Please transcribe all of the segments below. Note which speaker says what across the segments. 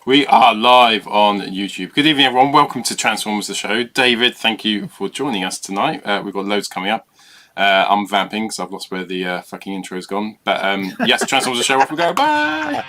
Speaker 1: We are live on YouTube. Good evening, everyone. Welcome to Transformers the Show. David, thank you for joining us tonight. We've got loads coming up. I'm vamping, so I've lost where the fucking intro's gone. But yes, Transformers the Show, off we go. Bye!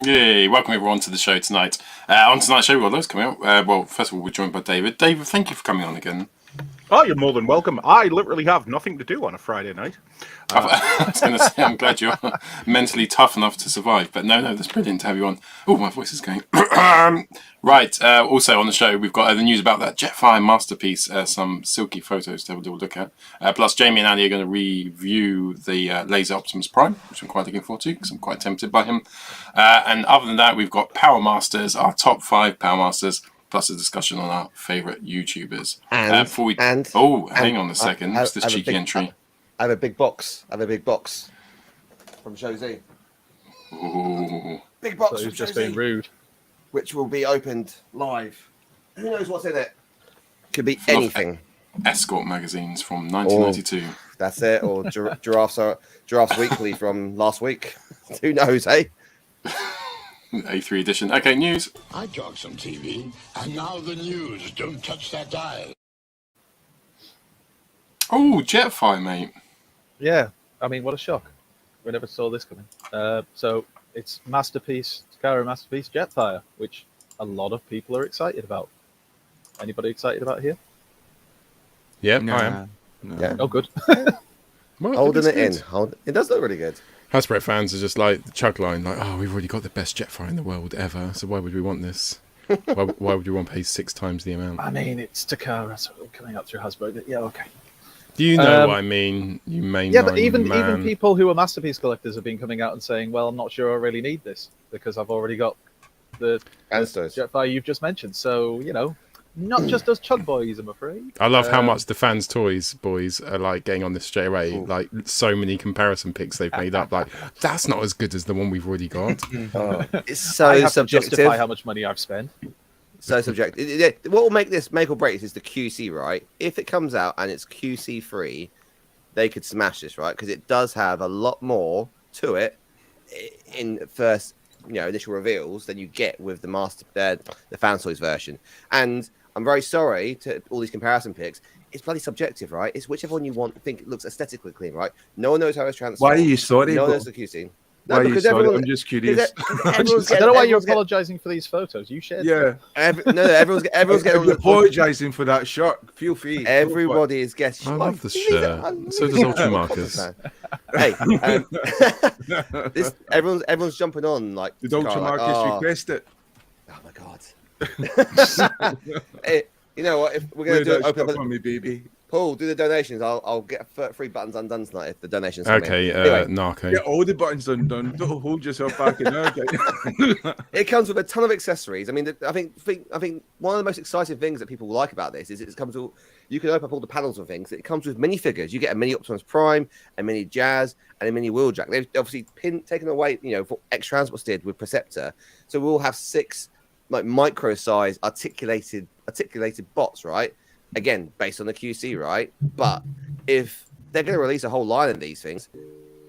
Speaker 1: Yay, welcome everyone to the show tonight. On tonight's show, we've got loads coming up. Well, first of all, we're joined by David. David, thank you for coming on again.
Speaker 2: Oh, you're more than welcome. I literally have nothing to do on a Friday night.
Speaker 1: I was going to say, I'm glad you're mentally tough enough to survive. But no, that's brilliant to have you on. Oh, my voice is going. Right, also on the show, we've got the news about that Jetfire Masterpiece, some silky photos to have a look at. Plus, Jamie and Ali are going to review the Lazer Optimus Prime, which I'm quite looking forward to, because I'm quite tempted by him. And other than that, we've got Powermasters, our top 5 Powermasters, plus a discussion on our favourite YouTubers. Hang on a second. What's this cheeky entry?
Speaker 3: I have a big box. From Josie.
Speaker 1: Ooh.
Speaker 3: Big box
Speaker 2: So
Speaker 3: from
Speaker 2: he's just
Speaker 3: Josie,
Speaker 2: being rude.
Speaker 3: which will be opened live. Who knows what's in it? Could be anything.
Speaker 1: Escort magazines from 1992.
Speaker 3: That's it. Or Giraffes Weekly from last week. Who knows, eh?
Speaker 1: A3 edition. Okay, news.
Speaker 4: I talk some TV, and now the news. Don't touch that dial.
Speaker 1: Oh, Jetfire, mate.
Speaker 5: Yeah, I mean, what a shock. We never saw this coming. So it's Masterpiece Jetfire, which a lot of people are excited about. Anybody excited about here?
Speaker 6: Yeah, I am.
Speaker 3: No. Yeah.
Speaker 5: Oh, good.
Speaker 6: Well,
Speaker 3: Holding it in. It does look really good.
Speaker 6: Hasbro fans are just like the chug line, like, oh, we've already got the best Jetfire in the world ever, so why would we want this? why would we want to pay 6 times the amount?
Speaker 5: I mean, it's Takara, so coming up through Hasbro. Yeah, okay.
Speaker 6: Do you know what I mean? You may
Speaker 5: Yeah, but even people who are Masterpiece collectors have been coming out and saying, well, I'm not sure I really need this because I've already got the Jetfire you've just mentioned. So, you know, not just us chug boys, I'm afraid.
Speaker 6: I love how much the Fans Toys boys are like getting on this straight away. Ooh. Like so many comparison pics they've made up. Like that's not as good as the one we've already got.
Speaker 3: It's so
Speaker 5: I have
Speaker 3: subjective.
Speaker 5: to justify how much money I've spent.
Speaker 3: So subjective. What will make this make or break is the QC, right? If it comes out and it's QC free, they could smash this, right? Because it does have a lot more to it in first, initial reveals than you get with the Fanstoys version. And I'm very sorry to all these comparison pics. It's bloody subjective, right? It's whichever one you think looks aesthetically clean, right? No one knows how it's transformed.
Speaker 7: Why are you sorry?
Speaker 3: No one knows the QC.
Speaker 7: No, because I'm just curious.
Speaker 5: I don't know why you're apologising for these photos. You shared them.
Speaker 3: Everyone's getting
Speaker 7: apologising for that shirt. Feel free.
Speaker 3: Everybody is getting.
Speaker 6: I love the shirt. So does Ultramarkers.
Speaker 3: Hey, everyone's jumping on like.
Speaker 7: Did Ultramarkers request it?
Speaker 3: Oh my god. Hey, you know what? If we're going to do it, open up
Speaker 7: on me, baby.
Speaker 3: Paul, do the donations. I'll get 3 buttons undone tonight if the donations.
Speaker 6: Okay,
Speaker 3: anyway,
Speaker 6: Narco.
Speaker 7: Get all the buttons undone. Don't hold yourself back in there.
Speaker 3: It comes with a ton of accessories. I mean, I think one of the most exciting things that people like about this is it comes with. You can open up all the panels and things. It comes with minifigures. You get a mini Optimus Prime, a mini Jazz, and a mini Wheeljack. They've obviously taken away, what X-Transports did with Preceptor. So we'll have 6 like micro-size articulated bots, right? Again, based on the QC, right? But if they're going to release a whole line of these things,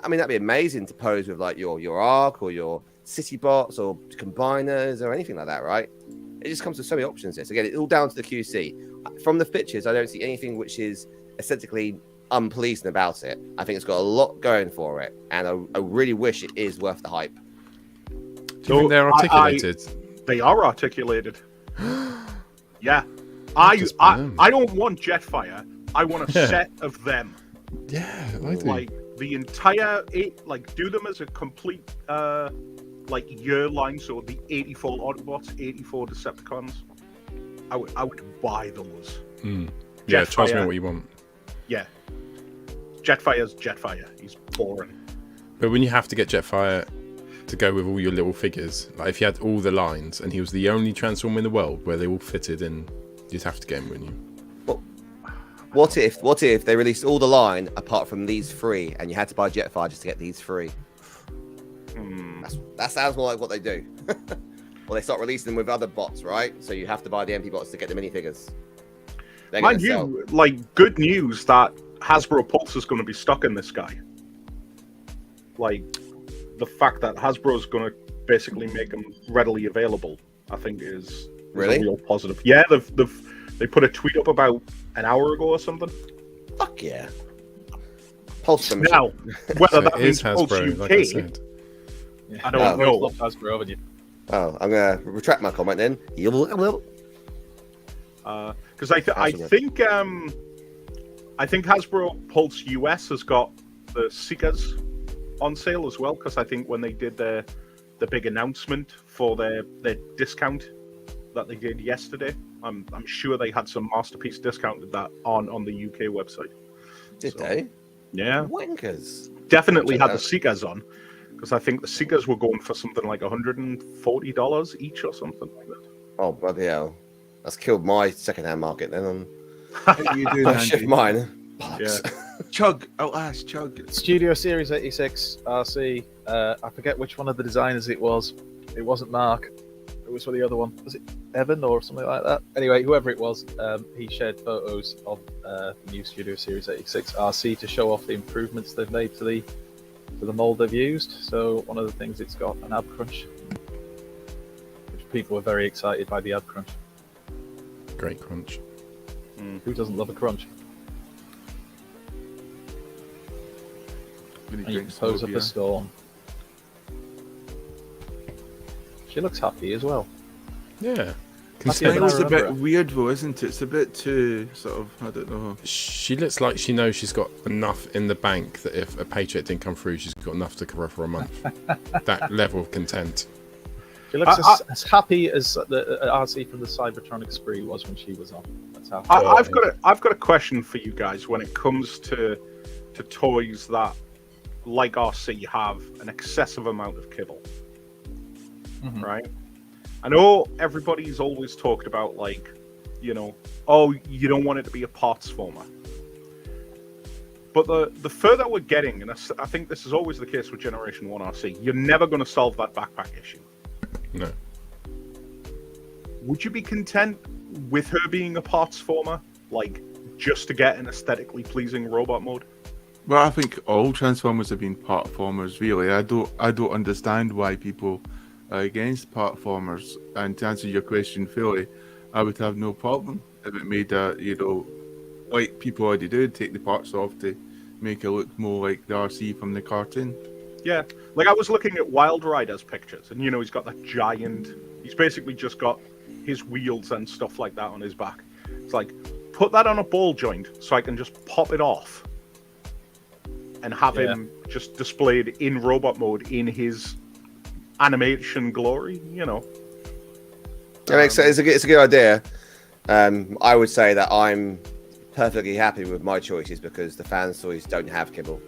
Speaker 3: I mean, that'd be amazing to pose with like your Arc or your City bots or combiners or anything like that, right? It just comes with so many options. This again, it's all down to the QC. From the pictures, I don't see anything which is aesthetically unpleasing about it. I think it's got a lot going for it, and I really wish it is worth the hype.
Speaker 6: Do you think they're articulated?
Speaker 2: They are articulated. Yeah. I don't want Jetfire. I want a set of them.
Speaker 6: Yeah, I do.
Speaker 2: Like the entire do them as a complete year line. So the 84 Autobots, 84 Decepticons. I would buy those.
Speaker 6: Yeah, trust me what you want.
Speaker 2: Yeah. Jetfire's Jetfire. He's boring.
Speaker 6: But when you have to get Jetfire to go with all your little figures, like if you had all the lines and he was the only Transformer in the world where they all fitted in, you'd have to get him, wouldn't you?
Speaker 3: Well, what if they released all the line apart from these 3, and you had to buy Jetfire just to get these 3? That sounds more like what they do. Well, they start releasing them with other bots, right? So you have to buy the MP bots to get the minifigures.
Speaker 2: Mind you, good news that Hasbro Pulse is going to be stuck in this guy. Like, the fact that Hasbro is going to basically make them readily available, I think, is a real positive. Yeah, they put a tweet up about an hour ago or something.
Speaker 3: Fuck yeah. Pulse them.
Speaker 2: Now, whether
Speaker 6: So
Speaker 2: that
Speaker 6: it
Speaker 2: means
Speaker 6: is
Speaker 2: Pulse
Speaker 6: Hasbro,
Speaker 2: UK,
Speaker 6: like I said.
Speaker 2: I don't know.
Speaker 5: Love Hasbro, haven't you?
Speaker 3: Oh, I'm going to retract my comment then.
Speaker 2: Because I think Hasbro Pulse US has got the Seekers on sale as well, because I think when they did the big announcement for their discount that they did yesterday, I'm sure they had some Masterpiece discounted that on the UK website.
Speaker 3: Did they?
Speaker 2: Yeah.
Speaker 3: Wankers.
Speaker 2: Definitely had the Seekers on, because I think the Seekers were going for something like $140 each or something like that.
Speaker 3: Oh, bloody hell. That's killed my second-hand market then.
Speaker 7: How you doing,
Speaker 3: I'll shift
Speaker 7: Andy?
Speaker 3: mine.
Speaker 2: Yeah.
Speaker 7: Chug. I'll ask Chug.
Speaker 5: Studio Series 86 Arcee. I forget which one of the designers it was. It wasn't Mark. It was for the other one. Was it Evan or something like that? Anyway, whoever it was, he shared photos of the new Studio Series 86 Arcee to show off the improvements they've made to the mold they've used. So one of the things, it's got an ab crunch, which people were very excited by the ab crunch.
Speaker 6: Great crunch.
Speaker 5: Who doesn't love a crunch?
Speaker 7: When he
Speaker 5: And you can
Speaker 7: drinks
Speaker 5: pose up
Speaker 7: beer.
Speaker 5: a storm. She looks happy as well.
Speaker 6: Yeah.
Speaker 5: Happy
Speaker 6: Consider-
Speaker 5: as
Speaker 7: It's a
Speaker 5: I
Speaker 7: bit
Speaker 5: remember
Speaker 7: weird though, isn't it? It's a bit too sort of, I don't know.
Speaker 6: She looks like she knows she's got enough in the bank that if a paycheck didn't come through, she's got enough to cover for a month. That level of content.
Speaker 5: She looks as happy as the Arcee from the Cybertronic Spree was when she was on. That's how.
Speaker 2: I've got a question for you guys when it comes to toys that, like Arcee, have an excessive amount of kibble. Right? I know everybody's always talked about, like, you know, oh, you don't want it to be a parts former. But the further we're getting, and I think this is always the case with Generation 1 Arcee, you're never going to solve that backpack issue.
Speaker 6: No.
Speaker 2: Would you be content with her being a parts former, like, just to get an aesthetically pleasing robot mode?
Speaker 7: Well, I think all Transformers have been part formers, really. I don't understand why people are against part formers. And to answer your question fully, I would have no problem if it made like people already do, take the parts off to make it look more like the RC from the cartoon.
Speaker 2: Yeah, like I was looking at Wild Rider's pictures, and he's got that giant. He's basically just got his wheels and stuff like that on his back. It's like, put that on a ball joint so I can just pop it off and have him just displayed in robot mode in his animation glory.
Speaker 3: It's a good idea. I would say that I'm perfectly happy with my choices because the Fanstoys don't have kibble.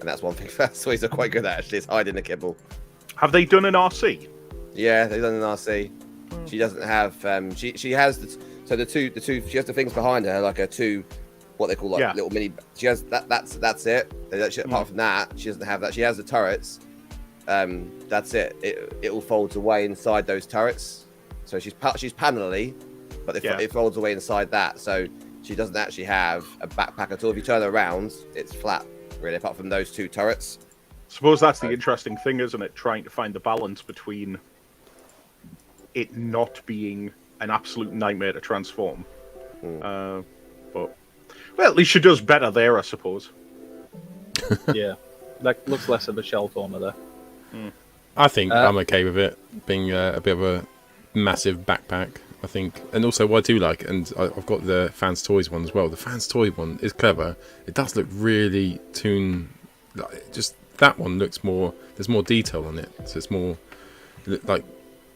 Speaker 3: And that's one thing Fanstoys are quite good at, actually, is hiding the kibble.
Speaker 2: Have they done an RC?
Speaker 3: Yeah, they've done an RC. She doesn't have. She has the two. She has the things behind her, like what they call little mini. She has that's it. Apart from that, she doesn't have that. She has the turrets. That's it. It all folds away inside those turrets. So she's panelly, but it folds away inside that. So she doesn't actually have a backpack at all. If you turn her around, it's flat, really, apart from those two turrets.
Speaker 2: Suppose that's the interesting thing, isn't it? Trying to find the balance between it not being an absolute nightmare to transform. But Well, at least she does better there, I suppose.
Speaker 5: Yeah, like looks less of a shell former there.
Speaker 6: I think I'm okay with it being a bit of a massive backpack. I think, and also what I do like, and I've got the Fans Toys one as well. The Fans Toy one is clever. It does look really just that one looks more. There's more detail on it, so it's more like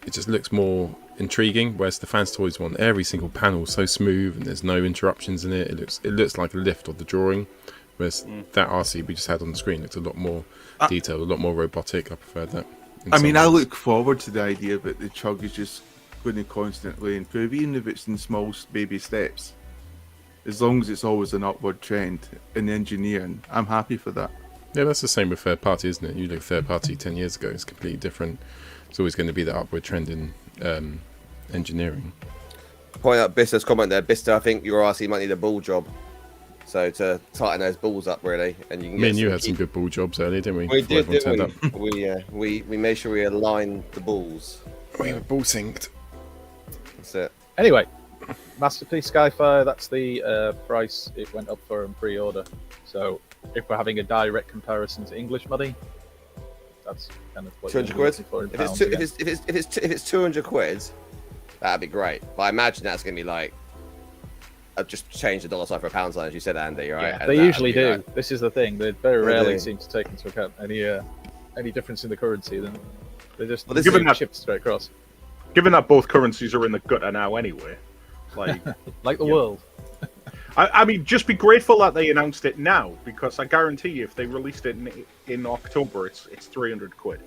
Speaker 6: it just looks more intriguing. Whereas the Fans Toys one, every single panel is so smooth and there's no interruptions in it. It looks like a lift of the drawing. Whereas that Arcee we just had on the screen looks a lot more detailed, a lot more robotic. I prefer that.
Speaker 7: I mean, I look forward to the idea that the Chug is just going to constantly improve, even if it's in small baby steps. As long as it's always an upward trend in engineering, I'm happy for that.
Speaker 6: Yeah, that's the same with third party, isn't it? You look third party 10 years ago, it's completely different. It's always going to be that upward trend in engineering.
Speaker 3: Point out Bister's comment there. Bister, I think your RC might need a ball job. So to tighten those balls up, really, and you can.
Speaker 6: Me and you had some good ball jobs earlier, didn't we?
Speaker 3: We
Speaker 6: Before
Speaker 3: did,
Speaker 6: everyone
Speaker 3: didn't we? We made sure we aligned the balls.
Speaker 6: We were ball synced.
Speaker 3: That's it.
Speaker 5: Anyway, Masterpiece Skyfire, that's the price it went up for in pre-order. So if we're having a direct comparison to English money, that's kind of what
Speaker 3: 200
Speaker 5: you're
Speaker 3: quid.
Speaker 5: looking for in
Speaker 3: If it's,
Speaker 5: pounds
Speaker 3: two,
Speaker 5: again.
Speaker 3: if it's 200 quid, that'd be great. But I imagine that's gonna be like, I've just changed the dollar sign for a pound sign, as you said, Andy. Right?
Speaker 5: Yeah,
Speaker 3: And
Speaker 5: they
Speaker 3: that'd
Speaker 5: usually
Speaker 3: be
Speaker 5: do.
Speaker 3: like-
Speaker 5: This is the thing. They very
Speaker 3: They
Speaker 5: rarely
Speaker 3: do.
Speaker 5: seem to take into account any difference in the currency. Then they just
Speaker 3: Well, this
Speaker 5: give
Speaker 2: is-
Speaker 5: it chipped straight across,
Speaker 2: Given that both currencies are in the gutter now anyway, like,
Speaker 5: like the
Speaker 2: Yeah.
Speaker 5: world.
Speaker 2: I mean, just be grateful that they announced it now, because I guarantee you, if they released it in October, it's 300 quid.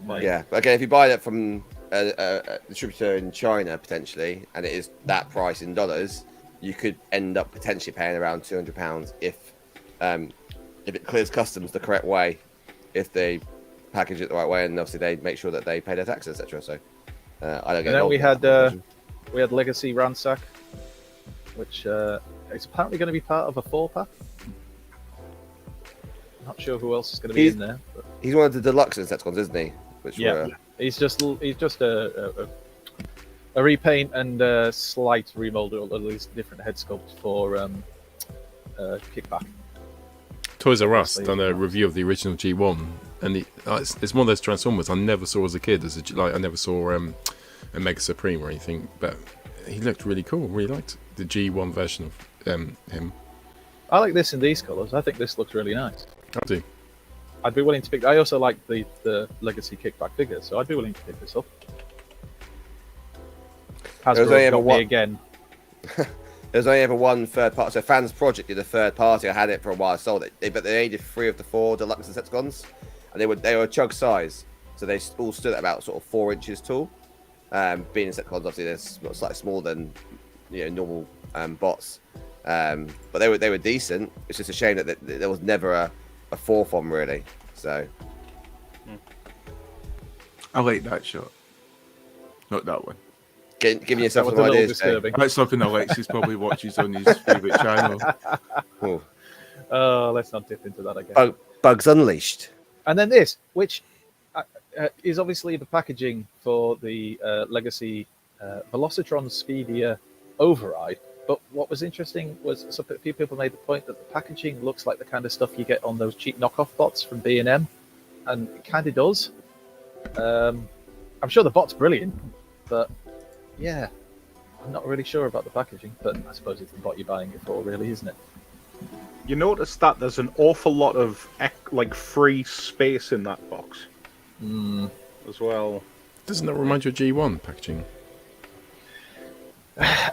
Speaker 2: Like,
Speaker 3: Yeah, but again, if you buy that from a distributor in China potentially, and it is that price in dollars, you could end up potentially paying around £200 if it clears customs the correct way, if they package it the right way, and obviously they make sure that they pay their taxes, etc. So I don't get.
Speaker 5: And then
Speaker 3: involved
Speaker 5: we
Speaker 3: in
Speaker 5: had
Speaker 3: that conversation.
Speaker 5: Legacy Ransack, which is apparently going to be part of a 4-pack. Not sure who else is going to be
Speaker 3: He's-
Speaker 5: in there. But
Speaker 3: He's one of the deluxe Insecticons, isn't he? Which
Speaker 5: yeah,
Speaker 3: were,
Speaker 5: he's just a repaint and a slight remold, or at least different head sculpt for Kickback.
Speaker 6: Toys R Us done a review of the original G1, and it's one of those Transformers I never saw as a kid. I never saw a Mega Supreme or anything, but he looked really cool. Really liked the G1 version of him.
Speaker 5: I like this in these colours. I think this looks really nice.
Speaker 6: I do.
Speaker 5: I'd be willing to pick. I also like the Legacy Kickback figure, so I'd be willing to pick this up.
Speaker 3: There's only
Speaker 5: Hasbro
Speaker 3: ever
Speaker 5: got me
Speaker 3: one-
Speaker 5: again.
Speaker 3: There's only ever one third party. So Fans Project did a third party. I had it for a while. I sold it. But they did 3 of the 4 deluxe Insecticons, and they were chug size. So they all stood at about sort of 4 inches tall. Being Insecticons, obviously they're slightly smaller than normal bots. But they were decent. It's just a shame that there was never a 4th one really. So
Speaker 7: I like that shot. Not that one.
Speaker 3: giving
Speaker 5: That
Speaker 3: yourself
Speaker 5: was
Speaker 3: some
Speaker 5: a little
Speaker 3: ideas. Dave.
Speaker 5: disturbing.
Speaker 7: That's something Alexis probably watches on his favourite channel.
Speaker 3: Ooh.
Speaker 5: Oh, let's not dip into that again.
Speaker 3: Bugs Unleashed.
Speaker 5: And then this, which is obviously the packaging for the Legacy Velocitron Speedier Override. But what was interesting was a few people made the point that the packaging looks like the kind of stuff you get on those cheap knockoff bots from B&M, and it kind of does. I'm sure the bot's brilliant, but yeah, I'm not really sure about the packaging. But I suppose it's the bot you're buying it for, really, isn't it?
Speaker 2: You notice that there's an awful lot of like free space in that box as well.
Speaker 6: Doesn't that remind you of G1 packaging?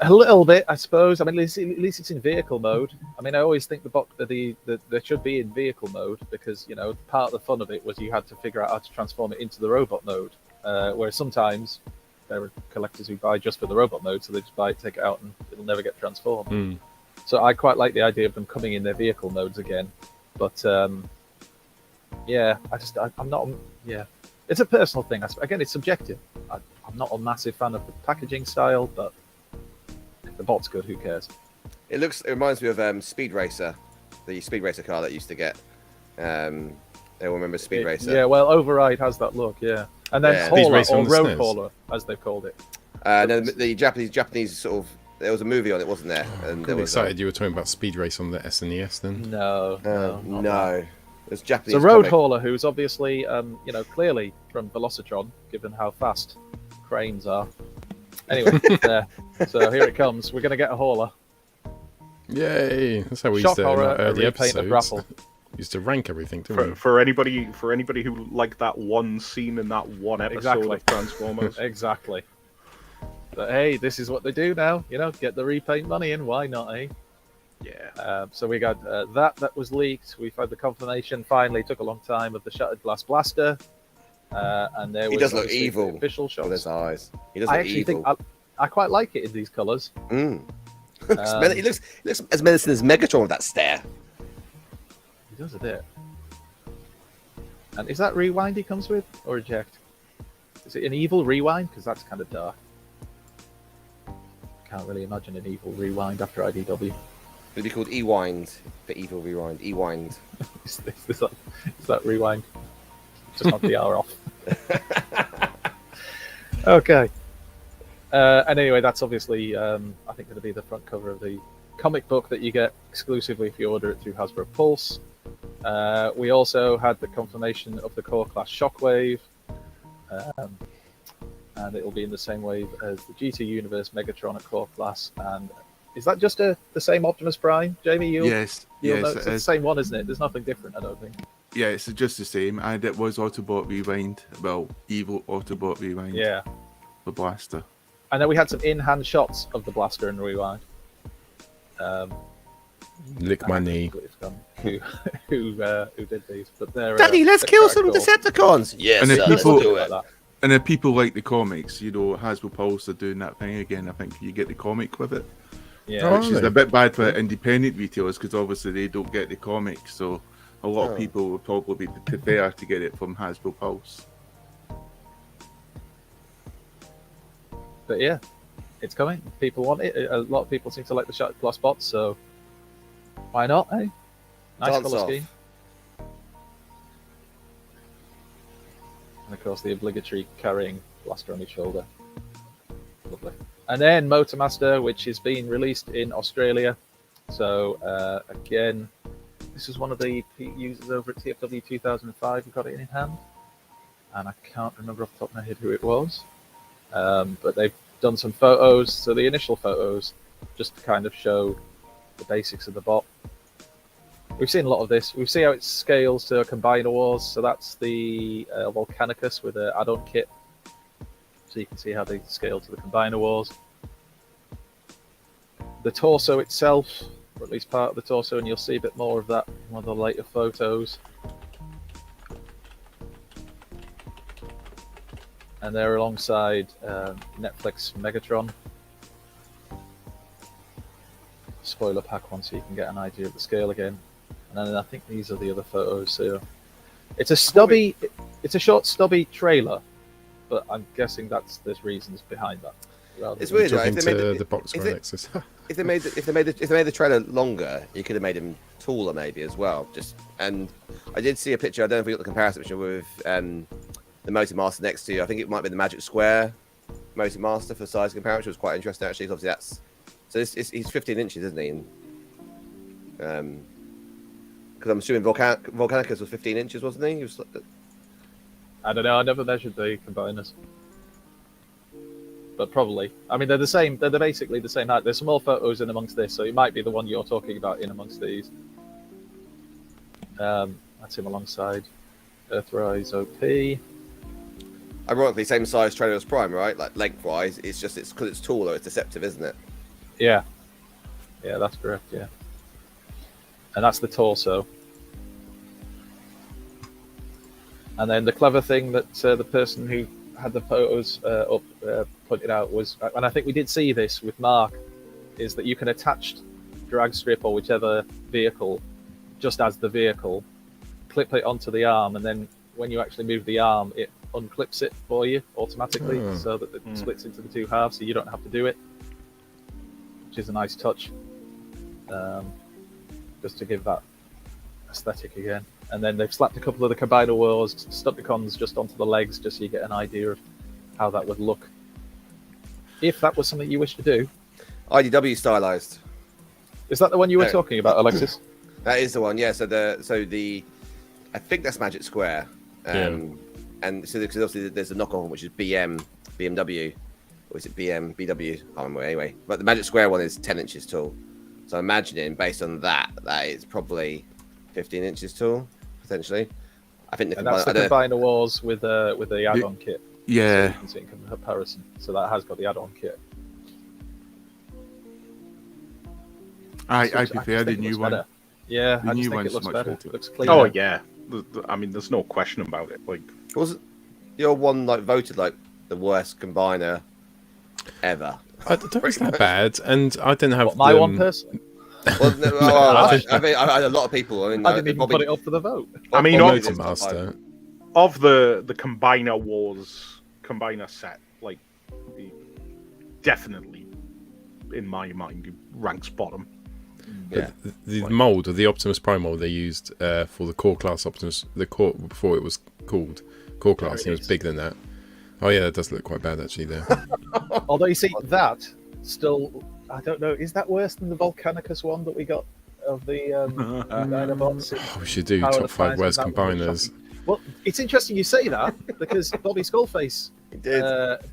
Speaker 5: A little bit, I suppose. I mean, at least it's in vehicle mode. I mean, I always think they should be in vehicle mode because part of the fun of it was you had to figure out how to transform it into the robot mode. Whereas sometimes there are collectors who buy just for the robot mode, so they just buy it, take it out, and it'll never get transformed. So I quite like the idea of them coming in their vehicle modes again. But yeah, I'm not. Yeah, it's a personal thing. Again, it's subjective. I'm not a massive fan of the packaging style, but if the bot's good, who cares?
Speaker 3: It reminds me of Speed Racer, the Speed Racer car that used to get. They all remember Speed Racer.
Speaker 5: Yeah, well, Override has that look, yeah. And then
Speaker 3: Yeah.
Speaker 6: Speed
Speaker 5: Hauler,
Speaker 6: Racer
Speaker 5: or
Speaker 6: on the
Speaker 5: Road
Speaker 6: SNES.
Speaker 5: Hauler, as they've called it.
Speaker 3: No, the Japanese sort of there was a movie on it, wasn't there? And
Speaker 6: I'm
Speaker 3: there was
Speaker 6: excited you were talking about Speed Race on the SNES then.
Speaker 5: No, not that.
Speaker 3: no, it's Japanese.
Speaker 5: So Road
Speaker 3: comic.
Speaker 5: Hauler, who's obviously, clearly from Velocitron, given how fast cranes are. Anyway, there. So here it comes. We're going to get a hauler.
Speaker 6: Yay! That's how we
Speaker 5: Shock
Speaker 6: used to
Speaker 5: horror,
Speaker 6: in
Speaker 5: a
Speaker 6: early
Speaker 5: repaint of
Speaker 6: episodes.
Speaker 5: Grapple.
Speaker 6: Used to rank everything, didn't we?
Speaker 2: For anybody who liked that one scene in that one episode
Speaker 5: Exactly.
Speaker 2: of Transformers.
Speaker 5: Exactly. But hey, this is what they do now. Get the repaint money in. Why not, eh?
Speaker 2: Yeah.
Speaker 5: So we got that was leaked. We've had the confirmation. Finally, took a long time of the Shattered Glass Blaster. And there
Speaker 3: He
Speaker 5: was
Speaker 3: does look
Speaker 5: obviously
Speaker 3: evil
Speaker 5: the official
Speaker 3: with his
Speaker 5: shots.
Speaker 3: eyes. He does
Speaker 5: I
Speaker 3: look
Speaker 5: actually
Speaker 3: evil.
Speaker 5: think I quite like it in these colours.
Speaker 3: He looks as menacing as Megatron with that stare.
Speaker 5: He does a bit. And is that rewind he comes with, or eject? Is it an evil rewind? Because that's kind of dark. Can't really imagine an evil rewind after IDW.
Speaker 3: It'd be called E-Wind for Evil Rewind. E-Wind.
Speaker 5: Is that rewind? Just knock the R off. Okay. And anyway, that's obviously, I think, going to be the front cover of the comic book that you get exclusively if you order it through Hasbro Pulse. We also had the confirmation of the Core Class Shockwave, and it will be in the same wave as the GT Universe Megatron at Core Class. And is that just the same Optimus Prime, Jamie?
Speaker 7: Yes,
Speaker 5: Know
Speaker 7: it
Speaker 5: it's the
Speaker 7: is.
Speaker 5: same one, isn't it? There's nothing different, I don't think.
Speaker 7: Yeah, it's just the same, and it was Autobot Rewind. Well, evil Autobot Rewind.
Speaker 5: Yeah.
Speaker 7: The blaster.
Speaker 5: And then we had some in-hand shots of the blaster and rewind.
Speaker 6: Lick my knee.
Speaker 5: Who did these? But they're
Speaker 3: Daddy, let's
Speaker 5: they're
Speaker 3: kill
Speaker 5: quite
Speaker 3: some
Speaker 5: cool.
Speaker 3: Decepticons. Yes,
Speaker 7: And if
Speaker 3: sir, let's
Speaker 7: people-
Speaker 3: do
Speaker 5: Like
Speaker 3: it.
Speaker 5: that.
Speaker 7: And if people like the comics, Hasbro Pulse are doing that thing again. I think you get the comic with it,
Speaker 5: Yeah.
Speaker 6: Oh,
Speaker 7: which is a bit bad for independent retailers because obviously they don't get the comics. So a lot of people would probably prefer to get it from Hasbro Pulse.
Speaker 5: But yeah, it's coming. People want it. A lot of people seem to like the Shattered Glass bots, so why not, eh? Nice
Speaker 3: Dance
Speaker 5: colour
Speaker 3: off.
Speaker 5: scheme. And of course, the obligatory carrying blaster on his shoulder. Lovely. And then Motormaster, which is being released in Australia. So again, this is one of the users over at TFW 2005 who got it in hand. And I can't remember off the top of my head who it was. But they've done some photos. So the initial photos just to kind of show the basics of the bot. We've seen a lot of this. We see how it scales to a Combiner Wars. So that's the Volcanicus with an add-on kit. So you can see how they scale to the Combiner Wars. The torso itself, or at least part of the torso, and you'll see a bit more of that in one of the later photos. And they're alongside Netflix Megatron. Spoiler pack one so you can get an idea of the scale again. And then I think these are the other photos. So it's a stubby, it's a short stubby trailer, but I'm guessing there's reasons behind that.
Speaker 3: It's
Speaker 5: than-
Speaker 3: weird, though.
Speaker 6: Talking
Speaker 3: If they made
Speaker 6: to
Speaker 3: it-
Speaker 6: the box
Speaker 3: is
Speaker 6: for
Speaker 3: it-
Speaker 6: Alexis.
Speaker 3: If they made the trailer longer, you could have made him taller, maybe as well. And I did see a picture. I don't know if we got the comparison picture with the Motormaster next to you. I think it might be the Magic Square Motormaster for size comparison, which was quite interesting actually. 'Cause obviously he's 15 inches, isn't he? Because I'm assuming Volcanicus was 15 inches, wasn't he?
Speaker 5: I don't know. I never measured the combiners, but probably. I mean, they're the same. They're basically the same height. There's some more photos in amongst this, so it might be the one you're talking about in amongst these. That's him alongside Earthrise OP.
Speaker 3: Ironically, same size trailer as Prime, right? Like lengthwise, it's because it's taller. It's deceptive, isn't it?
Speaker 5: Yeah, that's correct. Yeah, and that's the torso. And then the clever thing that the person who had the photos up pointed out was, and I think we did see this with Mark, is that you can attach drag strip or whichever vehicle just as the vehicle, clip it onto the arm, and then when you actually move the arm, it unclips it for you automatically, so that it splits into the two halves, so you don't have to do it, which is a nice touch, just to give that aesthetic again. And then they've slapped a couple of the Combiner Wars Stunticons just onto the legs, just so you get an idea of how that would look. If that was something you wish to do.
Speaker 3: IDW stylized.
Speaker 5: Is that the one you were
Speaker 3: No.
Speaker 5: talking about, Alexis?
Speaker 3: That is the one, yeah. So the I think that's Magic Square. And so because obviously there's a knockoff one which is BMW, or is it BW? I can't remember anyway. But the Magic Square one is 10 inches tall. So I'm imagining based on that it's probably 15 inches tall potentially. I think
Speaker 5: And that's the Combiner Wars with the add-on kit.
Speaker 7: Yeah.
Speaker 5: So you can see it in comparison. So that has got the add-on kit.
Speaker 7: I
Speaker 5: Looks-
Speaker 7: prefer the
Speaker 5: think it
Speaker 7: new
Speaker 5: looks
Speaker 7: one.
Speaker 5: better. Yeah,
Speaker 7: The
Speaker 5: I
Speaker 7: new
Speaker 5: just think
Speaker 7: one's
Speaker 5: it looks
Speaker 7: much
Speaker 5: better.
Speaker 7: better.
Speaker 5: It looks cleaner.
Speaker 2: Oh yeah, I mean, there's no question about it. Like,
Speaker 3: was your one like voted like the worst combiner ever?
Speaker 6: I don't think it's that bad, and I didn't have
Speaker 5: What, my one person?
Speaker 3: Well, no, I had a lot of people. I mean,
Speaker 5: I didn't even
Speaker 3: Bobby-
Speaker 5: put it up for the vote.
Speaker 2: I mean,
Speaker 3: Bobby
Speaker 2: of,
Speaker 3: did top five.
Speaker 6: Motormaster.
Speaker 2: of the Combiner Wars Combiner set, like definitely in my mind ranks bottom.
Speaker 3: Yeah.
Speaker 6: The mold of the Optimus Prime mold they used for the core class Optimus, the core before it was called core class,
Speaker 5: it
Speaker 6: it was
Speaker 5: is.
Speaker 6: bigger than that. Oh yeah, that does look quite bad actually there.
Speaker 5: Although you see that still, I don't know, is that worse than the Volcanicus one that we got of the Dinobots?
Speaker 6: Oh, we should do
Speaker 5: Power
Speaker 6: top
Speaker 5: of
Speaker 6: 5
Speaker 5: Fires,
Speaker 6: worst
Speaker 5: that one was
Speaker 6: combiners.
Speaker 5: shocking. Well, it's interesting you say that because Bobby Skullface
Speaker 3: He did.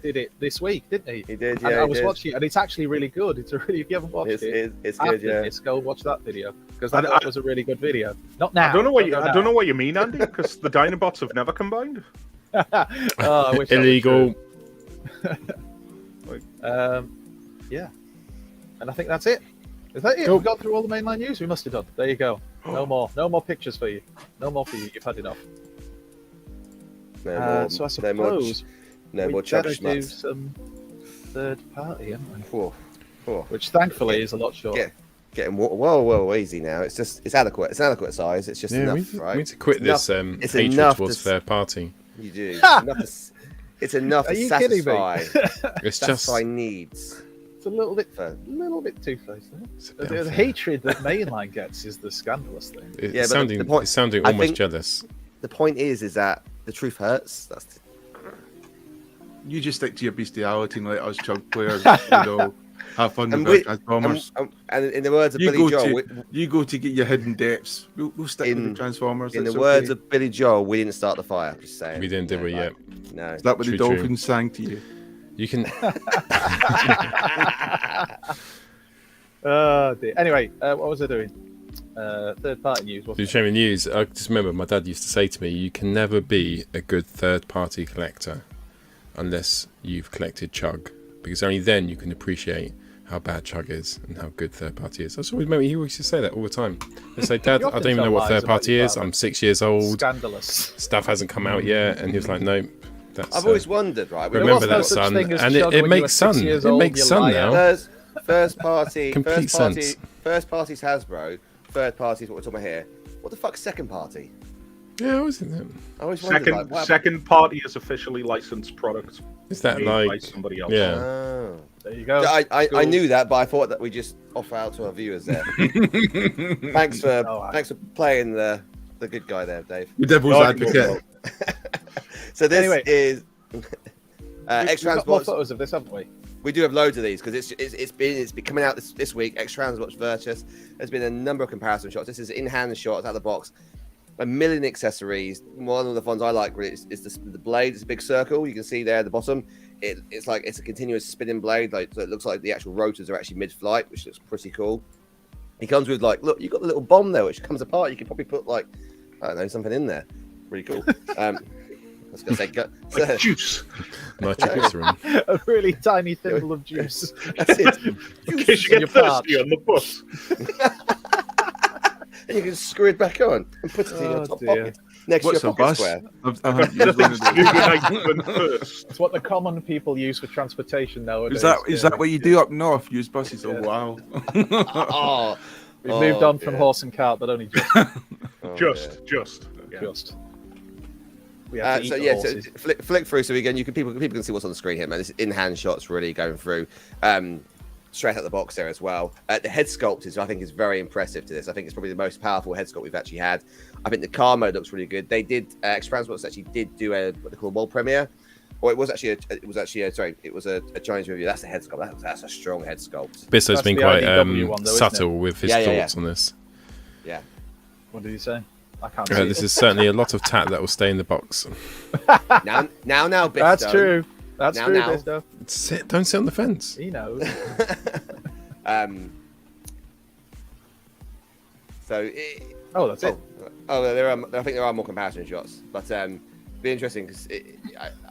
Speaker 5: did it this week, didn't he?
Speaker 3: He did.
Speaker 5: And
Speaker 3: Yeah,
Speaker 5: I
Speaker 3: he
Speaker 5: was
Speaker 3: did.
Speaker 5: watching it, and it's actually really good. It's a really, if you haven't watched
Speaker 3: It's
Speaker 5: after
Speaker 3: good. Yeah.
Speaker 5: this, go watch that video because that was a really good video. Not now.
Speaker 2: I don't know what
Speaker 5: Don't
Speaker 2: I don't know what you mean, Andy, because the Dinobots have never combined.
Speaker 5: Oh, I wish that was
Speaker 6: Illegal.
Speaker 5: true. Yeah, and I think that's it. Is that it?
Speaker 6: Cool.
Speaker 5: We've gone through all the mainline news. We must have done. There you go. No more pictures for you. No more for you. You've had enough.
Speaker 3: No more.
Speaker 5: So I
Speaker 3: no more.
Speaker 5: suppose
Speaker 3: No
Speaker 5: we
Speaker 3: more chug
Speaker 5: better do
Speaker 3: schmucks.
Speaker 5: some third party, haven't we?
Speaker 3: Whoa, whoa.
Speaker 5: Which thankfully is a lot shorter.
Speaker 3: Getting whoa, easy now. It's just it's adequate. It's an adequate size. It's just
Speaker 6: Yeah,
Speaker 3: enough,
Speaker 6: we
Speaker 3: right?
Speaker 6: need to quit
Speaker 3: It's
Speaker 6: this
Speaker 3: enough- it's
Speaker 6: hatred
Speaker 3: enough
Speaker 6: towards
Speaker 3: to-
Speaker 6: third party.
Speaker 3: You do. It's enough
Speaker 5: Are
Speaker 3: to
Speaker 5: you kidding me?
Speaker 3: satisfy
Speaker 6: It's just
Speaker 3: satisfy needs.
Speaker 5: It's a little bit
Speaker 3: For-
Speaker 5: two-faced. Isn't
Speaker 6: it's a
Speaker 5: it?
Speaker 6: bit
Speaker 5: The
Speaker 6: unfair.
Speaker 5: hatred that mainline gets is the scandalous thing.
Speaker 6: It's
Speaker 3: Yeah, but
Speaker 6: sounding,
Speaker 3: the point-
Speaker 6: it's sounding
Speaker 3: I
Speaker 6: almost
Speaker 3: think-
Speaker 6: jealous.
Speaker 3: The point is that the truth hurts. That's
Speaker 7: You just stick to your bestiality and let us chug players, have fun
Speaker 3: And
Speaker 7: with our
Speaker 3: we-
Speaker 7: Transformers.
Speaker 3: and in the words of
Speaker 7: You
Speaker 3: Billy
Speaker 7: go
Speaker 3: Joel,
Speaker 7: you go to get your hidden depths. We'll stick with
Speaker 3: In-
Speaker 7: the Transformers.
Speaker 3: in the
Speaker 7: it's
Speaker 3: words
Speaker 7: okay.
Speaker 3: of Billy Joel, we didn't start the fire. Just saying.
Speaker 6: We didn't do it yet.
Speaker 3: No.
Speaker 7: Is that what
Speaker 6: True,
Speaker 7: the
Speaker 6: true.
Speaker 7: dolphins sang to you?
Speaker 6: You can.
Speaker 5: Oh dear. Anyway, what was I doing? Third party news.
Speaker 6: To
Speaker 5: Wasn't it?
Speaker 6: show me news, I just remember my dad used to say to me, you can never be a good third-party collector unless you've collected Chug, because only then you can appreciate how bad Chug is and how good third-party is. That's always remember he used to say that all the time. They say, Dad,
Speaker 5: You
Speaker 6: I
Speaker 5: often
Speaker 6: don't even know
Speaker 5: tell
Speaker 6: what
Speaker 5: lies about
Speaker 6: third-party
Speaker 5: your
Speaker 6: is.
Speaker 5: father.
Speaker 6: I'm 6 years old.
Speaker 5: Scandalous.
Speaker 6: Stuff hasn't come out yet, and he was like, no, that's.
Speaker 3: I've always wondered, right?
Speaker 5: There
Speaker 6: remember
Speaker 5: was no
Speaker 6: that,
Speaker 5: such
Speaker 6: son,
Speaker 5: thing as
Speaker 6: and
Speaker 5: Chug
Speaker 6: it
Speaker 5: when you were
Speaker 6: makes
Speaker 5: 6
Speaker 6: son.
Speaker 5: years
Speaker 6: It
Speaker 5: old,
Speaker 6: makes
Speaker 5: you
Speaker 6: son
Speaker 5: liar.
Speaker 6: now.
Speaker 3: First party,
Speaker 6: Complete sense.
Speaker 3: first party's Hasbro. Third party's what we're talking about here. What the fuck's second party?
Speaker 6: Yeah, wasn't it?
Speaker 3: I always wondered.
Speaker 2: Second,
Speaker 3: Like, what
Speaker 2: second party is officially licensed products
Speaker 6: Is that
Speaker 2: made by
Speaker 6: like?
Speaker 2: somebody else.
Speaker 6: Yeah.
Speaker 3: Oh.
Speaker 5: There you go.
Speaker 3: I
Speaker 5: Cool.
Speaker 3: knew that, but I thought that we just offer out to our viewers there. thanks for
Speaker 5: Oh, I-
Speaker 3: thanks for playing the good guy there, Dave.
Speaker 7: The devil's
Speaker 2: Oh,
Speaker 7: advocate.
Speaker 3: So this
Speaker 5: Anyway.
Speaker 3: is
Speaker 5: We've
Speaker 3: X
Speaker 5: got more
Speaker 3: Transports.
Speaker 5: photos of this, haven't we?
Speaker 3: We do have loads of these because it's been coming out this week. X Transports Virtus. There's been a number of comparison shots. This is in hand shots out of the box. A million accessories. One of the ones I like really is the blade. It's a big circle. You can see there at the bottom. It's like it's a continuous spinning blade. Like so it looks like the actual rotors are actually mid-flight, which looks pretty cool. He comes with like, look, you've got the little bomb there, which comes apart. You can probably put like, I don't know, something in there. Really cool. I was going to say,
Speaker 2: Like juice.
Speaker 6: Nitroglycerin.
Speaker 5: A really tiny thimble of juice.
Speaker 3: that's it.
Speaker 2: In case you
Speaker 5: in your
Speaker 2: get thirsty
Speaker 5: parts.
Speaker 2: on the bus.
Speaker 3: And you can screw it back on and put it in your
Speaker 5: Oh,
Speaker 3: top
Speaker 5: dear.
Speaker 3: pocket next
Speaker 7: What's
Speaker 3: to
Speaker 7: a
Speaker 3: your pocket
Speaker 7: bus?
Speaker 3: square.
Speaker 7: I haven't used one of those.
Speaker 2: Unite them first.
Speaker 5: It's what the common people use for transportation nowadays.
Speaker 7: Is that what you do up north? Use buses?
Speaker 5: Yeah.
Speaker 7: Oh wow.
Speaker 3: Oh,
Speaker 5: We've moved on from
Speaker 3: yeah.
Speaker 5: horse and cart, but only just.
Speaker 3: Oh,
Speaker 2: Just. Yeah.
Speaker 5: just. We have to
Speaker 3: So
Speaker 5: eat the
Speaker 3: yeah, so
Speaker 5: horses.
Speaker 3: flick through. So again, people can see what's on the screen here, man. This is in-hand shots really going through. Straight out the box there as well. The head sculpt is, I think, is very impressive to this. I think it's probably the most powerful head sculpt we've actually had. I think the car mode looks really good. They did X Transports actually did do what they call a world premiere Or it was actually a Chinese review. That's a head sculpt. That's a strong head sculpt.
Speaker 6: Bisso's
Speaker 5: That's
Speaker 6: been
Speaker 5: the
Speaker 6: quite
Speaker 5: IDW one, though, isn't
Speaker 6: subtle with his
Speaker 3: Yeah.
Speaker 6: thoughts on this.
Speaker 3: Yeah.
Speaker 5: What did you say? I can't see
Speaker 6: This
Speaker 5: it.
Speaker 6: is certainly a lot of tat that will stay in the box.
Speaker 3: Now, Bisto.
Speaker 5: That's true. That's
Speaker 3: Now,
Speaker 5: true,
Speaker 3: now.
Speaker 5: Bisto.
Speaker 6: Don't sit on the fence.
Speaker 5: He knows. That's it.
Speaker 3: I think there are more comparison shots, but be interesting because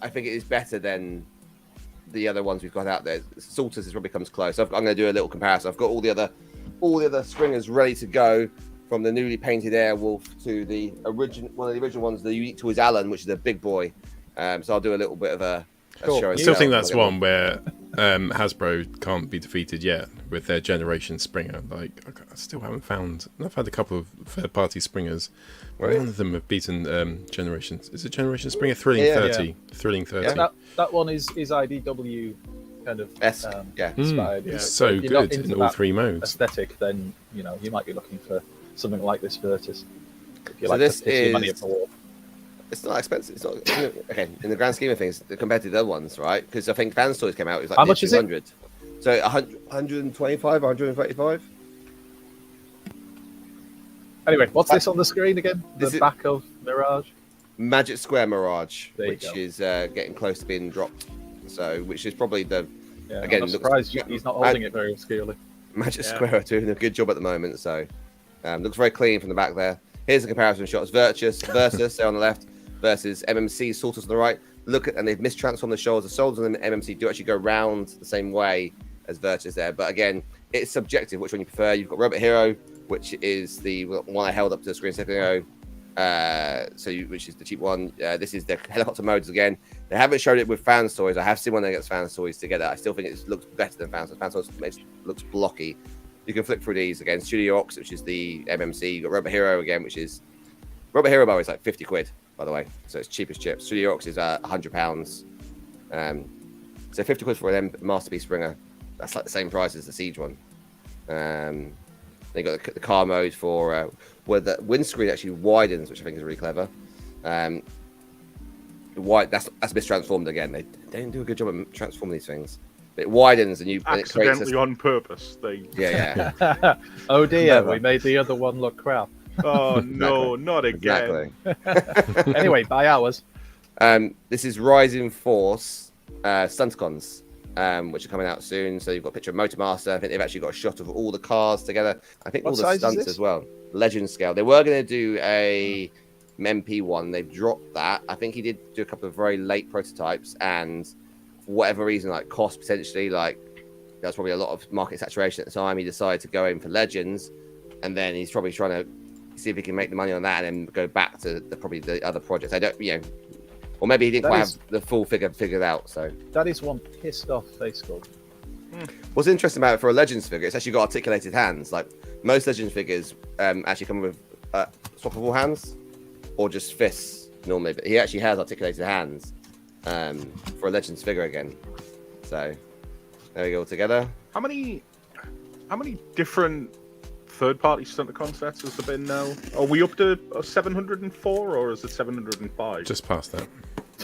Speaker 3: I think it is better than the other ones we've got out there. Salters is probably comes close. I'm going to do a little comparison. I've got all the other Springers ready to go, from the newly painted Airwolf to the one of the original ones, the Unique Toys Allen, which is a big boy. So I'll do a little bit of a
Speaker 5: Cool.
Speaker 3: show.
Speaker 6: I still think that's one where Hasbro can't be defeated yet with their Generation Springer. Like, I still haven't found. I've had a couple of third-party Springers.
Speaker 3: Right.
Speaker 6: None of them have beaten Generation. Is it Generation Springer? Thrilling
Speaker 3: Yeah.
Speaker 6: 30. Thrilling 30.
Speaker 5: Yeah, that one is IDW kind of inspired.
Speaker 6: It's
Speaker 5: Yeah.
Speaker 6: so
Speaker 5: If you're not
Speaker 6: good
Speaker 5: into
Speaker 6: in all
Speaker 5: that
Speaker 6: three modes.
Speaker 5: aesthetic, then you might be looking for something like this Virtus. If you
Speaker 3: So
Speaker 5: like
Speaker 3: this
Speaker 5: to pitch your money
Speaker 3: is-
Speaker 5: up the wall.
Speaker 3: It's not expensive. It's not okay in the grand scheme of things compared to the other ones, right? Because I think Fanstoys came out. It was like
Speaker 5: How much is it?
Speaker 3: 200. So 125, 135.
Speaker 5: Anyway, what's this on the screen again?
Speaker 3: This
Speaker 5: The
Speaker 3: is-
Speaker 5: back of Mirage.
Speaker 3: Magic Square Mirage,
Speaker 5: There you
Speaker 3: which
Speaker 5: go.
Speaker 3: is getting close to being dropped. So, which is probably the
Speaker 5: Yeah,
Speaker 3: Again,
Speaker 5: I'm
Speaker 3: looks-
Speaker 5: surprised he's not holding it very obscurely.
Speaker 3: Magic
Speaker 2: Yeah.
Speaker 3: Square are doing a good job at the moment. So, looks very clean from the back there. Here's the comparison shots: Versus there on the left versus MMC Sorters on the right. Look at, and they've mistransformed the shoulders. The shoulders on the MMC do actually go round the same way as Virtus there, but again, it's subjective which one you prefer. You've got Robot Hero, which is the one I held up to the screen a second ago. Which is the cheap one. This is the helicopter modes again. They haven't showed it with Fanstoys. I have seen one against Fanstoys together. I still think it looks better than Fanstoys. Fanstoys looks blocky. You can flip through these again. Studio Ox, which is the MMC. You've got Robot Hero again, which is Robot Hero, by the way, is like 50 quid, by the way. So it's cheap as chips. Studio Ox is £100. So 50 quid for an Masterpiece Springer. That's like the same price as the Siege one. They got the car mode for where the windscreen actually widens, which I think is really clever. That's mistransformed again. They didn't do a good job of transforming these things. But it widens and it creates
Speaker 2: Accidentally on purpose.
Speaker 3: yeah.
Speaker 5: Oh dear,
Speaker 3: Never.
Speaker 5: we made the other one look crap.
Speaker 2: Oh no, not again.
Speaker 3: Exactly.
Speaker 5: Anyway, buy ours.
Speaker 3: This is Rising Force Stunticons, which are coming out soon. So you've got a picture of Motormaster. I think they've actually got a shot of all the cars together. I think
Speaker 5: What
Speaker 3: all the
Speaker 5: size is
Speaker 3: stunts
Speaker 5: this?
Speaker 3: as well. Legend scale. They were going to do a MP one. They've dropped that. I think he did do a couple of very late prototypes, and for whatever reason, like cost potentially, like that's probably a lot of market saturation at the time. He decided to go in for Legends, and then he's probably trying to see if he can make the money on that and then go back to probably the other projects. I don't, or maybe he didn't
Speaker 5: That
Speaker 3: quite
Speaker 5: is-
Speaker 3: have the full figure figured out. So
Speaker 5: That is one pissed off face sculpt.
Speaker 3: what's interesting about it for a Legends figure, it's actually got articulated hands. Like most Legends figures actually come with swappable hands or just fists normally, but he actually has articulated hands for a Legends figure again. So there we go together.
Speaker 2: How many different third-party Stunticon sets has there been now? Are we up to 704 or is it 705?
Speaker 6: Just past that.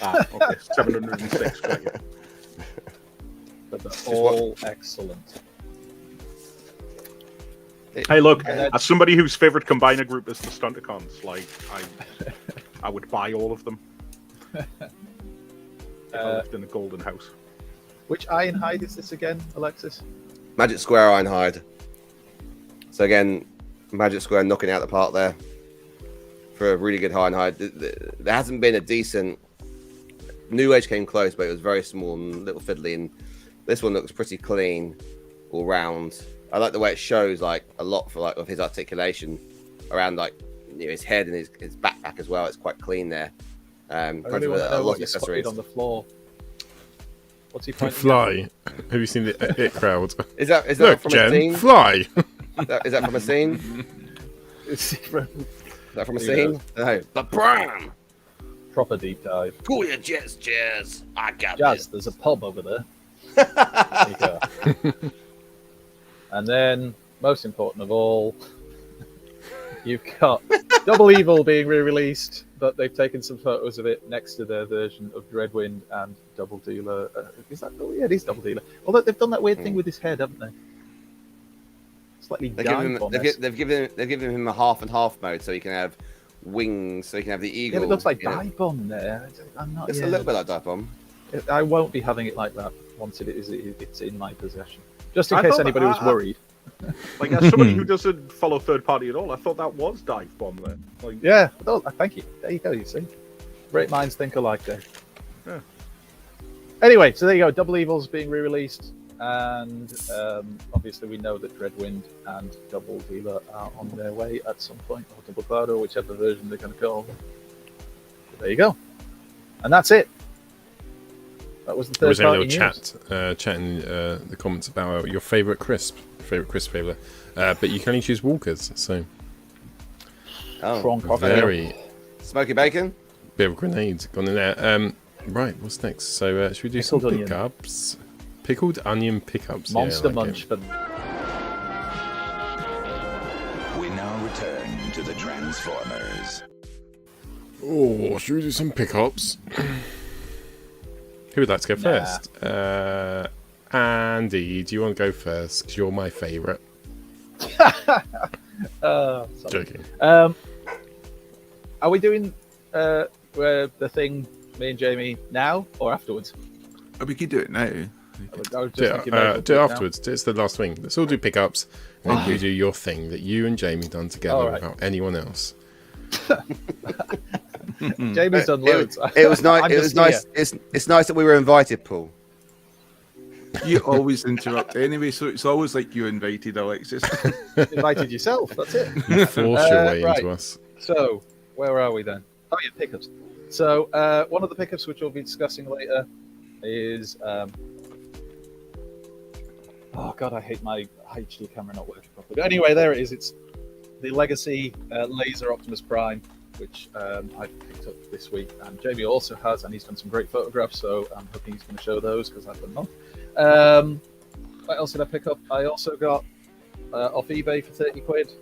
Speaker 2: Okay, 706. Got you.
Speaker 5: But they're all excellent.
Speaker 2: Hey, look,
Speaker 5: And then-
Speaker 2: as somebody whose favorite combiner group is the Stunticons, like I would buy all of them. If I lived in a golden house.
Speaker 5: Which Ironhide is this again, Alexis?
Speaker 3: Magic Square Ironhide. So again, Magic Square knocking out the park there for a really good Ironhide. There hasn't been a decent. Newage came close, but it was very small and little fiddly. And this one looks pretty clean all round. I like the way it shows like a lot for like of his articulation around like his head and his backpack as well. It's quite clean there.
Speaker 5: I
Speaker 3: Comes
Speaker 5: really
Speaker 3: with
Speaker 5: want to
Speaker 3: a
Speaker 5: know
Speaker 3: lot
Speaker 5: what
Speaker 3: of
Speaker 5: you spotted
Speaker 3: accessories.
Speaker 5: on the floor. What's he pointing
Speaker 6: Fly. Have you seen the It crowd?
Speaker 3: Is that
Speaker 6: Look,
Speaker 3: from a
Speaker 6: Jen,
Speaker 3: scene?
Speaker 6: fly.
Speaker 3: Is that from a scene?
Speaker 5: at?
Speaker 3: Is that from a
Speaker 5: Yeah.
Speaker 3: scene? No. The Prime.
Speaker 5: Proper deep dive.
Speaker 3: Cool your jets, Jazz. I got
Speaker 5: Jazz, there's a pub over there. There you go. And then, most important of all, You've got Double Evil being re-released, but they've taken some photos of it next to their version of Dreadwind and Doubledealer. Is that? Oh, yeah, it is Doubledealer. Although they've done that weird thing with his head, haven't they? Slightly
Speaker 3: They've given him a half and half mode, so he can have wings, so he can have the eagle.
Speaker 5: Yeah, it looks like Dive Bomb there. I'm not.
Speaker 3: It's a little bit like Dive Bomb.
Speaker 5: I won't be having it like that once it's in my possession. Just in
Speaker 2: I
Speaker 5: case
Speaker 2: thought-
Speaker 5: anybody was worried.
Speaker 2: Like, as somebody who doesn't follow third party at all, I thought that was Dive Bomb there. Like,
Speaker 5: Yeah, oh, thank you. There you go, you see. Great minds think alike there.
Speaker 2: Yeah.
Speaker 5: Anyway, so there you go. Double Evil's being re-released, and obviously we know that Dreadwind and Doubledealer are on their way at some point, or Double Cloud, or whichever version they're going to call them. So there you go. And that's it. That was the
Speaker 6: There
Speaker 5: third
Speaker 6: was a
Speaker 5: party
Speaker 6: little
Speaker 5: news.
Speaker 6: chat in the comments about your favourite crisp flavour. But you can only choose Walkers, so
Speaker 3: Oh,
Speaker 5: Prawn cocktail.
Speaker 6: very
Speaker 3: smoky bacon.
Speaker 6: bit of grenades gone in there. Right, what's next? So should we do
Speaker 5: Pickled
Speaker 6: some
Speaker 5: onion.
Speaker 6: pickups? Pickled onion pickups.
Speaker 5: Monster
Speaker 6: yeah, I like
Speaker 5: Munch.
Speaker 6: it.
Speaker 5: But
Speaker 8: We now return to the Transformers.
Speaker 6: Oh, should we do some pickups? Who would like to go first? Andy, do you want to go first? Because you're my favourite.
Speaker 5: sorry.
Speaker 6: Joking.
Speaker 5: Are we doing the thing, me and Jamie, now or afterwards?
Speaker 7: We could do it now.
Speaker 5: I was just
Speaker 6: Do
Speaker 5: thinking
Speaker 6: it,
Speaker 5: maybe
Speaker 6: do it
Speaker 5: now.
Speaker 6: afterwards. It's the last thing. Let's all do pickups. And then you do your thing that you and Jamie done together
Speaker 5: All right.
Speaker 6: without anyone else.
Speaker 5: Jamie's done loads.
Speaker 3: It was nice.
Speaker 5: I'm
Speaker 3: It
Speaker 5: just
Speaker 3: was nice. It's nice that we were invited, Paul.
Speaker 7: You always interrupt anyway, so it's always like you invited Alexis.
Speaker 5: here. Invited yourself. That's it.
Speaker 6: You force your way
Speaker 5: right.
Speaker 6: into us.
Speaker 5: So where are we then? Oh yeah, pickups. So one of the pickups which we'll be discussing later is oh god, I hate my HD camera not working properly. But anyway, there it is. It's the Legacy Lazer Optimus Prime, which I picked up this week, and Jamie also has, and he's done some great photographs. So I'm hoping he's going to show those because I've done none. What else did I pick up? I also got off eBay for 30 quid.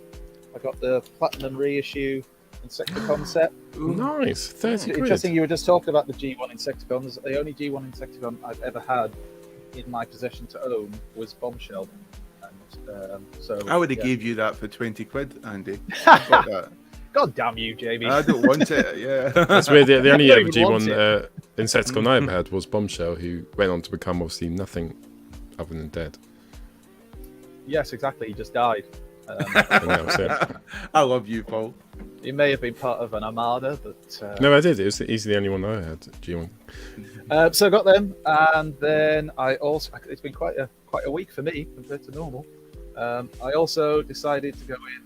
Speaker 5: I got the Platinum reissue Insecticon set.
Speaker 6: Nice. 30 quid.
Speaker 5: Interesting, you were just talking about the G1 Insecticons. The only G1 Insecticon I've ever had in my possession to own was Bombshell. And, so
Speaker 7: I would have
Speaker 5: yeah.
Speaker 7: gave you that for 20 quid, Andy. I've got that.
Speaker 5: God damn you, Jamie.
Speaker 7: I don't want it, yeah.
Speaker 6: That's weird. The only
Speaker 5: I don't even want
Speaker 6: G1 Insecticon I ever had was Bombshell, who went on to become obviously nothing other than dead.
Speaker 5: Yes, exactly. He just died.
Speaker 6: And that was it.
Speaker 7: I love you, Paul.
Speaker 5: He may have been part of an armada, but
Speaker 6: No, I did. He's the only one I had. G1.
Speaker 5: so I got them, and then I also it's been quite a week for me compared to normal. I also decided to go in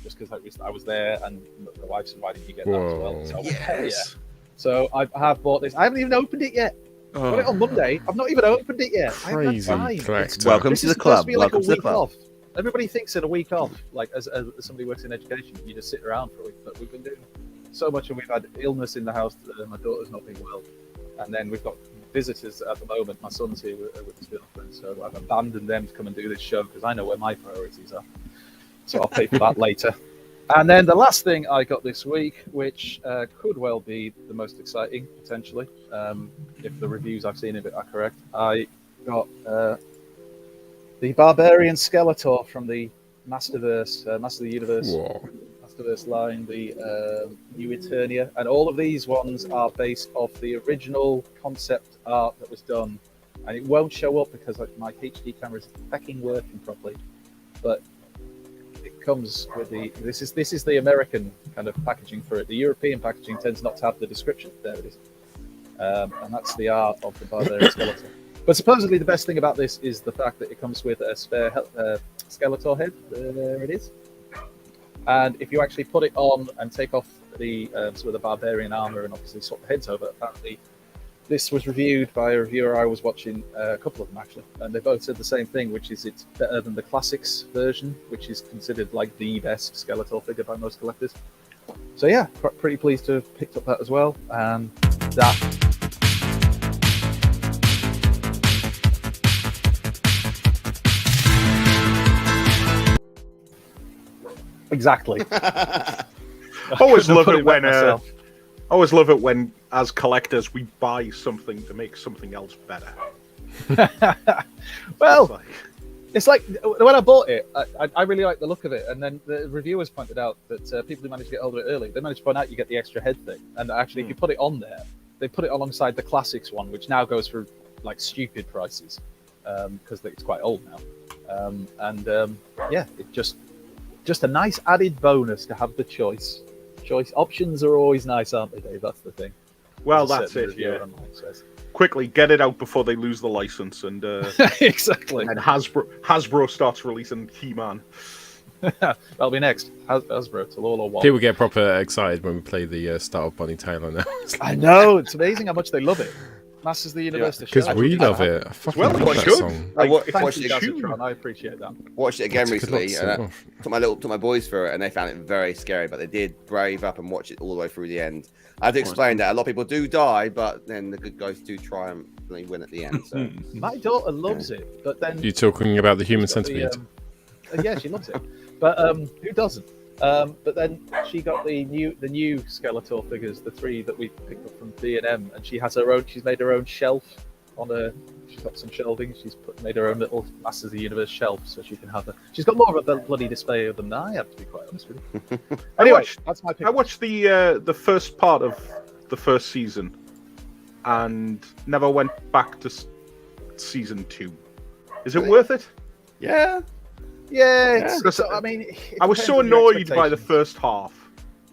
Speaker 5: just because I was there, and the wife said, "Why didn't you get that as well?" So,
Speaker 7: Yes.
Speaker 5: so I have bought this. I haven't even opened it yet. I got it on Monday. I've not even opened it yet.
Speaker 6: Crazy
Speaker 5: I haven't had time.
Speaker 6: collector.
Speaker 3: Welcome
Speaker 5: This
Speaker 3: to
Speaker 5: is
Speaker 3: the
Speaker 5: supposed
Speaker 3: club.
Speaker 5: to be like
Speaker 3: Welcome
Speaker 5: a
Speaker 3: to the
Speaker 5: week
Speaker 3: club.
Speaker 5: off. Everybody thinks that a week off, like as somebody who works in education, you just sit around for a week. But we've been doing so much, and we've had illness in the house. My daughter's not been well, and then we've got visitors at the moment. My son's here with his girlfriend, so I've abandoned them to come and do this show because I know where my priorities are. So I'll pay for that later. And then the last thing I got this week, which could well be the most exciting, potentially, if the reviews I've seen of it are correct, I got the Barbarian Skeletor from the Masterverse, Master of the Universe,
Speaker 6: Whoa.
Speaker 5: Masterverse line, the New Eternia, and all of these ones are based off the original concept art that was done, and it won't show up because my HD camera is fucking working properly, but it comes with the this is the American kind of packaging for it. The European packaging tends not to have the description. There it is, and that's the art of the Barbarian Skeletor. But supposedly the best thing about this is the fact that it comes with a spare Skeletor head. There it is. And if you actually put it on and take off the sort of the Barbarian armor and obviously swap the heads over, apparently this was reviewed by a reviewer I was watching, a couple of them actually, and they both said the same thing, which is it's better than the Classics version, which is considered like the best Skeletor figure by most collectors. So yeah, pretty pleased to have picked up that as well. And that Exactly.
Speaker 2: Always love
Speaker 5: Put
Speaker 2: it when
Speaker 5: back myself.
Speaker 2: always love it when, as collectors, we buy something to make something else better.
Speaker 5: Well, it's like when I bought it, I really liked the look of it, and then the reviewers pointed out that people who managed to get hold of it early, they managed to point out you get the extra head thing, and actually if you put it on there, they put it alongside the Classics one, which now goes for like stupid prices because it's quite old now, yeah, it just a nice added bonus to have the choice. Options are always nice, aren't they, Dave? That's the thing.
Speaker 2: Well, that's it. Yeah. Quickly get it out before they lose the license, and
Speaker 5: exactly.
Speaker 2: And Hasbro starts releasing He-Man.
Speaker 5: That'll be next. Hasbro to Lolo One.
Speaker 6: People get proper excited when we play the Star of Bonnie Taylor now.
Speaker 5: I know, it's amazing how much they love it. Masters of the Universe.
Speaker 6: Because we love it. I fucking love that song.
Speaker 3: I
Speaker 5: Thank
Speaker 3: watched
Speaker 5: you,
Speaker 3: it.
Speaker 5: Gazatron, I appreciate that.
Speaker 3: Watched it again recently.
Speaker 6: Good luck,
Speaker 3: Took my boys through it, and they found it very scary. But they did brave up and watch it all the way through the end. I have to explain that a lot of people do die, but then the good guys do triumphantly win at the end. So.
Speaker 5: My daughter loves it, but then
Speaker 6: You're talking about the human centipede.
Speaker 5: yeah, she loves it. But who doesn't? But then she got the new Skeletor figures, the 3 that we picked up from B&M, and she has her own. She's made her own shelf on her. She's got some shelving. Made her own little Masters of the Universe shelf, so she can have her. She's got more of a bloody display of them than I have, to be quite honest with you. Anyway, that's my pick.
Speaker 2: I watched the first part of the first season, and never went back to season 2. Is it worth it?
Speaker 3: Yeah.
Speaker 5: Yeah, I mean,
Speaker 2: I was so annoyed by the first half.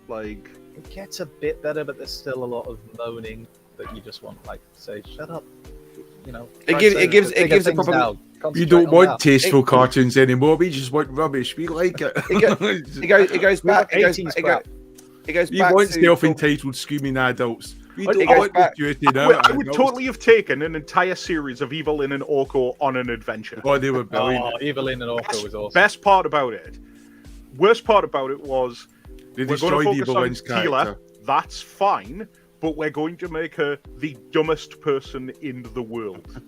Speaker 2: Like,
Speaker 5: it gets a bit better, but there's still a lot of moaning that you just want, like, say, shut up. You know,
Speaker 3: it gives a proper.
Speaker 7: We don't want tasteful cartoons anymore. We just want rubbish. We like it.
Speaker 3: It goes back. It goes
Speaker 7: We
Speaker 3: back
Speaker 7: want
Speaker 3: to
Speaker 7: self-entitled screaming adults. We don't
Speaker 3: goes
Speaker 7: want
Speaker 3: back-
Speaker 7: the duty now.
Speaker 2: I would totally have taken an entire series of Evelyn and Orko on an adventure.
Speaker 7: Oh, they were brilliant.
Speaker 5: Oh, Evelyn and Orko was awesome.
Speaker 2: Best part about it. Worst part about it was
Speaker 7: They
Speaker 2: we're going
Speaker 7: destroyed
Speaker 2: to focus on
Speaker 7: Evelyn's
Speaker 2: Teela.
Speaker 7: character.
Speaker 2: That's fine, but we're going to make her the dumbest person in the world.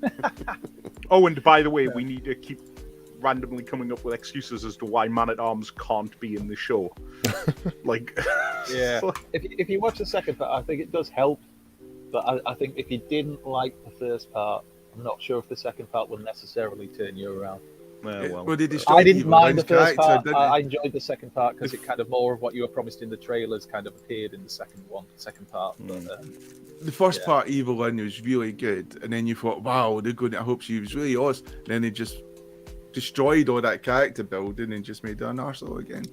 Speaker 2: Oh, and by the way, we need to keep randomly coming up with excuses as to why Man-at-Arms can't be in the show. Like,
Speaker 5: yeah. If you watch the second part, I think it does help. But I think if you didn't like the first part, I'm not sure if the second part will necessarily turn you around.
Speaker 7: Well, they destroyed
Speaker 5: I didn't mind the
Speaker 7: Evelyn's
Speaker 5: first part.
Speaker 7: character,
Speaker 5: I enjoyed the second part because it kind of more of what you were promised in the trailers kind of appeared in the second part. But,
Speaker 7: the first part, Evelyn, was really good, and then you thought, "Wow, they're going to." I hope she was really awesome. Then they just destroyed all that character building and just made her an arsehole again.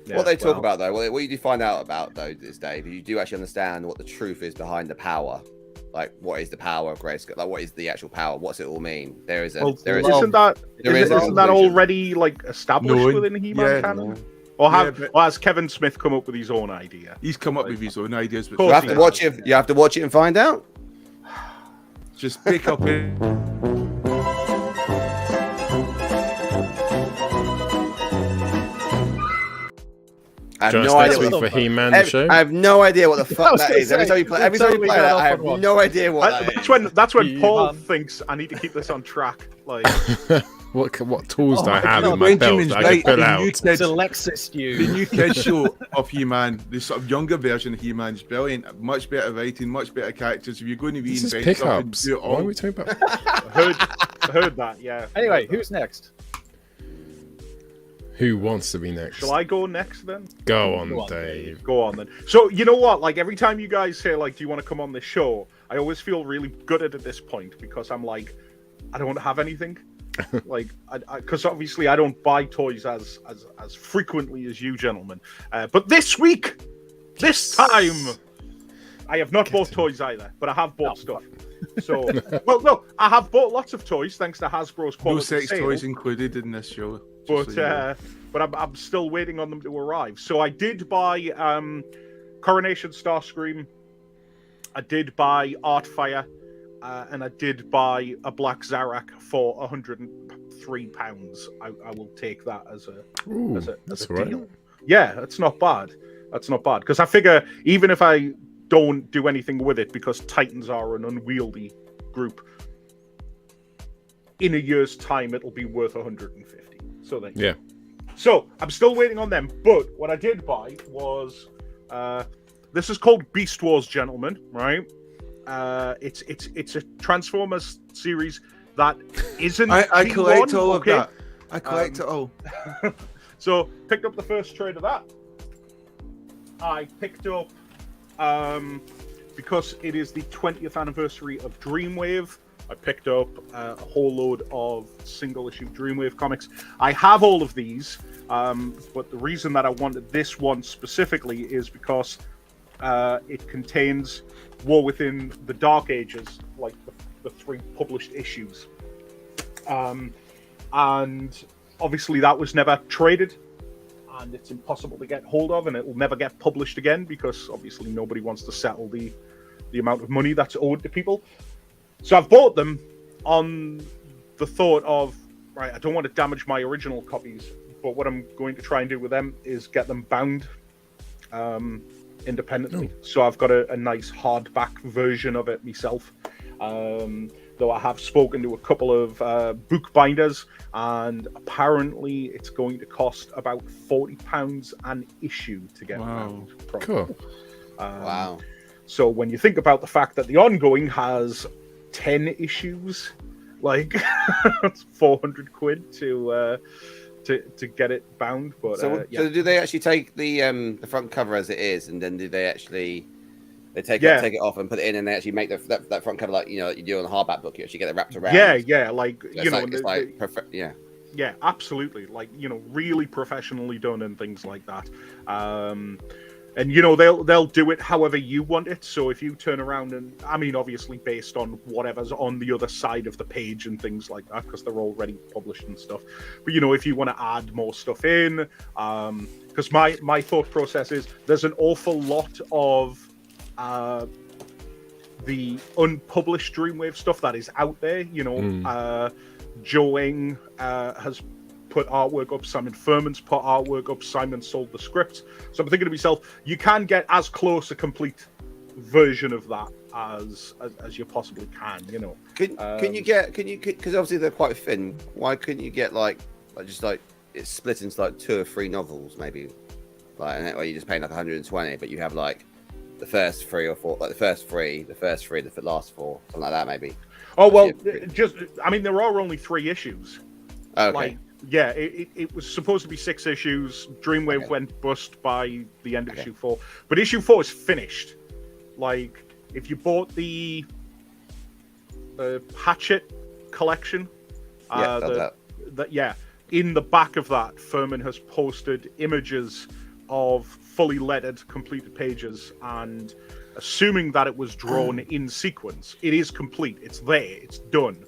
Speaker 3: Yeah, what they talk about though, what you do find out about though this day, you do actually understand what the truth is behind the power. Like, what is the power of Grayskull? Like, what is the actual power? What's it all mean? Isn't
Speaker 2: that already like established within He-Man canon? Or has Kevin Smith come up with his own idea?
Speaker 7: He's come up with his own ideas. But
Speaker 3: you have to watch it. You have to watch it and find out.
Speaker 7: Just pick up it.
Speaker 6: I have no idea what for He-Man the show.
Speaker 3: I have no idea what the fuck that is. Every time you play that, I have no idea what that is.
Speaker 2: That's when Paul thinks I need to keep this on track. Like,
Speaker 6: what tools do I have in my belt that I can pull out?
Speaker 5: It's Alexis,
Speaker 7: the new kids show of He-Man, the sort of younger version of He-Man is brilliant. Much better writing, much better characters. If you're going to reinvent something, do it all.
Speaker 6: What are we talking about?
Speaker 2: heard that, yeah.
Speaker 5: Anyway, who's next?
Speaker 6: Who wants to be next?
Speaker 2: Shall I go next then?
Speaker 6: Go on, Dave.
Speaker 2: Go on then. So, you know what? Like, every time you guys say, like, do you want to come on this show? I always feel really good at this point because I'm like, I don't have anything. Like, because obviously I don't buy toys as frequently as you gentlemen. But this time, I have not bought toys either, but I have bought stuff. So, well, no, I have bought lots of toys thanks to Hasbro's quality.
Speaker 7: No sex
Speaker 2: sale.
Speaker 7: toys included in this show.
Speaker 2: But I'm still waiting on them to arrive. So I did buy Coronation Starscream. I did buy Artfire, and I did buy a Black Zarak for £103. I will take that as a deal.
Speaker 6: Right.
Speaker 2: Yeah, that's not bad. That's not bad because I figure even if I don't do anything with it because Titans are an unwieldy group, in a year's time it'll be worth 150. So then,
Speaker 6: yeah.
Speaker 2: So I'm still waiting on them. But what I did buy was this is called Beast Wars, gentlemen. Right? It's a Transformers series that isn't.
Speaker 7: I collect
Speaker 2: P1,
Speaker 7: all
Speaker 2: okay?
Speaker 7: of that. I collect it all.
Speaker 2: So picked up the first trade of that. I picked up because it is the 20th anniversary of Dreamwave. I picked up a whole load of single-issue Dreamwave comics. I have all of these, but the reason that I wanted this one specifically is because it contains War Within the Dark Ages, like the 3 published issues. And obviously that was never traded, and it's impossible to get hold of, and it will never get published again because obviously nobody wants to settle the amount of money that's owed to people. So I've bought them on the thought of, right, I don't want to damage my original copies, but what I'm going to try and do with them is get them bound independently. So I've got a nice hardback version of it myself. Though I have spoken to a couple of bookbinders, and apparently it's going to cost about £40 an issue to get bound.
Speaker 6: Cool.
Speaker 3: Wow.
Speaker 2: So when you think about the fact that the ongoing has 10 issues, like it's 400 quid to get it bound. But
Speaker 3: so do they actually take the front cover as it is, and then do they actually take it off and put it in, and they actually make that front cover like you do on a hardback book? You actually get it wrapped around.
Speaker 2: Like
Speaker 3: perfect.
Speaker 2: Yeah, absolutely. Like really professionally done and things like that. And they'll do it however you want it. So if you turn around and, I mean, obviously based on whatever's on the other side of the page and things like that, because they're already published and stuff. But if you want to add more stuff in, because my thought process is there's an awful lot of the unpublished Dreamwave stuff that is out there. Joe Eng has put artwork up, Simon Furman's put artwork up, Simon sold the script. So I'm thinking to myself, you can get as close a complete version of that as you possibly can. Can you because obviously they're quite thin, why couldn't you get like it's split into like 2 or 3 novels maybe, like, and that way you just pay like 120, but you have like the first 3 or 4, like the last 4, something like that maybe. Oh well, there are only 3 issues. Okay. It was supposed to be 6 issues. Dreamwave went bust by the end of issue 4, but issue 4 is finished. Like, if you bought the Hatchet collection, in the back of that, Furman has posted images of fully lettered, completed pages, and assuming that it was drawn in sequence, it is complete. It's there. It's done.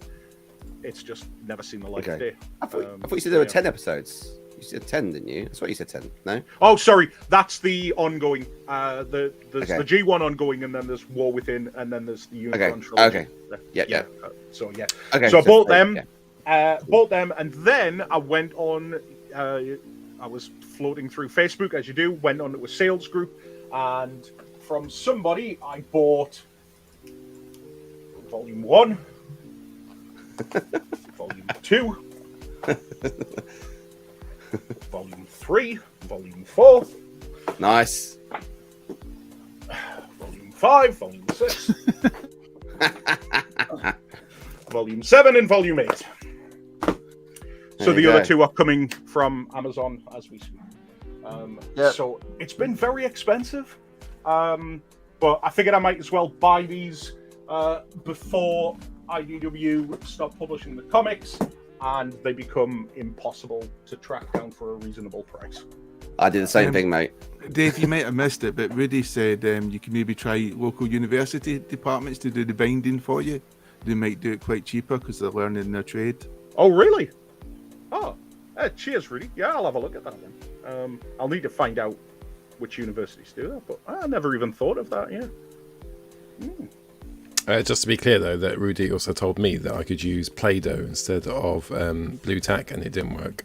Speaker 2: It's just never seen the light of day. I thought you said there were 10 episodes. You said 10, didn't you? That's what you said, 10. No? Oh, sorry. That's the ongoing. There's the G1 ongoing, and then there's War Within, and then there's the Unicron trilogy. Okay. Yeah. Okay. So I bought them. Bought them, and then I went on. I was floating through Facebook, as you do. Went on to a sales group, and from somebody, I bought Volume 1. Volume 2, Volume 3, Volume 4. Nice. Volume 5, Volume 6, Volume 7, and Volume 8. So the other 2 are coming from Amazon as we speak. So it's been very expensive, but I figured I might as well buy these before IDW stop publishing the comics and they become impossible to track down for a reasonable price. I did the same thing, mate.
Speaker 7: Dave, you might have missed it, but Rudy said you can maybe try local university departments to do the binding for you. They might do it quite cheaper because they're learning their trade.
Speaker 2: Oh, really? Oh, cheers, Rudy. Yeah, I'll have a look at that then. I'll need to find out which universities do that, but I never even thought of that,
Speaker 6: Just to be clear, though, that Rudy also told me that I could use Play-Doh instead of blue tack, and it didn't work.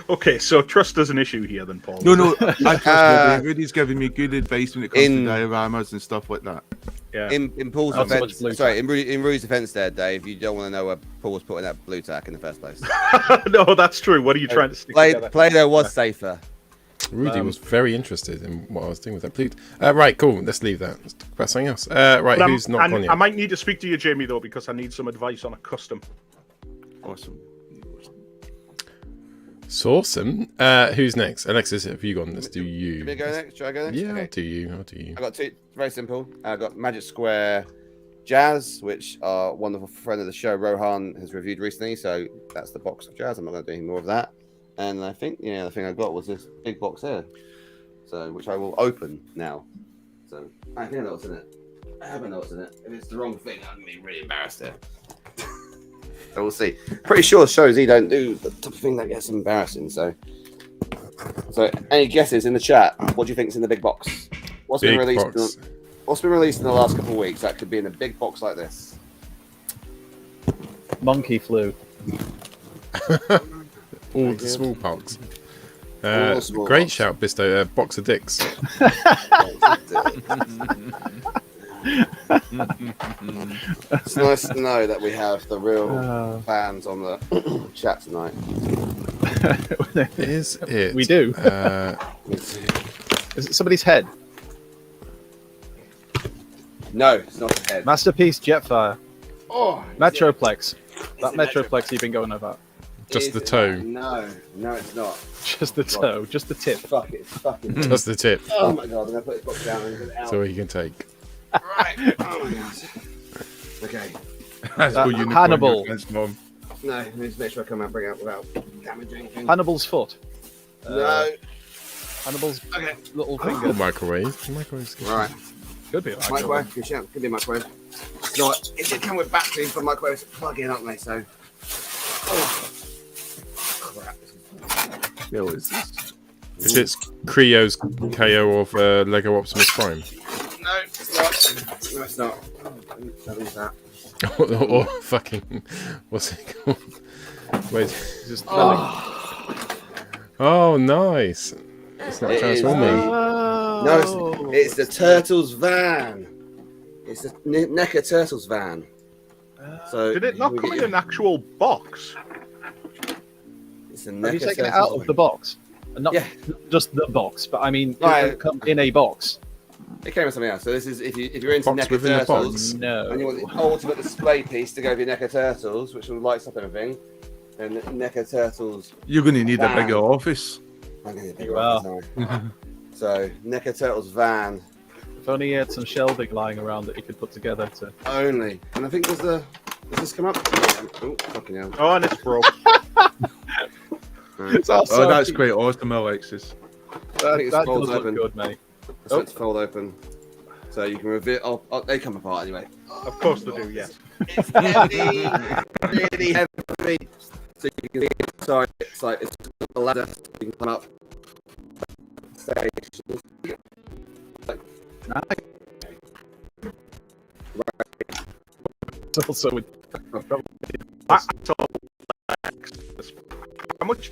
Speaker 2: Okay, so trust is an issue here, then, Paul.
Speaker 7: No, I trust Rudy. Rudy's giving me good advice when it comes to dioramas and stuff like that.
Speaker 2: Yeah.
Speaker 3: In Paul's
Speaker 5: Not so much
Speaker 3: defense,
Speaker 5: blue
Speaker 3: sorry, in Rudy's defense there, Dave, you don't want to know where Paul was putting that blue tack in the first place.
Speaker 2: No, that's true. What are you trying to stick together?
Speaker 3: Play-Doh was safer.
Speaker 6: Rudy was very interested in what I was doing with that blue. Right, cool. Let's leave that. Let's talk about something else. Right,
Speaker 2: But
Speaker 6: who's not gone yet?
Speaker 2: I might need to speak to you, Jamie, though, because I need some advice on a custom.
Speaker 7: Awesome.
Speaker 6: Awesome. Who's next? Alexis, have you gone? Let's do you.
Speaker 3: Should we go next? Should I go next?
Speaker 6: Yeah,
Speaker 3: Okay.
Speaker 6: I'll do you. I'll do you.
Speaker 3: I got two. Very simple. I got Magic Square Jazz, which our wonderful friend of the show, Rohan, has reviewed recently. So that's the box of Jazz. I'm not going to do any more of that. And I think, the thing I got was this big box here. So, which I will open now. So, I think I know what's in it. I haven't know what's in it. If it's the wrong thing, I'm going to be really embarrassed here. So we'll see. Pretty sure shows he don't do the type of thing that gets embarrassing. So any guesses in the chat? What do you think's in the big box? What's been
Speaker 6: Big
Speaker 3: released?
Speaker 6: box.
Speaker 3: What's been released in the last couple of weeks that could be in a big box like this?
Speaker 5: Monkey flu.
Speaker 6: All the smallpox.
Speaker 3: All the smallpox.
Speaker 6: Great shout, Bisto. Box of dicks.
Speaker 3: It's nice to know that we have the real fans on the chat tonight.
Speaker 6: Is it?
Speaker 5: We do. Is it somebody's head?
Speaker 3: No, it's not the head.
Speaker 5: Masterpiece Jetfire.
Speaker 3: Oh,
Speaker 5: Metroplex. That
Speaker 3: it
Speaker 5: Metroplex you've been going about.
Speaker 6: Just
Speaker 3: Is
Speaker 6: the
Speaker 3: it
Speaker 6: toe.
Speaker 3: that? No, it's not.
Speaker 5: Just the toe. Just the tip.
Speaker 3: Fuck it, fucking.
Speaker 6: Just the tip.
Speaker 3: Oh my god, I'm gonna put this box down and get it out.
Speaker 6: That's all you can take.
Speaker 3: Right. Oh my god. Okay.
Speaker 7: That's what unicorn
Speaker 5: Hannibal.
Speaker 7: your friend's mom.
Speaker 3: No, let me just make sure I come out and bring it out without damaging anything.
Speaker 5: Hannibal's foot.
Speaker 3: No.
Speaker 5: Hannibal's
Speaker 3: Okay.
Speaker 5: little
Speaker 6: Oh,
Speaker 5: finger.
Speaker 6: microwave. Microwave's good.
Speaker 3: Right.
Speaker 5: Could be like
Speaker 3: Microwave. Good shout. Could be a microwave. It's not. It did come with batteries, but microwaves plug in, aren't they? So. Oh. Crap.
Speaker 7: Yeah, what is this?
Speaker 6: Is it Creo's KO of Lego Optimus Prime?
Speaker 3: No, it's not. No, it's not. Don't use that.
Speaker 6: or fucking. What's it called? Wait.
Speaker 5: just
Speaker 6: Oh, nice. It's not
Speaker 3: It is
Speaker 6: transforming.
Speaker 3: No, it's the Turtles van. It's the NECA Turtles van. So
Speaker 2: Did it not
Speaker 3: we
Speaker 2: come
Speaker 3: get-
Speaker 2: in an actual box?
Speaker 3: It's a
Speaker 5: Have you
Speaker 3: NECA
Speaker 5: taken it
Speaker 3: Turtles
Speaker 5: out of
Speaker 3: van.
Speaker 5: the box? And not
Speaker 3: Yeah.
Speaker 5: just the box, but I mean,
Speaker 3: Right.
Speaker 5: it come in a box.
Speaker 3: It came with something else. So this is if you're into
Speaker 6: Box
Speaker 3: NECA
Speaker 6: within a
Speaker 3: Turtles
Speaker 6: box.
Speaker 5: No.
Speaker 3: and you want the ultimate display piece to go with your NECA Turtles, which will light up everything, then NECA Turtles.
Speaker 7: You're going to need a
Speaker 3: Van.
Speaker 7: bigger office.
Speaker 3: I'm gonna get
Speaker 5: You
Speaker 3: bigger
Speaker 5: are.
Speaker 3: ones now. So NECA Turtles van
Speaker 5: If only he had some shelving lying around that he could put together to.
Speaker 3: only, and I think does this come up? Oh fucking hell!
Speaker 2: Oh, and it's broke.
Speaker 5: It's also,
Speaker 7: Oh, that's quite awesome, Alexis.
Speaker 3: I think it's
Speaker 5: that
Speaker 3: folds
Speaker 5: does look
Speaker 3: open.
Speaker 5: good, mate.
Speaker 3: So it's fold open, so you can reveal. Oh, they come apart anyway.
Speaker 2: Of course they do, yes.
Speaker 3: It's heavy, really heavy. So you can see it. Sorry, it's like it's a ladder. So you can climb up. Stage.
Speaker 5: It's also with
Speaker 2: That's all. How much?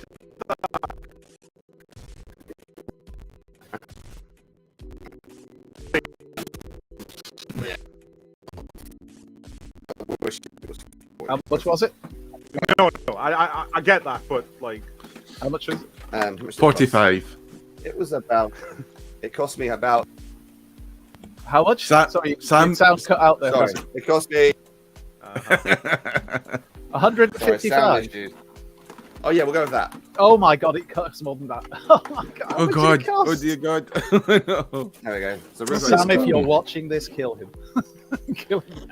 Speaker 5: how much was it?
Speaker 2: No, I get that, but like,
Speaker 5: How much was it?
Speaker 3: How much did it cost?
Speaker 7: 45.
Speaker 3: It was about. It cost me about.
Speaker 5: How much? Sorry,
Speaker 7: Sam-
Speaker 5: your sound cut out there.
Speaker 3: Sorry, it cost me. Sorry, sound
Speaker 5: 155.
Speaker 3: issues. Oh yeah, we'll go with that.
Speaker 5: Oh my god, it costs more than that. Oh my god. how
Speaker 7: Oh
Speaker 5: much did
Speaker 7: god.
Speaker 5: it cost?
Speaker 7: Oh dear god. No.
Speaker 3: There we go. So
Speaker 5: Sam, if you're watching this, kill him. Kill him.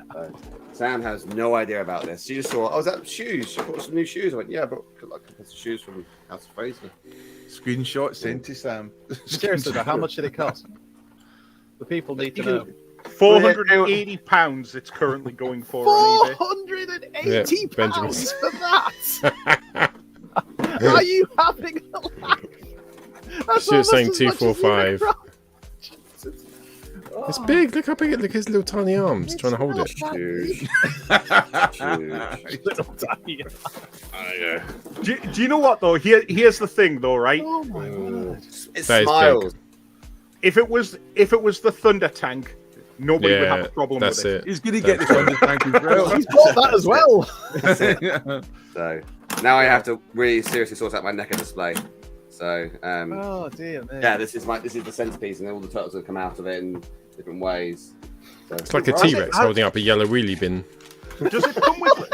Speaker 3: Sam has no idea about this. She just saw, oh, is that shoes? She bought some new shoes. I went, yeah, but I could put some shoes from House of Fraser.
Speaker 7: Screenshot sent to Sam.
Speaker 5: Seriously, though, how much did it cost? The people need to
Speaker 3: You
Speaker 5: know.
Speaker 2: £480 it's currently going for on eBay.
Speaker 5: 480
Speaker 6: Yeah, Benjamin.
Speaker 5: pounds for that. Are you having a laugh? That's
Speaker 6: She was saying
Speaker 5: almost as much as
Speaker 6: 245.
Speaker 5: you
Speaker 6: It's big. Look how big it. Look at his little tiny arms trying to hold it.
Speaker 3: Shoes.
Speaker 5: Little tiny.
Speaker 2: Do you know what though? Here's the thing though, right?
Speaker 5: Oh my god.
Speaker 3: It
Speaker 6: That is
Speaker 3: smiles.
Speaker 2: If it was the Thunder Tank, Nobody would have
Speaker 6: Yeah,
Speaker 2: a problem
Speaker 6: that's
Speaker 2: with it.
Speaker 6: it.
Speaker 7: He's going to get this on the tank as well.
Speaker 5: He's bought that as well.
Speaker 3: That's it. So now I have to really seriously sort out my NECA display. So
Speaker 5: Oh dear me.
Speaker 3: yeah, this is the centerpiece, and all the turtles have come out of it in different ways. So,
Speaker 6: It's like a T-Rex holding up a yellow wheelie bin.
Speaker 2: Does it come with?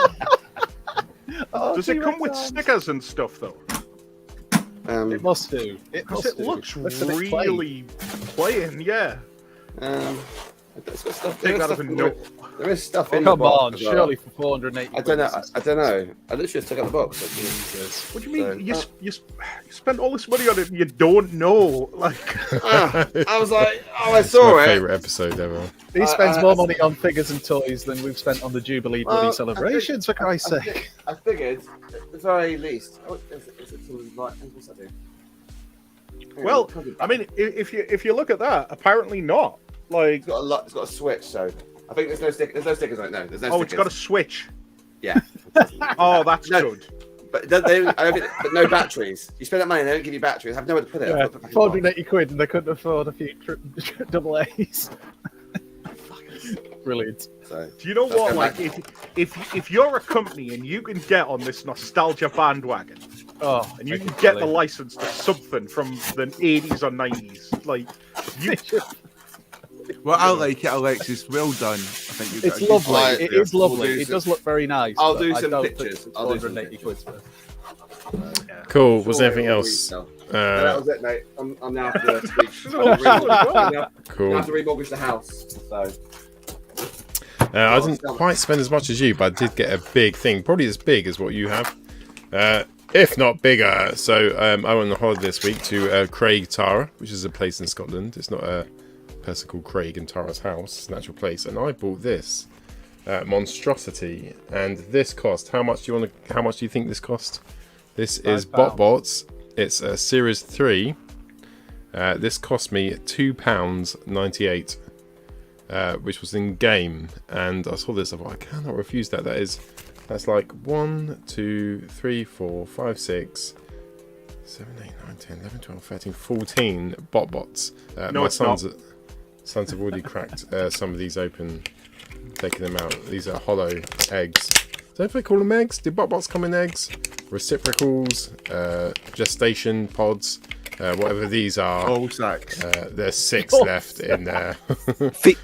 Speaker 5: Oh,
Speaker 2: Does it come with
Speaker 5: T-Rex arms.
Speaker 2: stickers and stuff though?
Speaker 5: It must do. It
Speaker 2: Because
Speaker 5: must
Speaker 2: it
Speaker 5: do.
Speaker 2: looks
Speaker 5: Looks a bit plain.
Speaker 2: really plain. Yeah.
Speaker 3: it's got stuff.
Speaker 2: Take
Speaker 3: There is
Speaker 2: that
Speaker 3: stuff,
Speaker 2: as a note.
Speaker 3: there is stuff in the
Speaker 5: Come
Speaker 3: box
Speaker 5: on,
Speaker 3: as well.
Speaker 5: surely for 480.
Speaker 3: I don't know. I don't know. I literally just took out the box.
Speaker 5: Jesus.
Speaker 2: What do you mean?
Speaker 3: So-
Speaker 2: You spent all this money on it and you don't know? Like,
Speaker 3: I was like, oh, I
Speaker 6: It's
Speaker 3: saw
Speaker 6: my
Speaker 3: it.
Speaker 6: favourite episode ever.
Speaker 5: He spends more money on figures and toys than we've spent on the Jubilee bloody
Speaker 3: Well,
Speaker 5: celebrations, for Christ's sake.
Speaker 3: I figured, at the very least. Oh, is it sort of like? What's that do?
Speaker 2: well, I mean, if you look at that, apparently not. Like,
Speaker 3: it's got a lot. It's got a switch. So I think there's no stick. There's no stickers on it. No, there's no.
Speaker 2: oh,
Speaker 3: stickers.
Speaker 2: it's got a switch.
Speaker 3: Yeah.
Speaker 2: Oh, that's
Speaker 3: No.
Speaker 2: good.
Speaker 3: But I don't think, but no batteries. You spend that money, they don't give you batteries. I have nowhere to put it.
Speaker 5: Yeah,
Speaker 3: I've got to put it back in the box.
Speaker 5: 480 quid and they couldn't afford a few double A's. Brilliant.
Speaker 3: So,
Speaker 2: Do you know
Speaker 3: Let's
Speaker 2: what?
Speaker 3: go
Speaker 2: Like,
Speaker 3: back.
Speaker 2: if you're a company and you can get on this nostalgia bandwagon,
Speaker 5: Oh,
Speaker 2: and you can get the license to something from the 80s or 90s, like you.
Speaker 7: Well, I like it, Alexis. Well done. I think you've got
Speaker 5: It's
Speaker 7: a good
Speaker 5: lovely.
Speaker 7: point
Speaker 5: It
Speaker 7: there.
Speaker 5: is lovely.
Speaker 3: We'll do
Speaker 5: It
Speaker 3: some-
Speaker 5: does look very nice.
Speaker 3: I'll
Speaker 5: but
Speaker 3: do
Speaker 5: I
Speaker 3: some
Speaker 5: don't
Speaker 3: pictures.
Speaker 5: think
Speaker 3: I'll do some
Speaker 5: 480 quid's
Speaker 3: pictures.
Speaker 5: worth.
Speaker 6: Cool. Was there
Speaker 3: Sure,
Speaker 6: anything
Speaker 3: it'll
Speaker 6: else?
Speaker 3: resell. That was it, mate. I'm now have to
Speaker 6: Cool.
Speaker 3: remortgage the house. So
Speaker 6: I didn't quite spend as much as you, but I did get a big thing, probably as big as what you have, if not bigger. So I went on a holiday this week to Craig Tara, which is a place in Scotland. It's not a person called Craig in Tara's house; it's an actual place. And I bought this monstrosity, and this cost. How much do you want to? How much do you think this cost? This is
Speaker 5: £5.
Speaker 6: BotBots. It's a Series 3. This cost me £2.98. Which was in game, and I saw this. I thought, I cannot refuse that. That's like 1, 2, 3, 4, 5, 6, 7, 8, 9, 10, 11, 12, 13, 14 BotBots.
Speaker 2: No,
Speaker 6: My
Speaker 2: it's not.
Speaker 6: sons have already cracked some of these open, taking them out. These are hollow eggs. Don't they call them eggs? Did BotBots come in eggs? Reciprocals, gestation pods, whatever these are.
Speaker 7: All sacks.
Speaker 6: There's 6 left in there.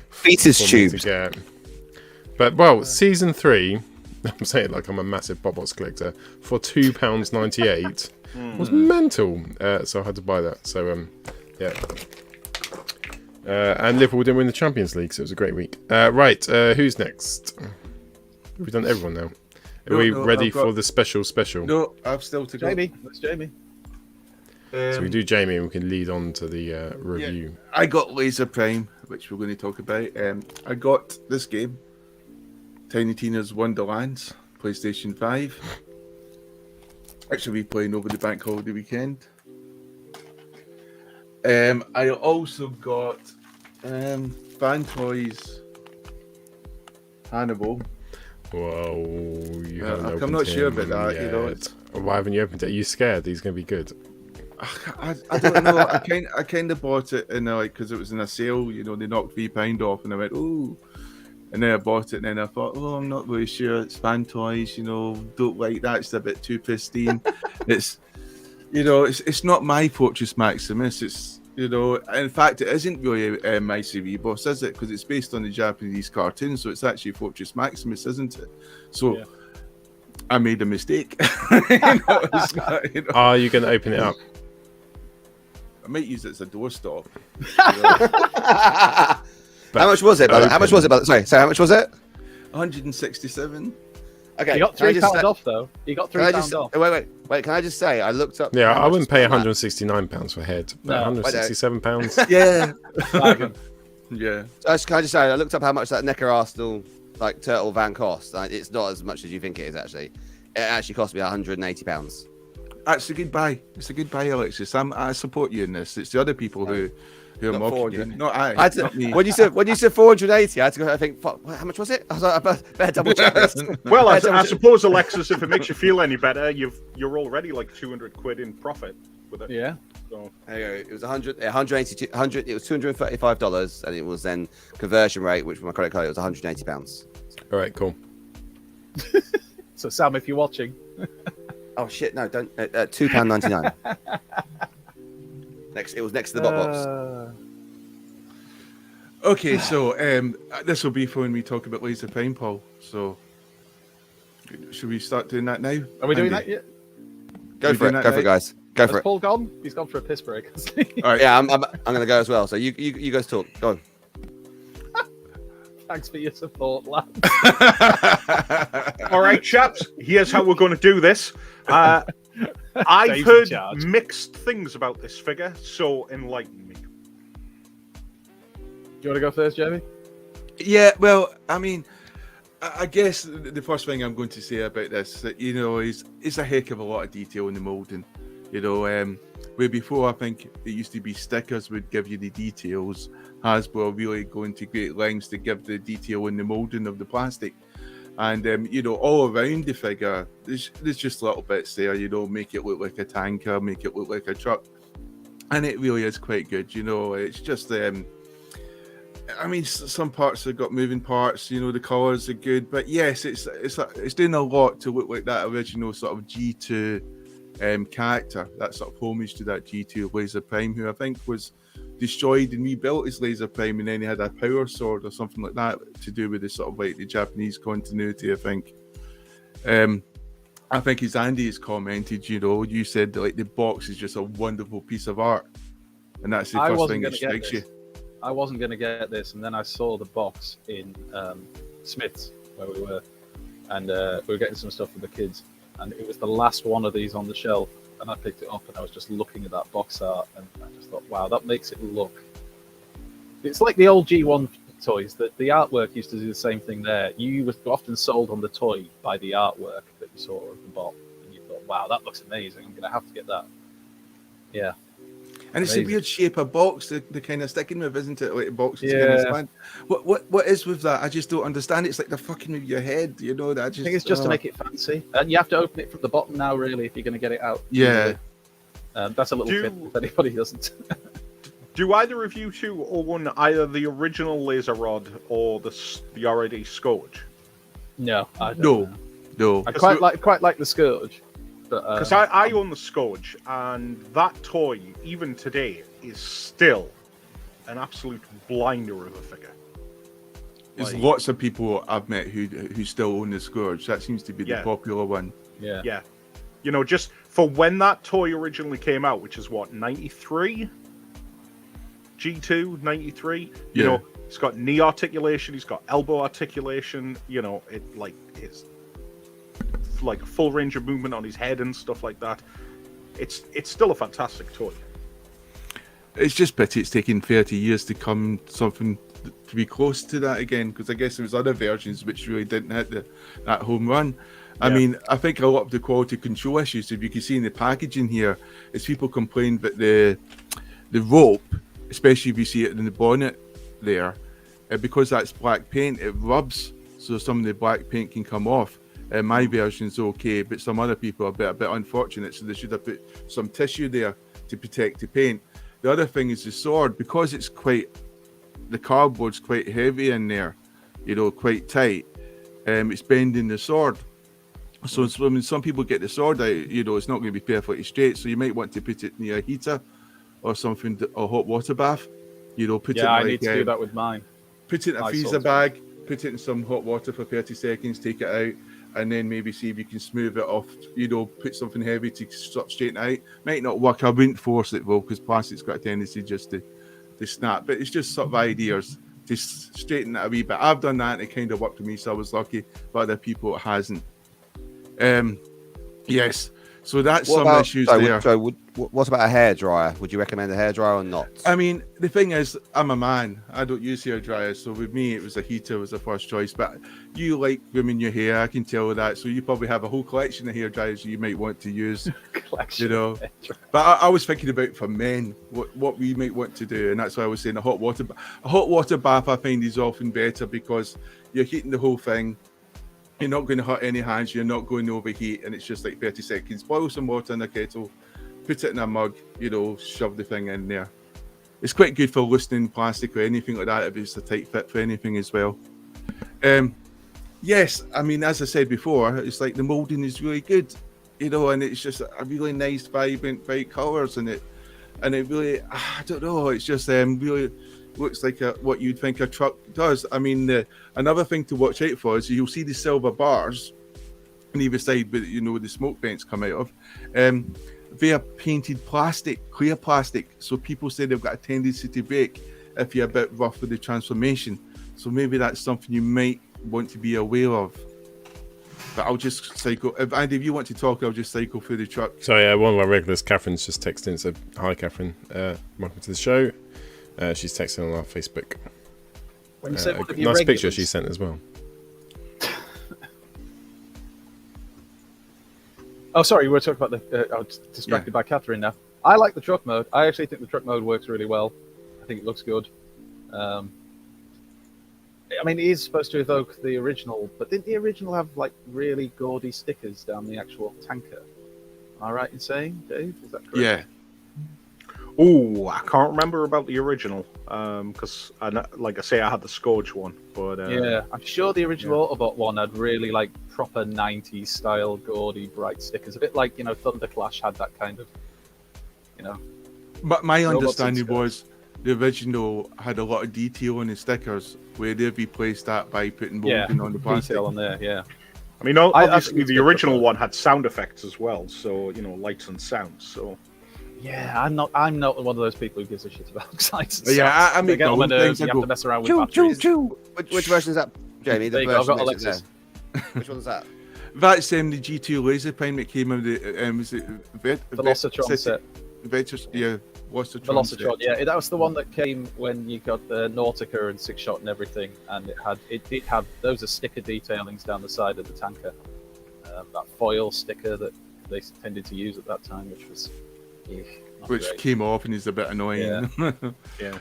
Speaker 3: fetus
Speaker 6: for me to
Speaker 3: tubes.
Speaker 6: get. But well, season 3, I'm saying like I'm a massive BotBots collector, for £2.98 was mental. So I had to buy that. So yeah. And Liverpool didn't win the Champions League, so it was a great week. Right, who's next? We've done everyone now. Are we ready for the special?
Speaker 7: No, I've still to go.
Speaker 5: Jamie, that's Jamie.
Speaker 6: So we do Jamie, and we can lead on to the review.
Speaker 7: I got Lazer Prime, which we're going to talk about. I got this game, Tiny Tina's Wonderlands, PlayStation 5. Actually, be playing over the bank holiday weekend. I also got Fanstoys Hannibal.
Speaker 6: Whoa, you haven't
Speaker 7: I'm
Speaker 6: opened
Speaker 7: not sure
Speaker 6: him
Speaker 7: about that. You know,
Speaker 6: yet. Why haven't you opened it? Are you scared he's going to be good?
Speaker 7: I don't know. I kind of bought it in like because it was in a sale. You know, they knocked £3 off, and I went, ooh. And then I bought it, and then I thought, oh, I'm not really sure. It's Fanstoys, you know, don't like that. It's a bit too pristine. It's, you know, it's not my Fortress Maximus. It's, you know, in fact, it isn't really my CV boss, is it? Because it's based on the Japanese cartoon, so it's actually Fortress Maximus, isn't it? So
Speaker 5: Yeah.
Speaker 7: I made a mistake. You know, it's not, you know.
Speaker 6: Are you going to open it up?
Speaker 7: I might use it as a doorstop.
Speaker 3: How much was it? How much was it? Sorry, how much was it?
Speaker 7: 167.
Speaker 3: Okay,
Speaker 5: He got
Speaker 3: can I
Speaker 5: £3
Speaker 3: just say-
Speaker 5: off though. He got
Speaker 3: can I
Speaker 5: £3
Speaker 3: just-
Speaker 5: off.
Speaker 3: Wait. Can I just say I looked up?
Speaker 6: Yeah,
Speaker 3: how
Speaker 6: I
Speaker 3: much
Speaker 6: wouldn't
Speaker 3: to
Speaker 6: pay
Speaker 3: spend that.
Speaker 6: £169 for head, but
Speaker 5: No.
Speaker 6: £167.
Speaker 7: Yeah.
Speaker 5: Bargain.
Speaker 7: Yeah.
Speaker 3: Can I just say I looked up how much that NECA Arsenal like turtle van cost. It's not as much as you think it is actually. It actually cost me £180.
Speaker 7: That's a good buy. It's a good buy, Alexis. I support you in this. It's the other people who are
Speaker 3: Not
Speaker 7: mocking you.
Speaker 3: 400.
Speaker 7: Not I.
Speaker 3: I had to,
Speaker 7: not me.
Speaker 3: when you said 480, I had to go. I think, fuck, how much was it? I was like, I better double check this.
Speaker 2: Well, I
Speaker 3: Better-
Speaker 2: suppose, Alexis, if it makes you feel any better, you're already like 200 quid in profit with it.
Speaker 5: Yeah.
Speaker 2: So
Speaker 3: There you go. It was 100. It was $235, and it was then conversion rate, which for my credit card it was £180.
Speaker 6: All right, cool.
Speaker 5: So Sam, if you're watching,
Speaker 3: Oh shit! No, don't. £2.99. It was next to the bot box.
Speaker 7: Okay, so this will be for when we talk about Lazer Prime, Paul. So should we start doing that now?
Speaker 5: are we doing
Speaker 7: Andy?
Speaker 5: that yet?
Speaker 3: Go for it.
Speaker 7: that
Speaker 3: Go for it,
Speaker 7: now?
Speaker 3: guys. Go
Speaker 5: Has
Speaker 3: for it.
Speaker 5: Paul gone? He's gone for a piss break. hasn't he?
Speaker 7: All right.
Speaker 3: Yeah, I'm going to go as well. So you guys talk. Go on.
Speaker 5: Thanks for your support, lad.
Speaker 2: all right, chaps. Here's how we're going to do this. I've
Speaker 5: Dave's in
Speaker 2: heard
Speaker 5: charge.
Speaker 2: mixed things about this figure, so enlighten me.
Speaker 5: Do you want to go first, Jamie?
Speaker 7: Yeah, well, I mean, I guess the first thing I'm going to say about this, that is a heck of a lot of detail in the moulding. Where before I think it used to be stickers would give you the details. Hasbro are really going to great lengths to give the detail in the moulding of the plastic. And all around the figure, there's just little bits there. Make it look like a tanker, make it look like a truck, and it really is quite good. It's just some parts have got moving parts. The colours are good, but yes, it's doing a lot to look like that original sort of G2 character. That sort of homage to that G2 Lazer Prime, who I think was destroyed and rebuilt as Lazer Prime, and then he had a power sword or something like that to do with the sort of like the Japanese continuity. I think as Andy has commented, you said that, like, the box is just a wonderful piece of art, and that's the first thing that strikes you.
Speaker 5: I wasn't going to get this, and then I saw the box in Smith's where we were, and we were getting some stuff for the kids, and it was the last one of these on the shelf, and I picked it up, and I was just looking at that box art, and I just thought, wow, that makes it look... It's like the old G1 toys, that the artwork used to do the same thing there. You were often sold on the toy by the artwork that you saw at the bottom, and you thought, wow, that looks amazing, I'm going to have to get that. Yeah.
Speaker 7: And it's
Speaker 5: Amazing.
Speaker 7: a weird shape of box to kind of sticking with, isn't it? Like a box.
Speaker 5: Yeah.
Speaker 7: What is with that? I just don't understand. It's like they're fucking with your head, That
Speaker 5: I think it's just to make it fancy, and you have to open it from the bottom now, really, if you're going to get it out.
Speaker 7: Yeah.
Speaker 5: That's a little tip if anybody doesn't.
Speaker 2: Do either of you two own either the original laser rod or the already Scourge?
Speaker 5: No, I don't.
Speaker 7: No.
Speaker 5: I quite like the Scourge.
Speaker 2: Because I own the Scourge, and that toy, even today, is still an absolute blinder of a figure.
Speaker 7: There's lots of people I've met who still own the Scourge. That seems to be the popular one.
Speaker 5: Yeah.
Speaker 2: Yeah. Just for when that toy originally came out, which is what, 93? G2, 93?
Speaker 7: Yeah.
Speaker 2: He's got knee articulation, he's got elbow articulation, it's like full range of movement on his head and stuff like that. It's still a fantastic toy.
Speaker 7: It's just pity it's taken 30 years to come something to be close to that again, because I guess there was other versions which really didn't hit that home run. I mean, I think a lot of the quality control issues, if you can see in the packaging here, is people complain that the rope, especially if you see it in the bonnet there, because that's black paint, it rubs, so some of the black paint can come off. My version's okay, but some other people are a bit unfortunate, so they should have put some tissue there to protect the paint. The other thing is the sword, because the cardboard's quite heavy in there, quite tight, it's bending the sword. So when some people get the sword out, it's not going to be perfectly straight, so you might want to put it near a heater or something, or hot water bath. Put it
Speaker 5: I need to do that with mine.
Speaker 7: Put it in a freezer bag, put it in some hot water for 30 seconds, take it out, and then maybe see if you can smooth it off, put something heavy to sort of straighten it out. Might not work, I wouldn't force it though, because plastic's got a tendency just to snap, but it's just sort of ideas to straighten it a wee bit. I've done that and it kind of worked for me, so I was lucky, but other people it hasn't. Yes, so that's some issues there.
Speaker 3: What about a hairdryer? Would you recommend a hairdryer or not?
Speaker 7: I mean, the thing is, I'm a man. I don't use hair dryers, so with me, it was a heater was the first choice. But you like grooming your hair, I can tell that. So you probably have a whole collection of hair dryers you might want to use. But I was thinking about for men what we might want to do, and that's why I was saying a hot water bath. I find is often better because you're heating the whole thing. You're not going to hurt any hands. You're not going to overheat, and it's just like 30 seconds. Boil some water in a kettle. put it in a mug, shove the thing in there. It's quite good for loosening plastic or anything like that if it's a tight fit for anything as well. Yes, I mean, as I said before, it's like the moulding is really good, and it's just a really nice, vibrant, bright colours, and it really, I don't know, it's just really looks like what you'd think a truck does. I mean, another thing to watch out for is you'll see the silver bars on either side, but where the smoke vents come out of. They are painted plastic, clear plastic, so people say they've got a tendency to break if you're a bit rough with the transformation. So maybe that's something you might want to be aware of. But I'll just cycle. If Andy, if you want to talk, I'll just cycle through the truck.
Speaker 6: So one of our regulars, Catherine's just texting. So hi, Catherine. Welcome to the show. She's texting on our Facebook.
Speaker 5: When you say
Speaker 6: a nice picture she sent as well.
Speaker 5: Oh, sorry, we were talking about the. I was distracted by Catherine now. I like the truck mode. I actually think the truck mode works really well. I think it looks good. I mean, it is supposed to evoke the original, but didn't the original have like really gaudy stickers down the actual tanker? Am I right in saying, Dave? Is that correct?
Speaker 7: Yeah.
Speaker 2: Oh, I can't remember about the original because, like I say, I had the Scourge one. But
Speaker 5: yeah, I'm sure the original Autobot one had really like proper 90s style, gaudy, bright stickers. A bit like Thunderclash had that kind of,
Speaker 7: But my
Speaker 5: robots
Speaker 7: understanding
Speaker 5: and
Speaker 7: was the original had a lot of detail on the stickers where they'd replaced that by putting molding on the plastic.
Speaker 5: detail on there, yeah.
Speaker 2: I mean, obviously
Speaker 5: it's
Speaker 2: the
Speaker 5: good
Speaker 2: original
Speaker 5: for
Speaker 2: one had sound effects as well, so lights and sounds. So
Speaker 5: Yeah, I'm not one of those people who gives a shit about sights.
Speaker 7: Yeah, I mean,
Speaker 5: get on my nerves. You
Speaker 7: I
Speaker 5: have
Speaker 7: go,
Speaker 5: to mess around with batteries.
Speaker 3: Which version is that, Jamie?
Speaker 5: There you go, I've got Alexis.
Speaker 3: Which one's that?
Speaker 7: That's the G2 Laser Prime that came out of the was it
Speaker 5: Velocitron set.
Speaker 7: Velocitron,
Speaker 5: yeah, that was the one that came when you got the Nautica and Six Shot and everything, and it did have those are sticker detailings down the side of the tanker. That foil sticker that they tended to use at that time, which was
Speaker 7: which
Speaker 5: great.
Speaker 7: came off and is a bit annoying.
Speaker 2: yeah,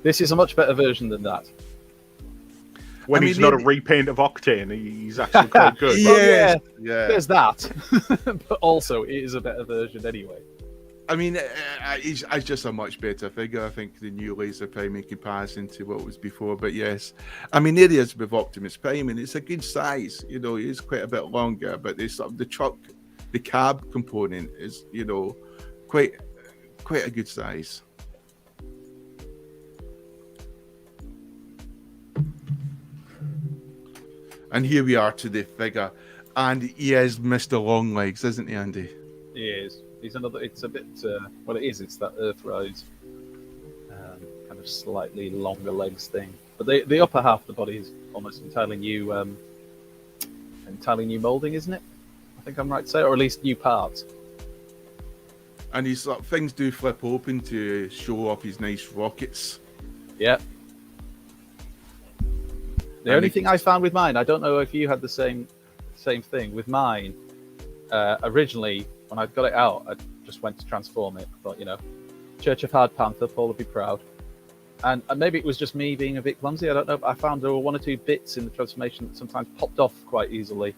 Speaker 5: This is a much better version than that.
Speaker 2: when he's not a repaint of Octane, he's actually quite good.
Speaker 7: Yeah.
Speaker 5: There's that, but also it is a better version anyway.
Speaker 7: I mean, it's just a much better figure. I think the new Laser Prime in comparison to what was before. But yes, I mean, there he is with Optimus Prime, and it's a good size. It is quite a bit longer, but the truck, the cab component is, quite a good size. And here we are to the figure, and he is Mr. Long Legs, isn't he, Andy?
Speaker 5: He is. He's another. It's a bit. Well, it is. It's that Earthrise kind of slightly longer legs thing. But the upper half of the body is almost entirely new molding, isn't it? I think I'm right to say, or at least new parts.
Speaker 7: And his things do flip open to show off his nice rockets.
Speaker 5: Yeah. The only thing I found with mine, I don't know if you had the same thing with mine. Originally, when I got it out, I just went to transform it. I thought, Church of Hard Panther, Paul would be proud. And maybe it was just me being a bit clumsy. I don't know. But I found there were one or two bits in the transformation that sometimes popped off quite easily,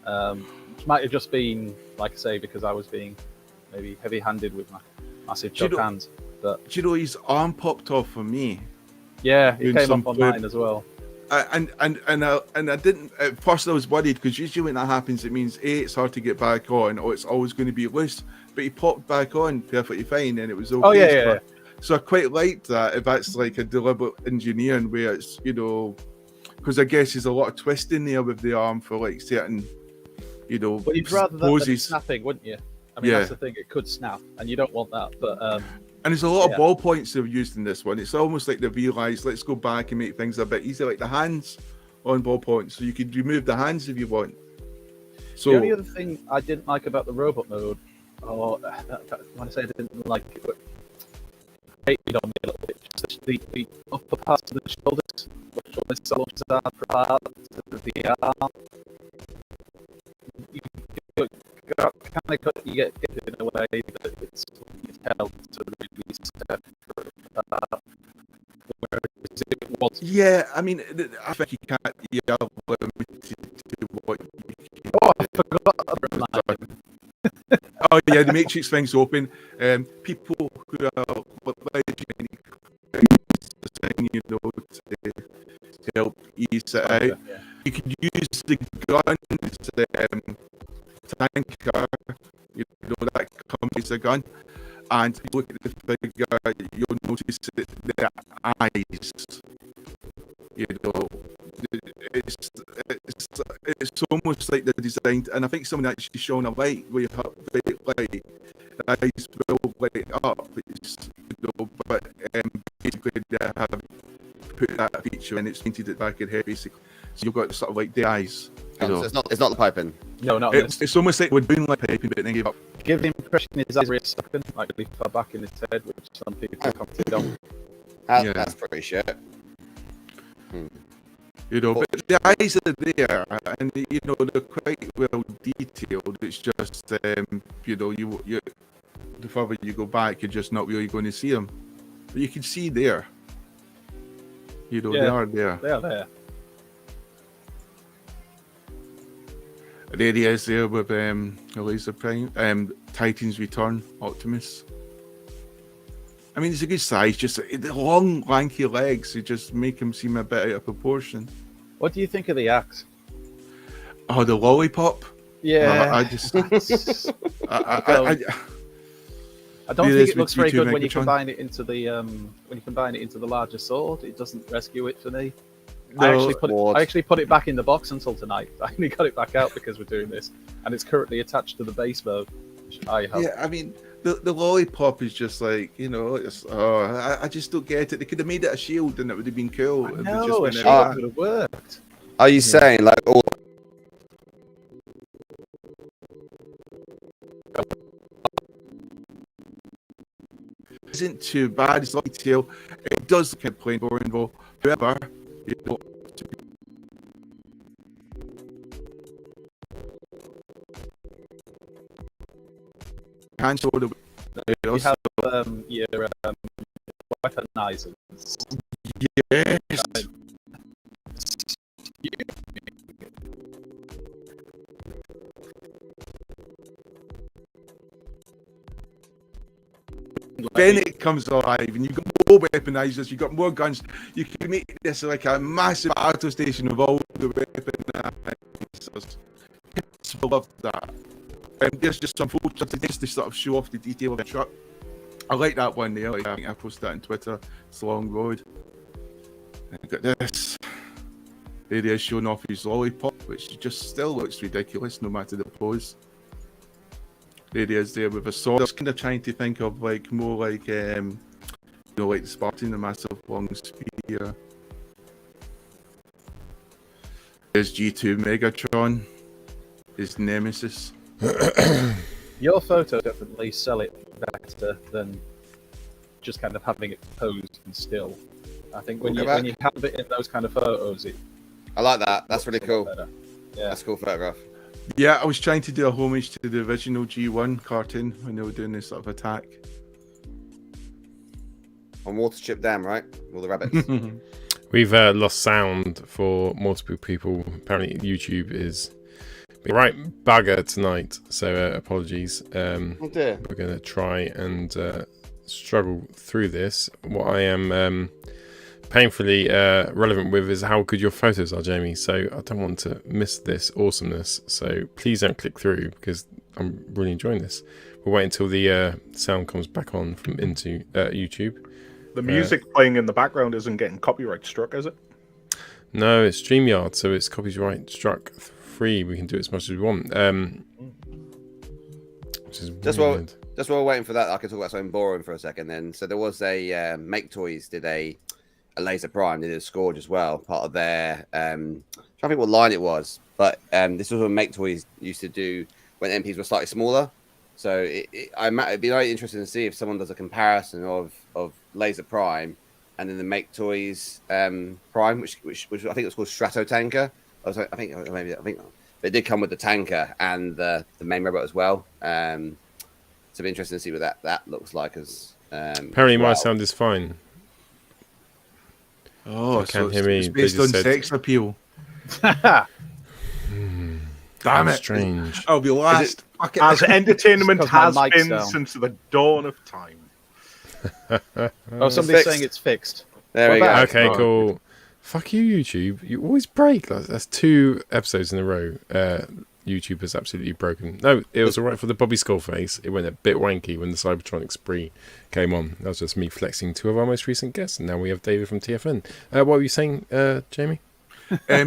Speaker 5: which might have just been, like I say, because I was being maybe heavy-handed with my massive chub hands. But
Speaker 7: do you know his arm popped off for me?
Speaker 5: Yeah, it came up on mine as well.
Speaker 7: And I didn't at first. I was worried because usually when that happens, it means it's hard to get back on, or it's always going to be loose. But he popped back on perfectly fine, and it was okay.
Speaker 5: Oh yeah.
Speaker 7: So I quite liked that. If that's like a deliberate engineering where it's because I guess there's a lot of twisting there with the arm for like certain
Speaker 5: But you'd rather that than snapping, wouldn't you? I mean,
Speaker 7: Yeah.
Speaker 5: that's the thing. It could snap, and you don't want that. But
Speaker 7: and there's a lot of ball points they've used in this one. It's almost like they've realised, let's go back and make things a bit easier, like the hands on ball points. So you could remove the hands if you want. So
Speaker 5: the only other thing I didn't like about the robot mode, or when I say I didn't like it, but hated on me a little bit, just the upper parts of the shoulders, which all the soldiers are part of the arm. You get it in a way that it's held to really step whereas it was.
Speaker 7: yeah, I mean, I think you can't. You're limited to what you can.
Speaker 5: Oh, I forgot.
Speaker 7: Oh yeah, the Matrix thing's open. People who are legend thing, you know, to help ease it out.
Speaker 5: Yeah.
Speaker 7: You could use the guns, tanker, you know, that comes as a gun, and look at the figure, you'll notice that their eyes, you know, it's almost like they're designed, and I think someone actually shown a light where you have light, the eyes will light up, you know, but basically they have put that feature in, it's painted it back in here basically, so you've got sort of like the eyes. You know.
Speaker 3: So it's not the piping.
Speaker 5: No, not
Speaker 7: It's almost like we're doing like piping, but then gave up.
Speaker 5: Give the impression his eyes are stuck, like really far back in his head, which some people don't.
Speaker 3: That's pretty shit.
Speaker 7: You know, but the eyes are there, and you know they're quite well detailed. It's just, you know, you the further you go back, you're just not really going to see them. But you can see there. You know,
Speaker 5: Yeah,
Speaker 7: they are there.
Speaker 5: They are there.
Speaker 7: There he is there with Lazer Prime, Titan's Return, Optimus. I mean, it's a good size, just the long, lanky legs, they just make him seem a bit out of proportion.
Speaker 5: What do you think of the axe?
Speaker 7: Oh, the lollipop?
Speaker 5: Yeah.
Speaker 7: I just...
Speaker 5: I don't think it looks very good when you
Speaker 7: Megatron.
Speaker 5: combine it into the larger sword. It doesn't rescue it for me.
Speaker 7: No,
Speaker 5: I actually put it back in the box until tonight. I only got it back out because we're doing this, and it's currently attached to the base mode, which I have.
Speaker 7: Yeah, I mean, the lollipop is just like, you know, I just don't get it. They could have made it a shield and it would have been cool.
Speaker 5: No, a shield would have worked.
Speaker 3: Are you saying like all?
Speaker 7: Isn't too bad. It's like tail. It does look at plain boring though. However, you know, can show the
Speaker 5: You have your weaponizers.
Speaker 7: yes. Then it comes alive, and you've got more weaponizers, you've got more guns. You can make this like a massive battle station with all the weaponizers. I love that. There's just some photos to sort of show off the detail of the truck. I like that one there. Like, I think I posted that on Twitter. It's a long road. And got this. There he is showing off his lollipop, which just still looks ridiculous no matter the pose. There he is there with a sword. I was kind of trying to think of like more like you know, like the Spartan, the massive long spear. There's G2 Megatron, his nemesis.
Speaker 5: Your photo definitely sell it better than just kind of having it posed and still. I think when you have it in those kind of photos,
Speaker 3: I like that. That's really cool.
Speaker 5: better. Yeah,
Speaker 3: That's a cool photograph.
Speaker 7: Yeah, I was trying to do a homage to the original G1 cartoon when they were doing this sort of attack.
Speaker 3: On Watership Dam, right? All the rabbits.
Speaker 6: We've lost sound for multiple people. Apparently YouTube is being right bugger tonight, so apologies.
Speaker 3: Oh dear.
Speaker 6: We're going to try and struggle through this. What I am painfully relevant with is how good your photos are, Jamie, so I don't want to miss this awesomeness, so please don't click through because I'm really enjoying this. We'll wait until the sound comes back on from into YouTube.
Speaker 2: The music playing in the background isn't getting copyright struck, is it?
Speaker 6: No, it's StreamYard, so it's copyright struck free. We can do it as much as we want. Which is
Speaker 3: Just
Speaker 6: weird.
Speaker 3: while we're waiting for that, I can talk about something boring for a second then. So there was a Make Toys did a Lazer Prime, they did a Scourge as well, part of their trying to think what line it was, but this was what Make Toys used to do when MPs were slightly smaller. So it'd be very interesting to see if someone does a comparison of Lazer Prime and then the Make Toys Prime, which I think it was called Strato Tanker. I think but it did come with the tanker and the main robot as well. So it'd be interesting to see what that looks like as.
Speaker 6: Apparently, my sound is fine.
Speaker 7: Oh,
Speaker 6: I can't
Speaker 7: so
Speaker 6: hear me.
Speaker 7: it's
Speaker 6: They
Speaker 7: based
Speaker 6: just
Speaker 7: on
Speaker 6: said-
Speaker 7: sex appeal. Damn it!
Speaker 6: Strange.
Speaker 7: I'll be last. Fuck it.
Speaker 2: As entertainment
Speaker 5: It's 'cause my
Speaker 2: has
Speaker 5: mic's
Speaker 2: been
Speaker 5: down.
Speaker 2: since the dawn of time.
Speaker 5: Oh, somebody's
Speaker 3: Fixed.
Speaker 5: saying it's fixed.
Speaker 3: There we
Speaker 5: What
Speaker 3: go.
Speaker 5: about-
Speaker 6: Okay,
Speaker 7: Oh,
Speaker 6: cool. Fuck you, YouTube. You always break. That's 2 episodes in a row. YouTube has absolutely broken. No, it was alright for the Bobby Skullface. It went a bit wanky when the Cybertronic spree came on. That was just me flexing 2 of our most recent guests. And now we have David from TFN. What were you saying, Jamie?
Speaker 7: I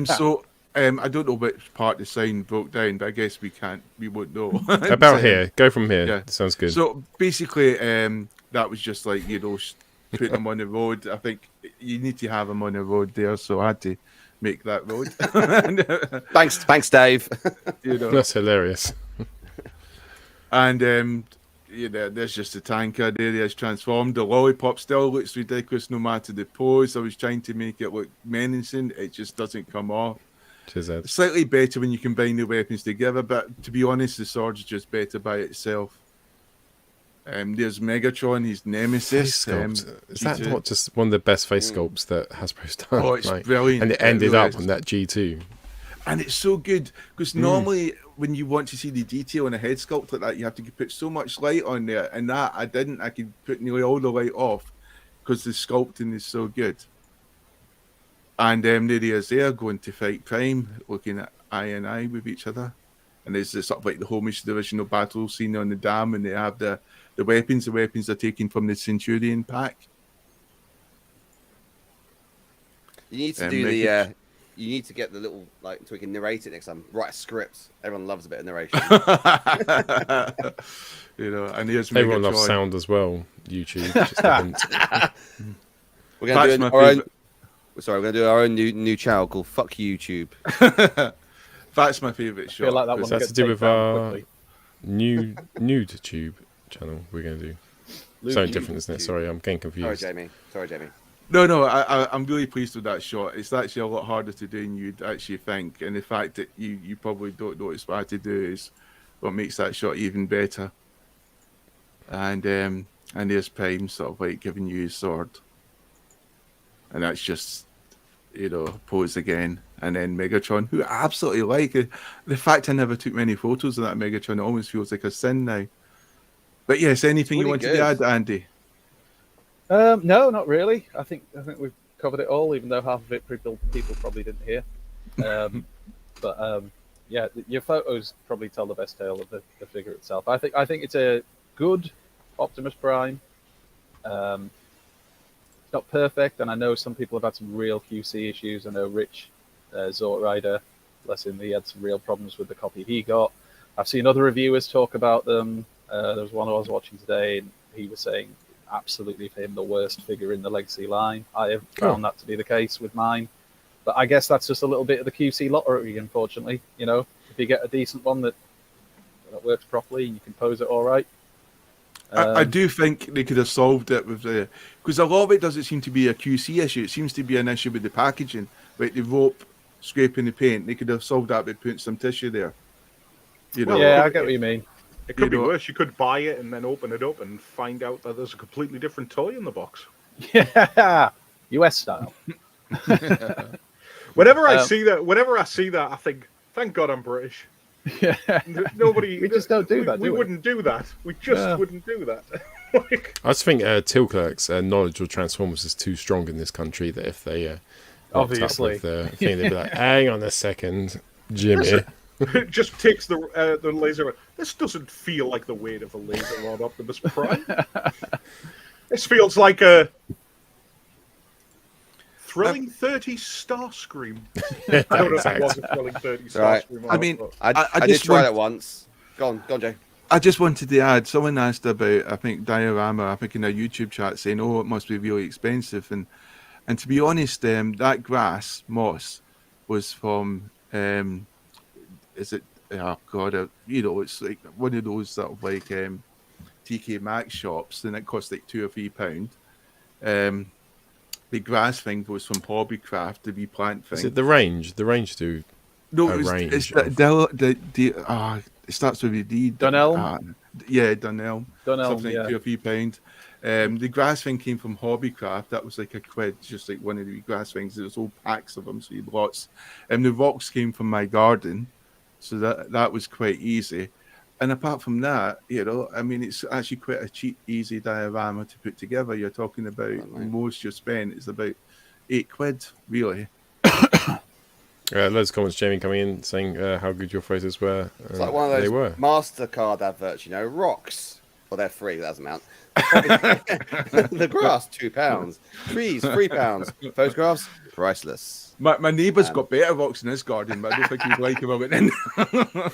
Speaker 7: don't know which part the sign broke down, but I guess we won't know.
Speaker 6: About here. Go from here.
Speaker 7: Yeah.
Speaker 6: Sounds good.
Speaker 7: So basically, that was just like, putting them on the road. I think you need to have them on the road there, so I had to make that road.
Speaker 3: Thanks, Dave.
Speaker 6: That's hilarious.
Speaker 7: And there's just a tanker there. It's transformed. The lollipop still looks ridiculous no matter the pose. I was trying to make it look menacing. It just doesn't come off.
Speaker 6: Cheers, Ed.
Speaker 7: Slightly better when you combine the weapons together, but to be honest, the sword's just better by itself. There's Megatron, his nemesis.
Speaker 6: Face sculpt. Is that
Speaker 7: G2.
Speaker 6: not just one of the best face sculpts that Hasbro's done?
Speaker 7: Oh, it's brilliant.
Speaker 6: And it ended
Speaker 7: really
Speaker 6: up
Speaker 7: is.
Speaker 6: on that G2.
Speaker 7: And it's so good because normally when you want to see the detail on a head sculpt like that, you have to put so much light on there. And that I didn't. I could put nearly all the light off because the sculpting is so good. And there he is there going to fight Prime, looking at eye and eye with each other. And there's sort of like the homage to the original battle scene on the dam, and they have the weapons. The weapons are taken from the Centurion pack.
Speaker 3: You need to do the. You need to get the little so we can narrate it next time. Write a script. Everyone loves a bit of narration.
Speaker 7: And here's
Speaker 6: Everyone
Speaker 7: Megatron.
Speaker 6: loves sound as well. YouTube. Just a hint.
Speaker 3: We're gonna
Speaker 7: That's
Speaker 3: do
Speaker 7: my
Speaker 3: our own.
Speaker 7: favourite.
Speaker 3: Sorry, we're gonna do our own new channel called "Fuck YouTube."
Speaker 7: That's my favourite
Speaker 5: I
Speaker 7: shot.
Speaker 5: feel like that
Speaker 6: Is
Speaker 5: one
Speaker 6: that to do with our nude tube channel we're going to do? Something different, isn't it? Sorry, I'm getting confused.
Speaker 3: Sorry, Jamie.
Speaker 7: No, I'm really pleased with that shot. It's actually a lot harder to do than you'd actually think. And the fact that you probably don't notice what I had to do is what makes that shot even better. And there's Prime sort of like giving you his sword. And that's just, pose again. And then Megatron, who I absolutely like. The fact I never took many photos of that Megatron, it almost feels like a sin now. But yes, anything you
Speaker 3: Really
Speaker 7: wanted
Speaker 3: good.
Speaker 7: to add, Andy?
Speaker 5: No, not really. I think we've covered it all, even though half of it people probably didn't hear. Yeah, your photos probably tell the best tale of the figure itself. I think it's a good Optimus Prime. It's not perfect, and I know some people have had some real QC issues. I know Rich Zort Rider, bless him, he had some real problems with the copy he got. I've seen other reviewers talk about them. There was one I was watching today, and he was saying absolutely for him the worst figure in the Legacy line. I have found that to be the case with mine, but I guess that's just a little bit of the QC lottery, unfortunately. If you get a decent one that works properly, you can pose it all right.
Speaker 7: I do think they could have solved it with because a lot of it doesn't seem to be a QC issue. It seems to be an issue with the packaging, like the rope scraping the paint. They could have solved that by putting some tissue there.
Speaker 5: Yeah, I get what you mean.
Speaker 2: It could be worse. You could buy it and then open it up and find out that there's a completely different toy in the box.
Speaker 5: Yeah, US style.
Speaker 2: Whenever I see that, I think, thank God I'm British.
Speaker 5: Yeah,
Speaker 2: Nobody.
Speaker 5: we just don't do that.
Speaker 2: We wouldn't do that. We just wouldn't do that.
Speaker 6: I just think Tilkirk's knowledge of Transformers is too strong in this country that if they rocked up
Speaker 5: Obviously.
Speaker 6: with the thing, they'd be like, hang on a second, Jimmy.
Speaker 2: It just takes the laser. This doesn't feel like the weight of a laser rod Optimus Prime. This feels like a thrilling 30 Starscream. I don't know if it was a thrilling 30
Speaker 3: Right.
Speaker 2: Starscream.
Speaker 7: I mean,
Speaker 3: I did
Speaker 7: just
Speaker 3: try
Speaker 7: want-
Speaker 3: that once. Go on, Jay.
Speaker 7: I just wanted to add, someone asked about, I think, diorama, I think in a YouTube chat, saying, oh, it must be really expensive. And to be honest, that grass, moss, was from, it's like one of those sort of like TK Maxx shops, and it costs like £2 or £3. The grass thing was from Hobbycraft, the wee plant thing.
Speaker 6: Is it the range? The range do.
Speaker 7: No,
Speaker 6: a
Speaker 7: it's
Speaker 6: range
Speaker 7: it starts with a D.
Speaker 5: Dunelm?
Speaker 7: Yeah, Dunelm.
Speaker 5: Dunelm,
Speaker 7: Something like
Speaker 5: yeah.
Speaker 7: £2 or £3. The grass thing came from Hobbycraft. That was like £1, just like one of the grass things. There was all packs of them, so you had lots. The rocks came from my garden. So that was quite easy. And apart from that, I mean, it's actually quite a cheap, easy diorama to put together. You're talking about most you spend is about £8, really.
Speaker 6: Loads of comments, Jamie, coming in saying how good your photos were.
Speaker 3: It's like one of
Speaker 6: they
Speaker 3: those
Speaker 6: were.
Speaker 3: MasterCard adverts, rocks. Well, they're free, that doesn't amount. The grass, £2. Trees, £3. Photographs, priceless.
Speaker 7: My neighbour's got better rocks in his garden, but I don't think he'd like him a bit in.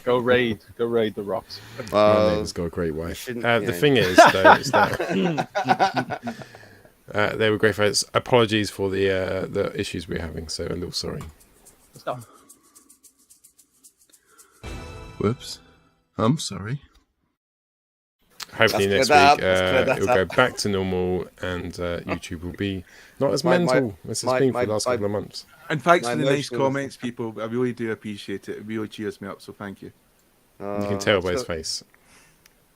Speaker 5: Go raid the rocks.
Speaker 6: My neighbour's got a great wife. The thing is, though, is that they were great photos. Apologies for the issues we're having, so a little sorry.
Speaker 5: Stop.
Speaker 7: Whoops. I'm sorry.
Speaker 6: Hopefully
Speaker 3: Let's
Speaker 6: next week
Speaker 3: clear that
Speaker 6: it'll go back to normal and YouTube will be not as mental as it's been for the last couple of months.
Speaker 7: And thanks
Speaker 3: My
Speaker 7: for the nice
Speaker 3: emotions-
Speaker 7: comments, people. I really do appreciate it. It really cheers me up, so thank you.
Speaker 6: You can tell by his face.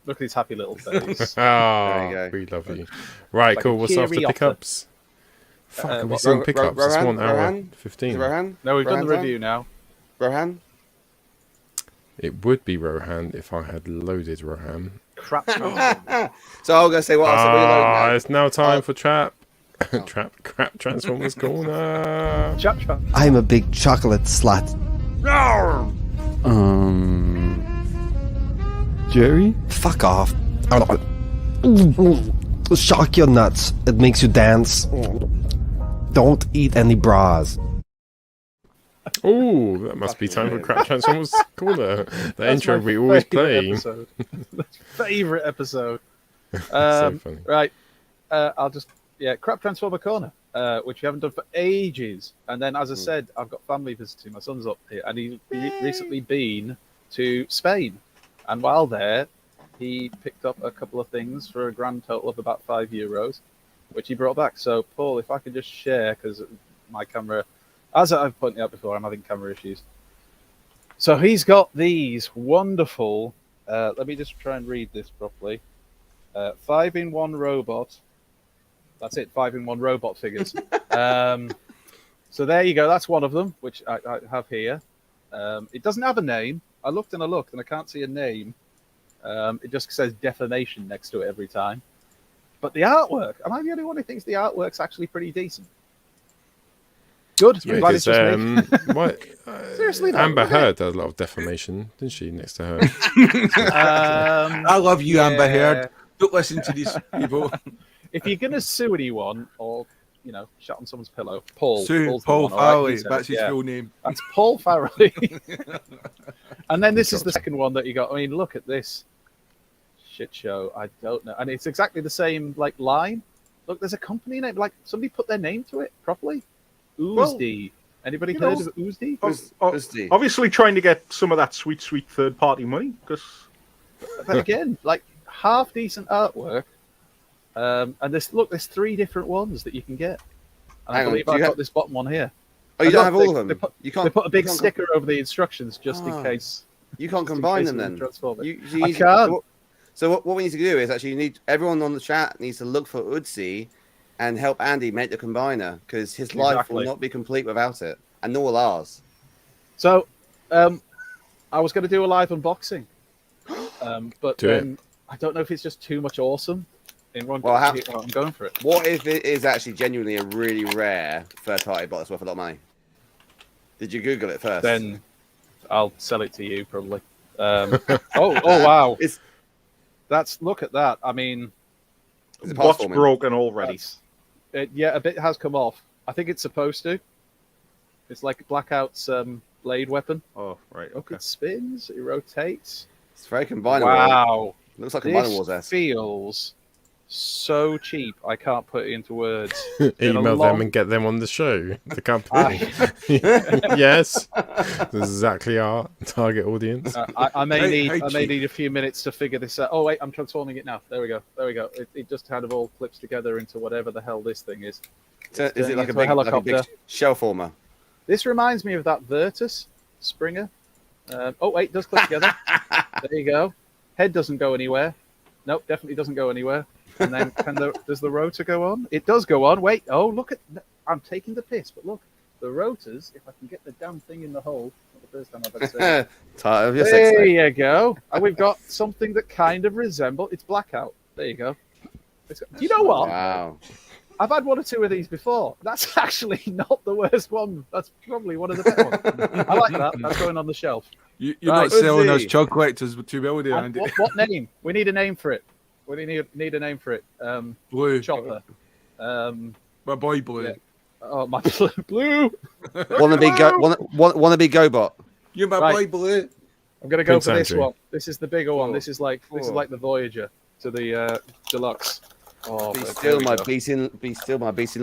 Speaker 5: Look at his happy little face.
Speaker 6: Ah,
Speaker 3: go.
Speaker 6: we love you. Right,
Speaker 5: Like
Speaker 6: cool.
Speaker 5: a
Speaker 6: What's after
Speaker 5: cheery
Speaker 6: pickups? Fuck, are we
Speaker 5: what-
Speaker 6: seeing pickups? It's
Speaker 3: Rohan?
Speaker 6: 1 hour
Speaker 3: Rohan?
Speaker 6: 15.
Speaker 3: Is it Rohan?
Speaker 5: No, we've done the
Speaker 3: Rohan's
Speaker 5: review now.
Speaker 3: Rohan?
Speaker 6: It would be Rohan if I had loaded Rohan.
Speaker 5: Crap.
Speaker 3: So I'm going to say what I said.
Speaker 6: Ah,
Speaker 3: Really
Speaker 6: it's now time for Trap. Crap Transformers Corner.
Speaker 5: Chap.
Speaker 9: I'm a big chocolate slut. Jerry? Fuck off. Shock your nuts. It makes you dance. Don't eat any bras.
Speaker 6: Oh, that must be time for Crap Transformers Corner. The intro we always play.
Speaker 5: Favorite episode.
Speaker 6: So funny.
Speaker 5: Right. I'll just Crap Transformer Corner, which we haven't done for ages. And then, as I said, I've got family visiting. My son's up here, and he's recently been to Spain. And while there, he picked up a couple of things for a grand total of about €5, which he brought back. So, Paul, if I could just share, because my camera, as I've pointed out before, I'm having camera issues. So he's got these wonderful, let me just try and read this properly. 5-in-1 robot. That's it, 5-in-1 robot figures. So there you go. That's one of them, which I have here. It doesn't have a name. I looked and I can't see a name. It just says defamation next to it every time. But the artwork, am I the only one who thinks the artwork's actually pretty decent? Good. I'm glad it's just me. Seriously, though,
Speaker 6: Amber
Speaker 5: look at
Speaker 6: Heard does a lot of defamation, didn't she, next to her?
Speaker 7: I love you, Amber Heard.
Speaker 5: yeah.
Speaker 7: Don't listen to these people.
Speaker 5: If you're gonna sue anyone or shut on someone's pillow, Paul's the
Speaker 7: Paul
Speaker 5: one, all right?
Speaker 7: Farley.
Speaker 5: He said
Speaker 7: That's
Speaker 5: it,
Speaker 7: his
Speaker 5: yeah.
Speaker 7: full name.
Speaker 5: That's Paul Farley. And then this is the second one that you got. I mean, look at this shit show. I don't know, and it's exactly the same line. Look, there's a company name. Like somebody put their name to it properly. Oozdy. Anybody heard of Oozdy?
Speaker 2: Obviously, trying to get some of that sweet third-party money. Because,
Speaker 5: but again, half decent artwork. And there's 3 different ones that you can get. And I believe I've got this bottom one here.
Speaker 3: Oh, you don't have all of them?
Speaker 5: They put a big sticker over the instructions just in case.
Speaker 3: You can't combine them then.
Speaker 5: I can't.
Speaker 3: So what we need to do is actually everyone on the chat needs to look for Arcee and help Andy make the combiner because his life will not be complete without it, and nor will ours.
Speaker 5: So, I was going to do a live unboxing, but then I don't know if it's just too much awesome. In one, I'm going for it.
Speaker 3: What if it is actually genuinely a really rare third-party bot that's worth a lot of money? Did you Google it first?
Speaker 5: Then I'll sell it to you probably. Oh wow! Look at that. I mean,
Speaker 2: what's broken already?
Speaker 5: A bit has come off. I think it's supposed to. It's like Blackout's blade weapon.
Speaker 2: Oh right.
Speaker 5: Look, it spins. It rotates.
Speaker 3: It's very combinable.
Speaker 5: Wow.
Speaker 3: Looks like Combiner Wars.
Speaker 5: This feels so cheap. I can't put it into words.
Speaker 6: Email them and get them on the show. The company. Yes, that's exactly our target audience.
Speaker 5: I may need a few minutes to figure this out. Oh wait, I'm transforming it now. There we go. It just kind of all clips together into whatever the hell this thing is.
Speaker 3: Is it like a big shell former?
Speaker 5: This reminds me of that Virtus Springer. Oh wait, it does clip together. There you go. Head doesn't go anywhere. Nope, definitely doesn't go anywhere. And then does the rotor go on? It does go on. Wait. Oh, look at. I'm taking the piss, but look, the rotors. If I can get the damn thing in the hole, not the First time I've ever seen it.
Speaker 3: Tired of your sex
Speaker 5: There
Speaker 3: life.
Speaker 5: you go. And we've got something that kind of resembles. It's blackout. There you go. Do you know what?
Speaker 3: Wow.
Speaker 5: I've had one or two of these before. That's actually not the worst one. That's probably one of the better ones. I like that. That's going on the shelf.
Speaker 7: You're
Speaker 5: Right,
Speaker 7: not selling us
Speaker 3: Uzi.
Speaker 7: chug collectors too well there,
Speaker 5: And
Speaker 7: Andy.
Speaker 5: what name? We need a name for it. We need a name for it.
Speaker 7: Blue.
Speaker 5: Chopper.
Speaker 7: My boy Blue.
Speaker 5: Yeah. Oh, my blue.
Speaker 3: Wannabe GoBot.
Speaker 7: You're my
Speaker 5: Right.
Speaker 7: boy Blue.
Speaker 5: I'm gonna go
Speaker 6: Prince
Speaker 5: for this
Speaker 6: Andrew.
Speaker 5: one. This is the bigger one. This is like the Voyager to the deluxe. Oh,
Speaker 3: Be
Speaker 5: but
Speaker 3: still
Speaker 5: there
Speaker 3: my
Speaker 5: we go.
Speaker 3: beast in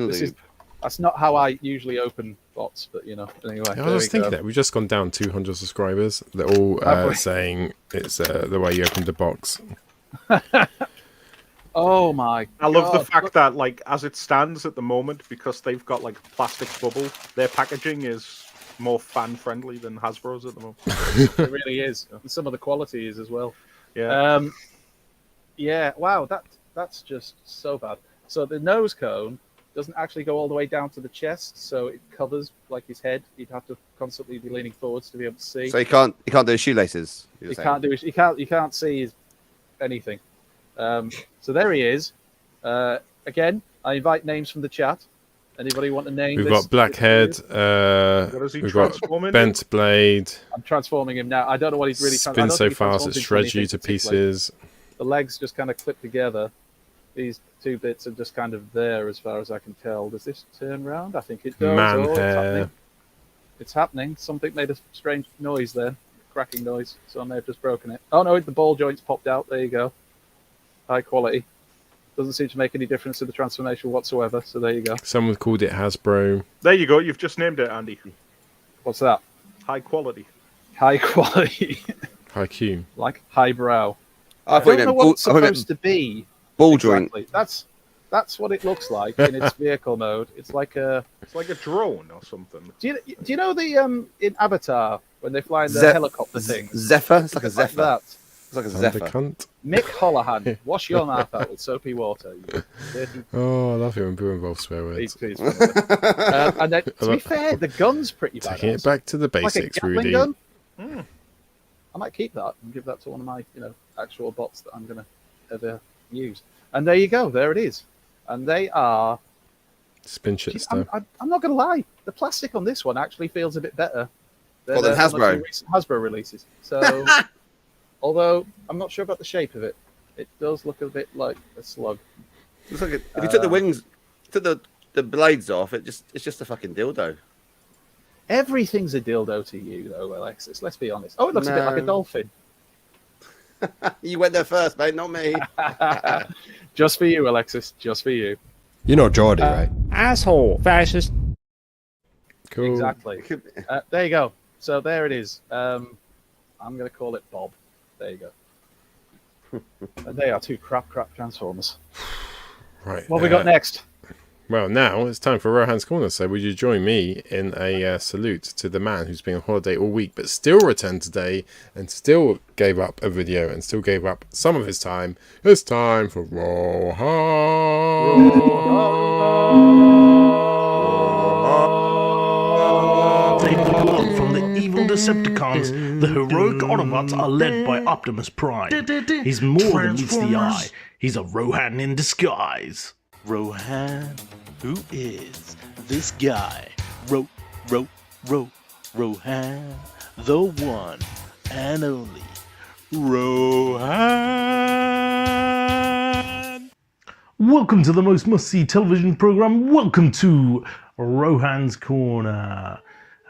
Speaker 5: This is
Speaker 3: loop.
Speaker 5: that's not how I usually open bots, but you know. Anyway,
Speaker 6: Yeah, I
Speaker 5: there
Speaker 6: was
Speaker 5: we
Speaker 6: thinking
Speaker 5: go.
Speaker 6: that we've just gone down 200 subscribers. They're all
Speaker 5: Have we?
Speaker 6: saying it's the way you opened the box.
Speaker 5: Oh my!
Speaker 2: I love the
Speaker 5: God.
Speaker 2: fact that, like, as it stands at the moment, because they've got like plastic bubble, their packaging is more fan friendly than Hasbro's at the moment.
Speaker 5: It really is. And some of the quality is as well.
Speaker 2: Yeah.
Speaker 5: Yeah. Wow. That's just so bad. So the nose cone doesn't actually go all the way down to the chest, so it covers like his head. You'd have to constantly be leaning forwards to be able to see.
Speaker 3: So you can't do his shoelaces.
Speaker 5: You can't do it. You can't see anything. So there he is. Again, I invite names from the chat. Anybody want a name?
Speaker 6: We've
Speaker 5: this-
Speaker 6: got Blackhead.
Speaker 2: does he
Speaker 6: We've got
Speaker 2: transform into?
Speaker 6: Bent Blade.
Speaker 5: I'm transforming him now. I don't know what he's really. I
Speaker 6: Spin
Speaker 5: don't
Speaker 6: so
Speaker 5: think he
Speaker 6: fast it
Speaker 5: transforms into
Speaker 6: shreds you
Speaker 5: anything
Speaker 6: to
Speaker 5: particularly.
Speaker 6: pieces.
Speaker 5: The legs just kind of clip together. These two bits are just kind of there as far as I can tell. Does this turn round? I think it does.
Speaker 6: Man
Speaker 5: Oh, it's
Speaker 6: hair.
Speaker 5: happening. It's happening. Something made a strange noise there. Cracking noise. So I may have just broken it. Oh no, the ball joints popped out. There you go. High quality. Doesn't seem to make any difference to the transformation whatsoever. So there you go.
Speaker 6: Someone called it Hasbro.
Speaker 2: There you go. You've just named it, Andy.
Speaker 5: What's that?
Speaker 2: High quality.
Speaker 5: High quality.
Speaker 6: High Q.
Speaker 5: Like highbrow.
Speaker 3: I
Speaker 5: I
Speaker 3: thought you
Speaker 5: don't know
Speaker 3: meant
Speaker 5: what it's
Speaker 3: I thought you
Speaker 5: supposed to be.
Speaker 3: ball joint.
Speaker 5: Exactly. That's what it looks like in its vehicle mode. It's like a.
Speaker 2: It's like a drone or something.
Speaker 5: Do you know the in Avatar when they fly in the
Speaker 3: Ze-
Speaker 5: helicopter thing?
Speaker 3: Zephyr. It's like a
Speaker 5: It's like
Speaker 3: Zephyr.
Speaker 5: that.
Speaker 3: It's like a
Speaker 6: Thunder
Speaker 3: Zephyr.
Speaker 6: cunt.
Speaker 5: Mick Holohan, wash your mouth out with soapy water. You dirty
Speaker 6: Oh, I love it when people involve swear words.
Speaker 5: please. And then, to be fair, the gun's pretty bad.
Speaker 6: Taking it back to the
Speaker 5: Like a
Speaker 6: basics,
Speaker 5: Gatling
Speaker 6: Rudy.
Speaker 5: gun. I might keep that and give that to one of my, actual bots that I'm gonna ever use. And there you go. There it is. And they are.
Speaker 6: Spin shit stuff.
Speaker 5: I'm not gonna lie. The plastic on this one actually feels a bit better
Speaker 3: Well, than
Speaker 5: some of the
Speaker 3: Hasbro.
Speaker 5: recent Hasbro releases. So, although I'm not sure about the shape of it, it does look a bit like a slug.
Speaker 3: It's like if you took the wings, took the blades off, it's just a fucking dildo.
Speaker 5: Everything's a dildo to you, though, Alexis. Let's be honest. Oh, it looks a bit like a
Speaker 3: No.
Speaker 5: dolphin.
Speaker 3: You went there first, mate, not me.
Speaker 5: Just for you, Alexis. Just for you.
Speaker 9: You know Geordie, right?
Speaker 10: Asshole, fascist.
Speaker 6: Cool.
Speaker 5: Exactly. There you go. So there it is. I'm going to call it Bob. There you go. And they are two crap Transformers.
Speaker 6: Right.
Speaker 5: What have we got next?
Speaker 6: Well, now it's time for Rohan's Corner. So, would you join me in a salute to the man who's been on holiday all week, but still returned today and still gave up a video and still gave up some of his time? It's time for Rohan.
Speaker 10: They belong from the evil Decepticons. The heroic Autobots are led by Optimus Prime. He's more than meets the eye. He's a Rohan in disguise.
Speaker 11: Rohan, who is this guy? Rohan, the one and only Rohan.
Speaker 10: Welcome to the most must-see television program. Welcome to Rohan's Corner.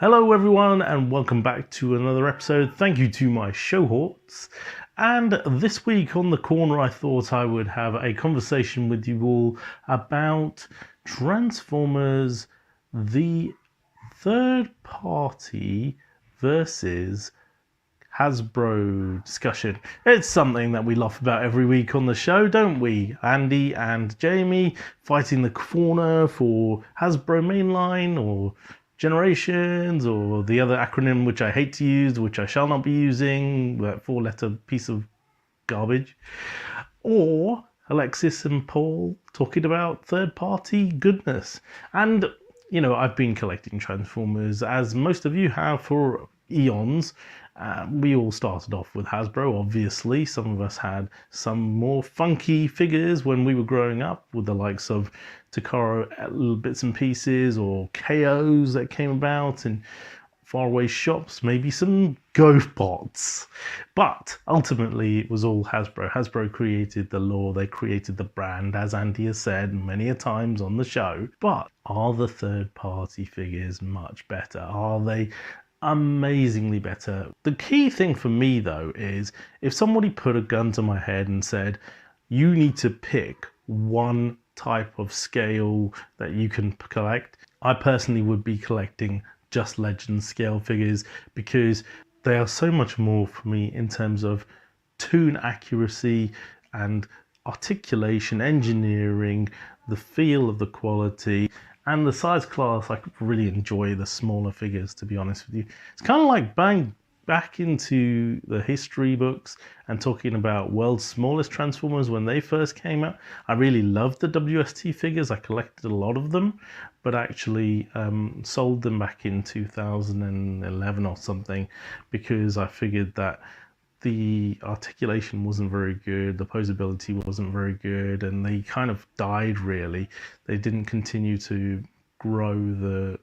Speaker 10: Hello everyone and welcome back to another episode. Thank you to my showhorts. And this week on the corner I thought I would have a conversation with you all about Transformers, the third party versus Hasbro discussion. It's something that we laugh about every week on the show, don't we? Andy and Jamie fighting the corner for Hasbro Mainline or Generations or the other acronym which I hate to use, which I shall not be using, that 4-letter piece of garbage. Or Alexis and Paul talking about third-party goodness. And, I've been collecting Transformers, as most of you have, for eons. We all started off with Hasbro, obviously. Some of us had some more funky figures when we were growing up, with the likes of Takara little bits and pieces, or KOs that came about in faraway shops, maybe some GoBots. But ultimately, it was all Hasbro. Hasbro created the lore, they created the brand, as Andy has said many a times on the show. But are the third-party figures much better? Are they amazingly better? The key thing for me, though, is if somebody put a gun to my head and said, you need to pick one type of scale that you can collect, I personally would be collecting just Legends scale figures, because they are so much more for me in terms of tune accuracy and articulation, engineering, the feel of the quality, and the size class. I really enjoy the smaller figures, to be honest with you. It's kind of like bang back into the history books and talking about world's smallest Transformers when they first came out. I really loved the WST figures. I collected a lot of them, but actually sold them back in 2011 or something, because I figured that the articulation wasn't very good, the posability wasn't very good, and they kind of died, really. They didn't continue to grow the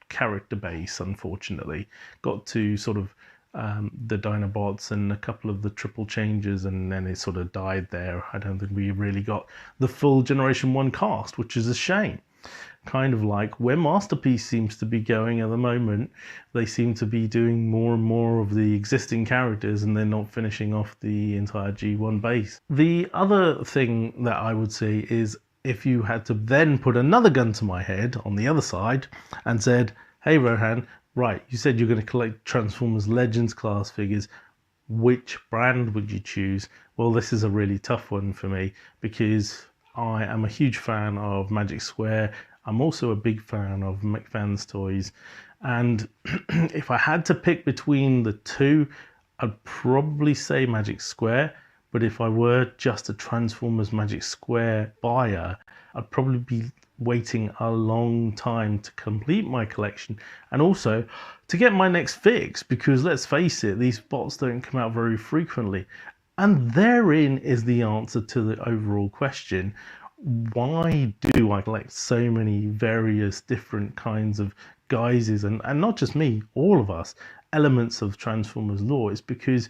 Speaker 10: character base, unfortunately. Got to sort of the Dinobots and a couple of the triple changes, and then it sort of died there. I don't think we really got the full Generation 1 cast, which is a shame. Kind of like where Masterpiece seems to be going at the moment. They seem to be doing more and more of the existing characters, and they're not finishing off the entire G1 base. The other thing that I would say is, if you had to then put another gun to my head on the other side and said, hey Rohan, right, you said you're going to collect Transformers Legends class figures, which brand would you choose? Well, this is a really tough one for me, because I am a huge fan of Magic Square. I'm also a big fan of Fanstoys, and if I had to pick between the two, I'd probably say Magic Square. But if I were just a Transformers Magic Square buyer, I'd probably be waiting a long time to complete my collection, and also to get my next fix, because let's face it, these bots don't come out very frequently. And therein is the answer to the overall question: why do I collect so many various different kinds of guises, and not just me, all of us, elements of Transformers lore? It's because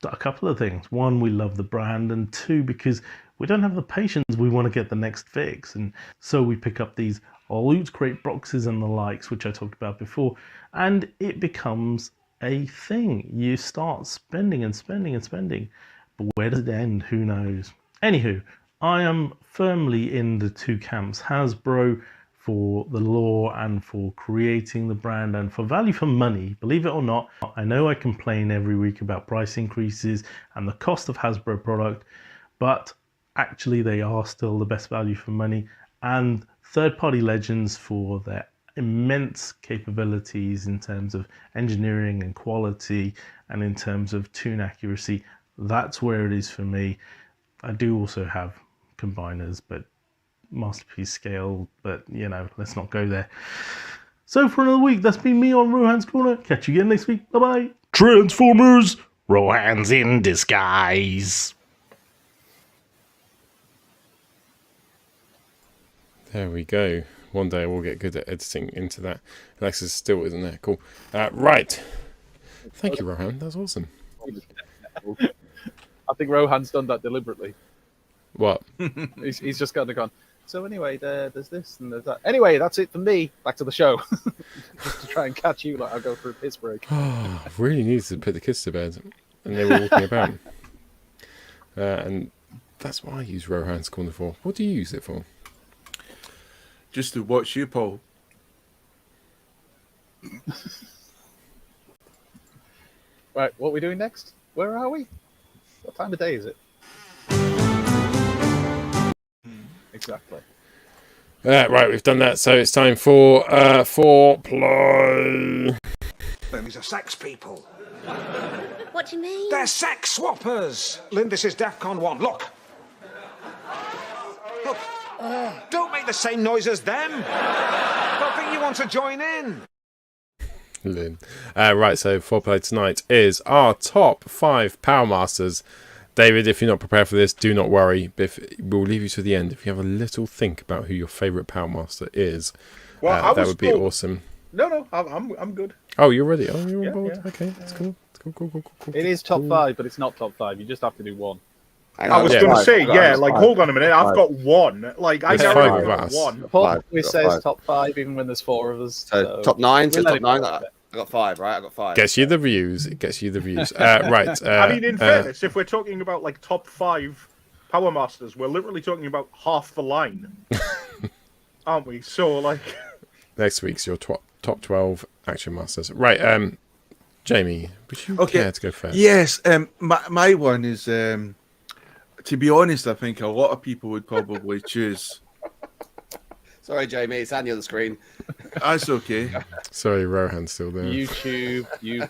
Speaker 10: a couple of things. One, we love the brand, and two, because we don't have the patience. We want to get the next fix, and so we pick up these loot crate boxes and the likes, which I talked about before, and it becomes a thing. You start spending and spending and spending, but where does it end? Who knows? Anywho, I am firmly in the two camps: Hasbro for the lore and for creating the brand, and for value for money. Believe it or not, I know I complain every week about price increases and the cost of Hasbro product, but actually they are still the best value for money. And third-party Legends, for their immense capabilities in terms of engineering and quality, and in terms of tune accuracy, that's where it is for me. I do also have combiners, but Masterpiece scale, but you know, let's not go there. So for another week, that's been me on Rohan's Corner. Catch you again next week. Bye bye.
Speaker 11: Transformers, Rohan's in disguise.
Speaker 6: There we go. One day we'll get good at editing into that. Alexis still isn't there. Cool. Right. Thank you, Rohan. That was awesome.
Speaker 5: I think Rohan's done that deliberately.
Speaker 6: What?
Speaker 5: He's just kind of gone, so anyway, there's this and there's that. Anyway, that's it from me. Back to the show. Just to try and catch you like I'll go for a piss break.
Speaker 6: I really needed to put the kids to bed, and they were walking about. And that's what I use Rohan's Corner for. What do you use it for?
Speaker 7: Just to watch you, Paul.
Speaker 5: Right, what are we doing next? Where are we? What time of day is it? Exactly.
Speaker 6: Right, we've done that, so it's time for foreplay.
Speaker 12: These are sex people.
Speaker 13: What do you mean?
Speaker 12: They're sex swappers. Lynn, this is DEFCON 1. Look. Look. Don't make the same noise as them. Don't think you want to join in.
Speaker 6: Right, so foreplay tonight is our top 5 Powermasters. David, if you're not prepared for this, do not worry. We'll leave you to the end. If you have a little think about who your favourite Powermaster is,
Speaker 2: Well,
Speaker 6: that would be awesome.
Speaker 2: No, I'm good.
Speaker 6: Oh, you're ready? Oh, you're on
Speaker 2: Yeah,
Speaker 6: board?
Speaker 2: yeah.
Speaker 6: Okay, that's cool. Cool.
Speaker 5: It is top 5, but it's not top 5. You just have to do one.
Speaker 2: I was going to say, hold on a minute. I've got one. Like, I
Speaker 6: There's
Speaker 2: never
Speaker 6: 5 of us.
Speaker 2: one.
Speaker 5: Paul always says top 5, even when there's 4 of us.
Speaker 3: So top 9. So
Speaker 5: we'll let
Speaker 3: top
Speaker 5: it
Speaker 3: 9.
Speaker 5: go.
Speaker 3: I got 5, right? I got 5.
Speaker 6: Gets you the views. It gets you the views. Right.
Speaker 2: I mean, in fairness, if we're talking about like top 5 Powermasters, we're literally talking about half the line, aren't we? So, like,
Speaker 6: next week's your top 12 Action Masters. Right. Jamie, would you care to go first?
Speaker 7: Yes. My one is, to be honest, I think a lot of people would probably choose.
Speaker 3: Sorry, Jamie, it's Andy on the screen.
Speaker 7: That's okay.
Speaker 6: Sorry, Rohan's still there.
Speaker 5: YouTube, you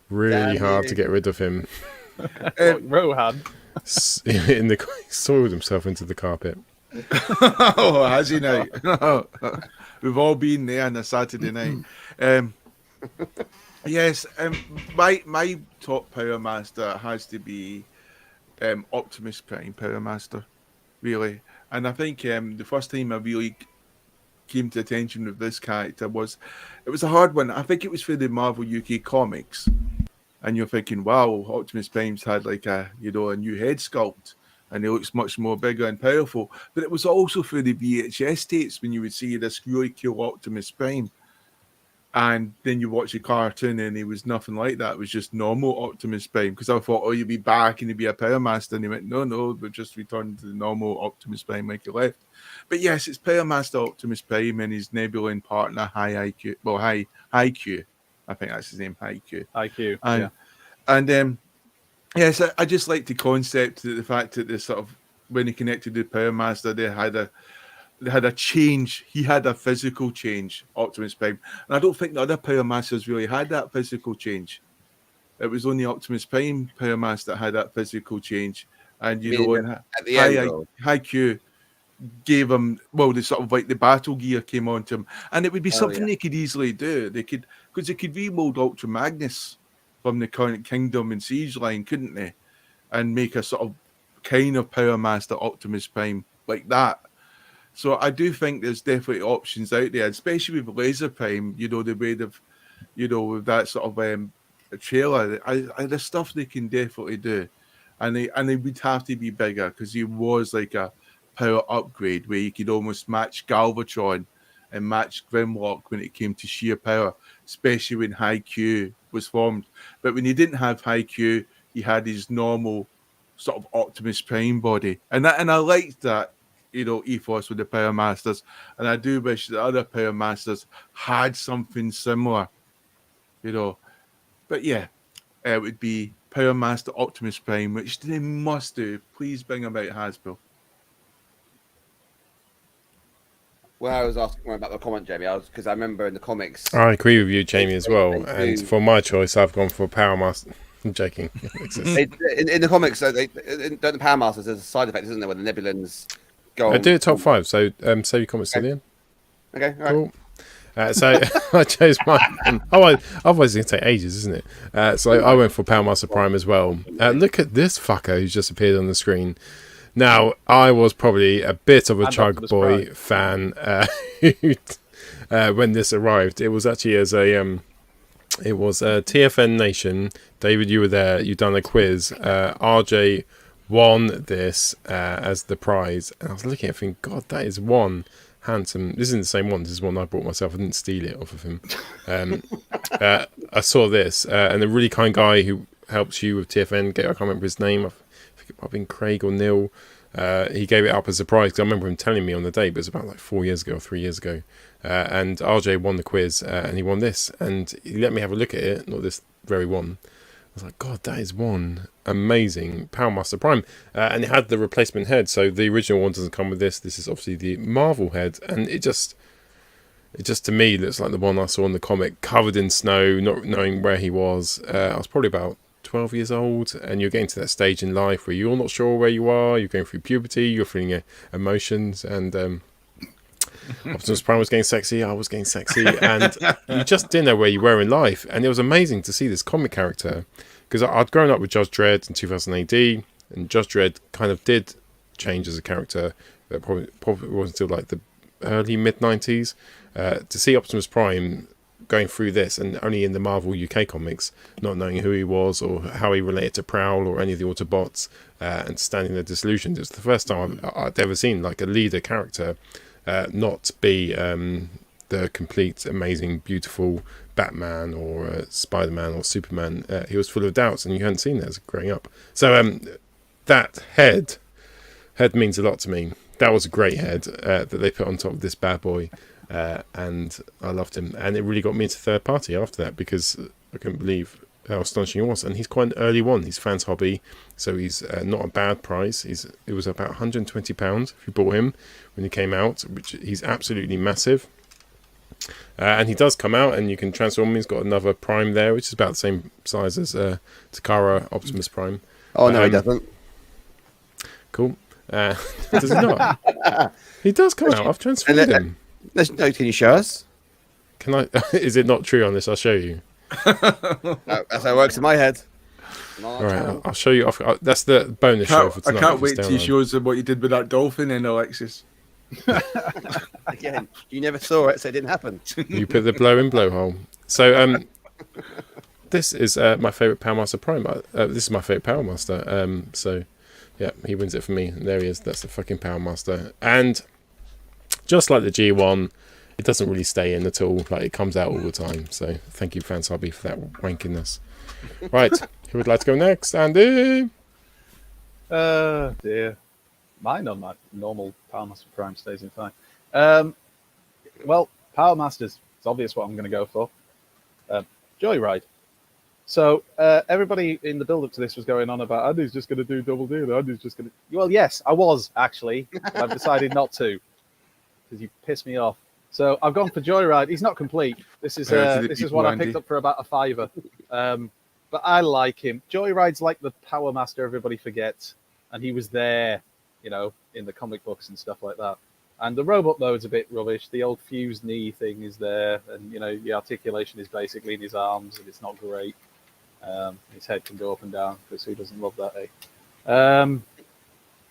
Speaker 6: really hard to get rid of him.
Speaker 5: Rohan
Speaker 6: in the soiled himself into the carpet.
Speaker 7: Oh, has he now? We've all been there on a Saturday night. Yes, my top Powermaster has to be Optimus Prime Powermaster, really. And I think the first time I really came to attention with this character it was a hard one. I think it was for the Marvel UK comics, and you're thinking, wow, Optimus Prime's had like a new head sculpt, and he looks much more bigger and powerful. But it was also for the VHS tapes when you would see this really cool Optimus Prime. And then you watch a cartoon and he was nothing like that. It was just normal Optimus Prime. Because I thought, you'd be back and he'd be a Powermaster. And he went, no, we're just returned to the normal Optimus Prime like he left. But yes, it's Powermaster Optimus Prime and his Nebulan partner, High Q. I think that's his name, High Q. And yes, I just like the concept, the fact that they sort of, when he connected to Powermaster, they had a change. He had a physical change, Optimus Prime. And I don't think the other Powermasters really had that physical change. It was only Optimus Prime Powermaster that had that physical change. And, High Q gave him, the sort of like the battle gear came onto him. And it would be something they could easily do. Because they could remold Ultra Magnus from the current Kingdom and Siege line, couldn't they? And make a sort of kind of Powermaster Optimus Prime like that. So I do think there's definitely options out there, especially with Lazer Prime, the way they've, with that sort of a trailer. There's stuff they can definitely do. And they would have to be bigger because he was like a power upgrade where you could almost match Galvatron and match Grimlock when it came to sheer power, especially when High Q was formed. But when he didn't have High Q, he had his normal sort of Optimus Prime body. And I liked that. Ethos with the Powermasters, and I do wish the other Powermasters had something similar, But yeah, it would be Powermaster Optimus Prime, which they must do. Please bring him out, Hasbro.
Speaker 3: Well, I was asking about the comment, Jamie, because I remember in the comics.
Speaker 6: I agree with you, Jamie, as well. And for my choice, I've gone for Powermaster. I'm joking.
Speaker 3: in the comics, don't the Powermasters, there's a side effect, isn't there, when the Nebulans go.
Speaker 6: I do it top 5, so save your comments to the end.
Speaker 3: Okay, all
Speaker 6: cool. So I chose mine. Otherwise it's going to take ages, isn't it? So I went for Powermaster Prime as well. Look at this fucker who's just appeared on the screen. Now, I was probably a bit of a Chug Boy fan when this arrived. It was actually as a TFN Nation. David, you were there. You'd done a quiz. RJ won this as the prize, and I was looking at it thinking, God, that is one handsome. This isn't the same one. This is one I bought myself. I didn't steal it off of him. I saw this, and a really kind guy who helps you with TFN. I can't remember his name. I think it might have been Craig or Neil. He gave it up as a prize because I remember him telling me on the day, but it was about like 4 years ago or 3 years ago. And RJ won the quiz, and he won this, and he let me have a look at it. Not this very one. I was like, God, that is one amazing Powermaster Prime. And it had the replacement head, so the original one doesn't come with this. This is obviously the Marvel head, and it just to me looks like the one I saw in the comic, covered in snow, not knowing where he was. I was probably about 12 years old, and you're getting to that stage in life where you're not sure where you are, you're going through puberty, you're feeling emotions, and Optimus Prime was getting sexy, I was getting sexy, and you just didn't know where you were in life. And it was amazing to see this comic character, because I'd grown up with Judge Dredd in 2000 AD, and Judge Dredd kind of did change as a character. But probably wasn't until like the early mid-90s. To see Optimus Prime going through this, and only in the Marvel UK comics, not knowing who he was or how he related to Prowl or any of the Autobots, and standing there disillusioned. It was the first time I'd ever seen like a leader character not be the complete, amazing, beautiful Batman or Spider-Man or Superman. He was full of doubts, and you hadn't seen that as growing up. So that head means a lot to me. That was a great head that they put on top of this bad boy. And I loved him, and it really got me into third party after that, because I couldn't believe how astonishing he was. And he's quite an early one. He's fans hobby, so he's not a bad price. It was about £120 if you bought him when he came out, which he's absolutely massive. And he does come out, and you can transform him. He's got another Prime there, which is about the same size as Takara Optimus Prime.
Speaker 3: Oh no, he doesn't.
Speaker 6: Cool. Does he not? He does come out. I've transformed him.
Speaker 3: No, can you show us?
Speaker 6: Can I? Is it not true on this? I'll show you.
Speaker 3: No, that's how it works in my head.
Speaker 6: All right, I'll show you. That's the bonus show for tonight.
Speaker 7: I can't wait till you show us what you did with that dolphin in, Alexis.
Speaker 3: Again, you never saw it, so it didn't happen.
Speaker 6: You put the blow in blowhole. So this is my favourite Powermaster Prime. This is my favourite Powermaster. So yeah, he wins it for me. And there he is. That's the fucking Powermaster. And just like the G1, it doesn't really stay in at all. Like, it comes out all the time. So thank you, Fansobi, for that wankiness. Right, who would like to go next? Andy?
Speaker 5: Dear. Mine on my normal Powermaster Prime stays in fine. Well, Powermasters. It's obvious what I'm going to go for. Joyride. So everybody in the build-up to this was going on about Andy's just going to do Doubledealer. Andy's just going to... Well, yes, I was, actually. But I've decided not to, because you pissed me off. So I've gone for Joyride. He's not complete. This is what I picked up for about £5. But I like him. Joyride's like the Powermaster everybody forgets. And he was there, you know, in the comic books and stuff like that. And the robot mode's a bit rubbish. The old fused knee thing is there. And, you know, the articulation is basically in his arms, and it's not great. His head can go up and down, because who doesn't love that, eh?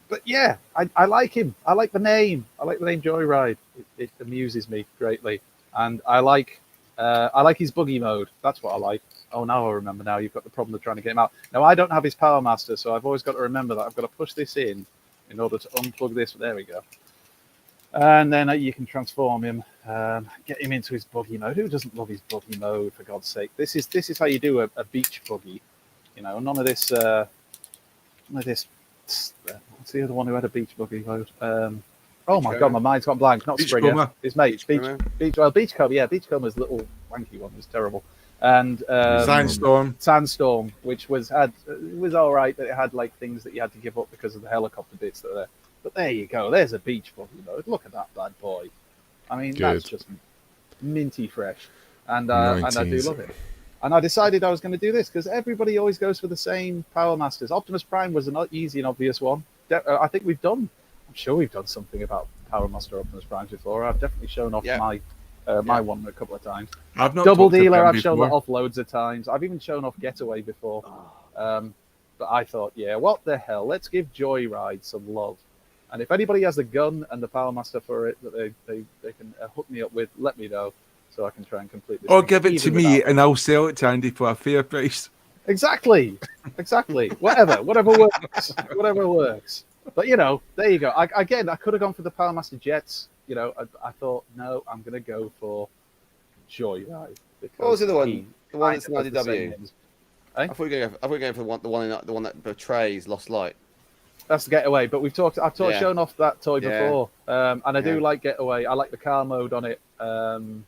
Speaker 5: But yeah, I like him. I like the name. I like the name Joyride. It amuses me greatly. And I like his buggy mode. That's what I like. Oh, now I remember now. You've got the problem of trying to get him out. Now, I don't have his Powermaster, so I've always got to remember that I've got to push this in order to unplug this. There we go. And then you can transform him, get him into his buggy mode. Who doesn't love his buggy mode, for God's sake? This is how you do a beach buggy. You know, none of this. What's the other one who had a beach buggy mode? Oh my God, my mind's gone blank. Not Springer. His mate. Beachcomber. Yeah, Beachcomber's little wanky one was terrible. And Sandstorm, which was all right, but it had like things that you had to give up because of the helicopter bits that are there. But there you go. There's a beach buggy mode. Look at that bad boy. I mean, that's just minty fresh, and I do love it. And I decided I was going to do this because everybody always goes for the same Powermasters. Optimus Prime was an easy and obvious one. I think I'm sure we've done something about Powermaster Optimus Prime before. I've definitely shown off my one a couple of times. Doubledealer, I've shown that off loads of times. I've even shown off Getaway before. But I thought, yeah, what the hell? Let's give Joyride some love. And if anybody has the gun and the Powermaster for it that they can hook me up with, let me know so I can try and complete this.
Speaker 7: Or give it to me and I'll sell it to Andy for a fair price.
Speaker 5: Exactly. Whatever works. But, you know, there you go. I could have gone for the Powermaster Jets. You know, I thought, no, I'm going to go for Joyride.
Speaker 3: What was the other one? The one that's an IDW. I thought you were going for the one that betrays Lost Light.
Speaker 5: That's the Getaway, but I've shown off that toy before, and I do like Getaway. I like the car mode on it, and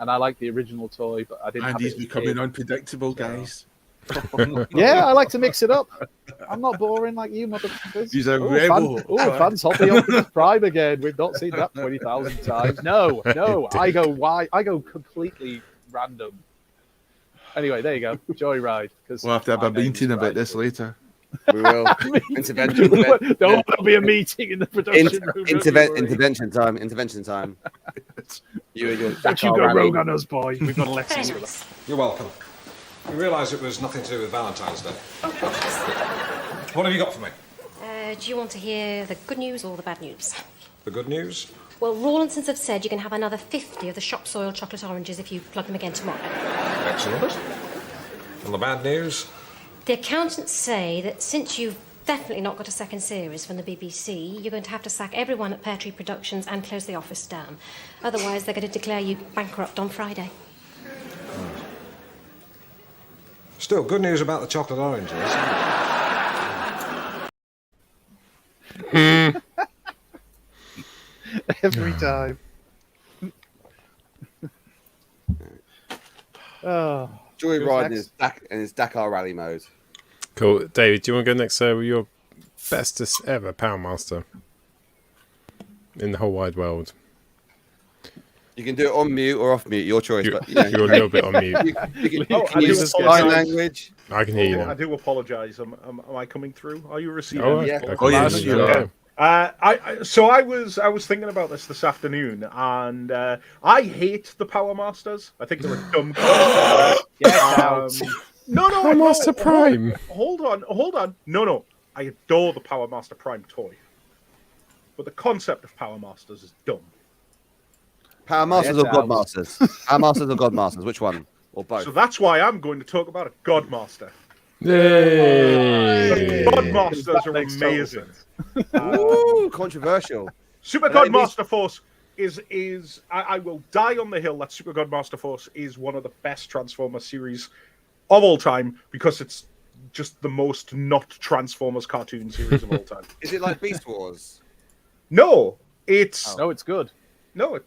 Speaker 5: I like the original toy, but I didn't.
Speaker 7: And
Speaker 5: have
Speaker 7: he's
Speaker 5: it
Speaker 7: becoming unpredictable, guys.
Speaker 5: Yeah, I like to mix it up. I'm not boring like you, motherfuckers.
Speaker 7: He's a rebel.
Speaker 5: Fans hopping on the Prime again. We've not seen that 20,000 times. No, I go completely random. Anyway, there you go, Joyride.
Speaker 7: We'll have to have a meeting about this later.
Speaker 3: We will. Intervention.
Speaker 5: There'll be a meeting in the production room.
Speaker 3: Intervention time. Intervention time. You and your
Speaker 5: Don't you go rogue on us, boy. We've got to let you.
Speaker 12: You're welcome. We realised it was nothing to do with Valentine's Day. What have you got for me?
Speaker 13: Do you want to hear the good news or the bad news?
Speaker 12: The good news?
Speaker 13: Well, Rawlinsons have said you can have another 50 of the shop soil chocolate oranges if you plug them again tomorrow.
Speaker 12: Excellent. And the bad news?
Speaker 13: The accountants say that since you've definitely not got a second series from the BBC, you're going to have to sack everyone at Pear Tree Productions and close the office down. Otherwise, they're going to declare you bankrupt on Friday.
Speaker 12: Still, good news about the chocolate oranges.
Speaker 5: Every time. Oh,
Speaker 3: Joy riding in his Dakar rally mode.
Speaker 6: Cool. David, do you want to go next with your bestest ever Powermaster in the whole wide world?
Speaker 3: You can do it on mute or off mute, your choice. But
Speaker 6: You're a little bit on mute.
Speaker 3: You can use sign language.
Speaker 6: I can hear you now.
Speaker 2: I do apologise. Am I coming through? Are you receiving?
Speaker 6: Oh,
Speaker 3: yeah.
Speaker 7: Yes, you are.
Speaker 2: So I was thinking about this afternoon, and I hate the Powermasters. I think they're a dumb concept. No,
Speaker 6: Powermaster Prime.
Speaker 2: Hold on. No. I adore the Powermaster Prime toy, but the concept of Powermasters is dumb.
Speaker 3: Powermasters or Godmasters? Powermasters or Godmasters? Which one? Or both?
Speaker 2: So that's why I'm going to talk about a Godmaster.
Speaker 6: Yay!
Speaker 2: Godmasters are amazing.
Speaker 3: Ooh, controversial.
Speaker 2: Super Godmaster Force is I will die on the hill that Super Godmaster Force is one of the best Transformers series of all time, because it's just the most not Transformers cartoon series of all time.
Speaker 3: Is it like Beast Wars?
Speaker 2: No, it's
Speaker 5: it's good.
Speaker 2: No,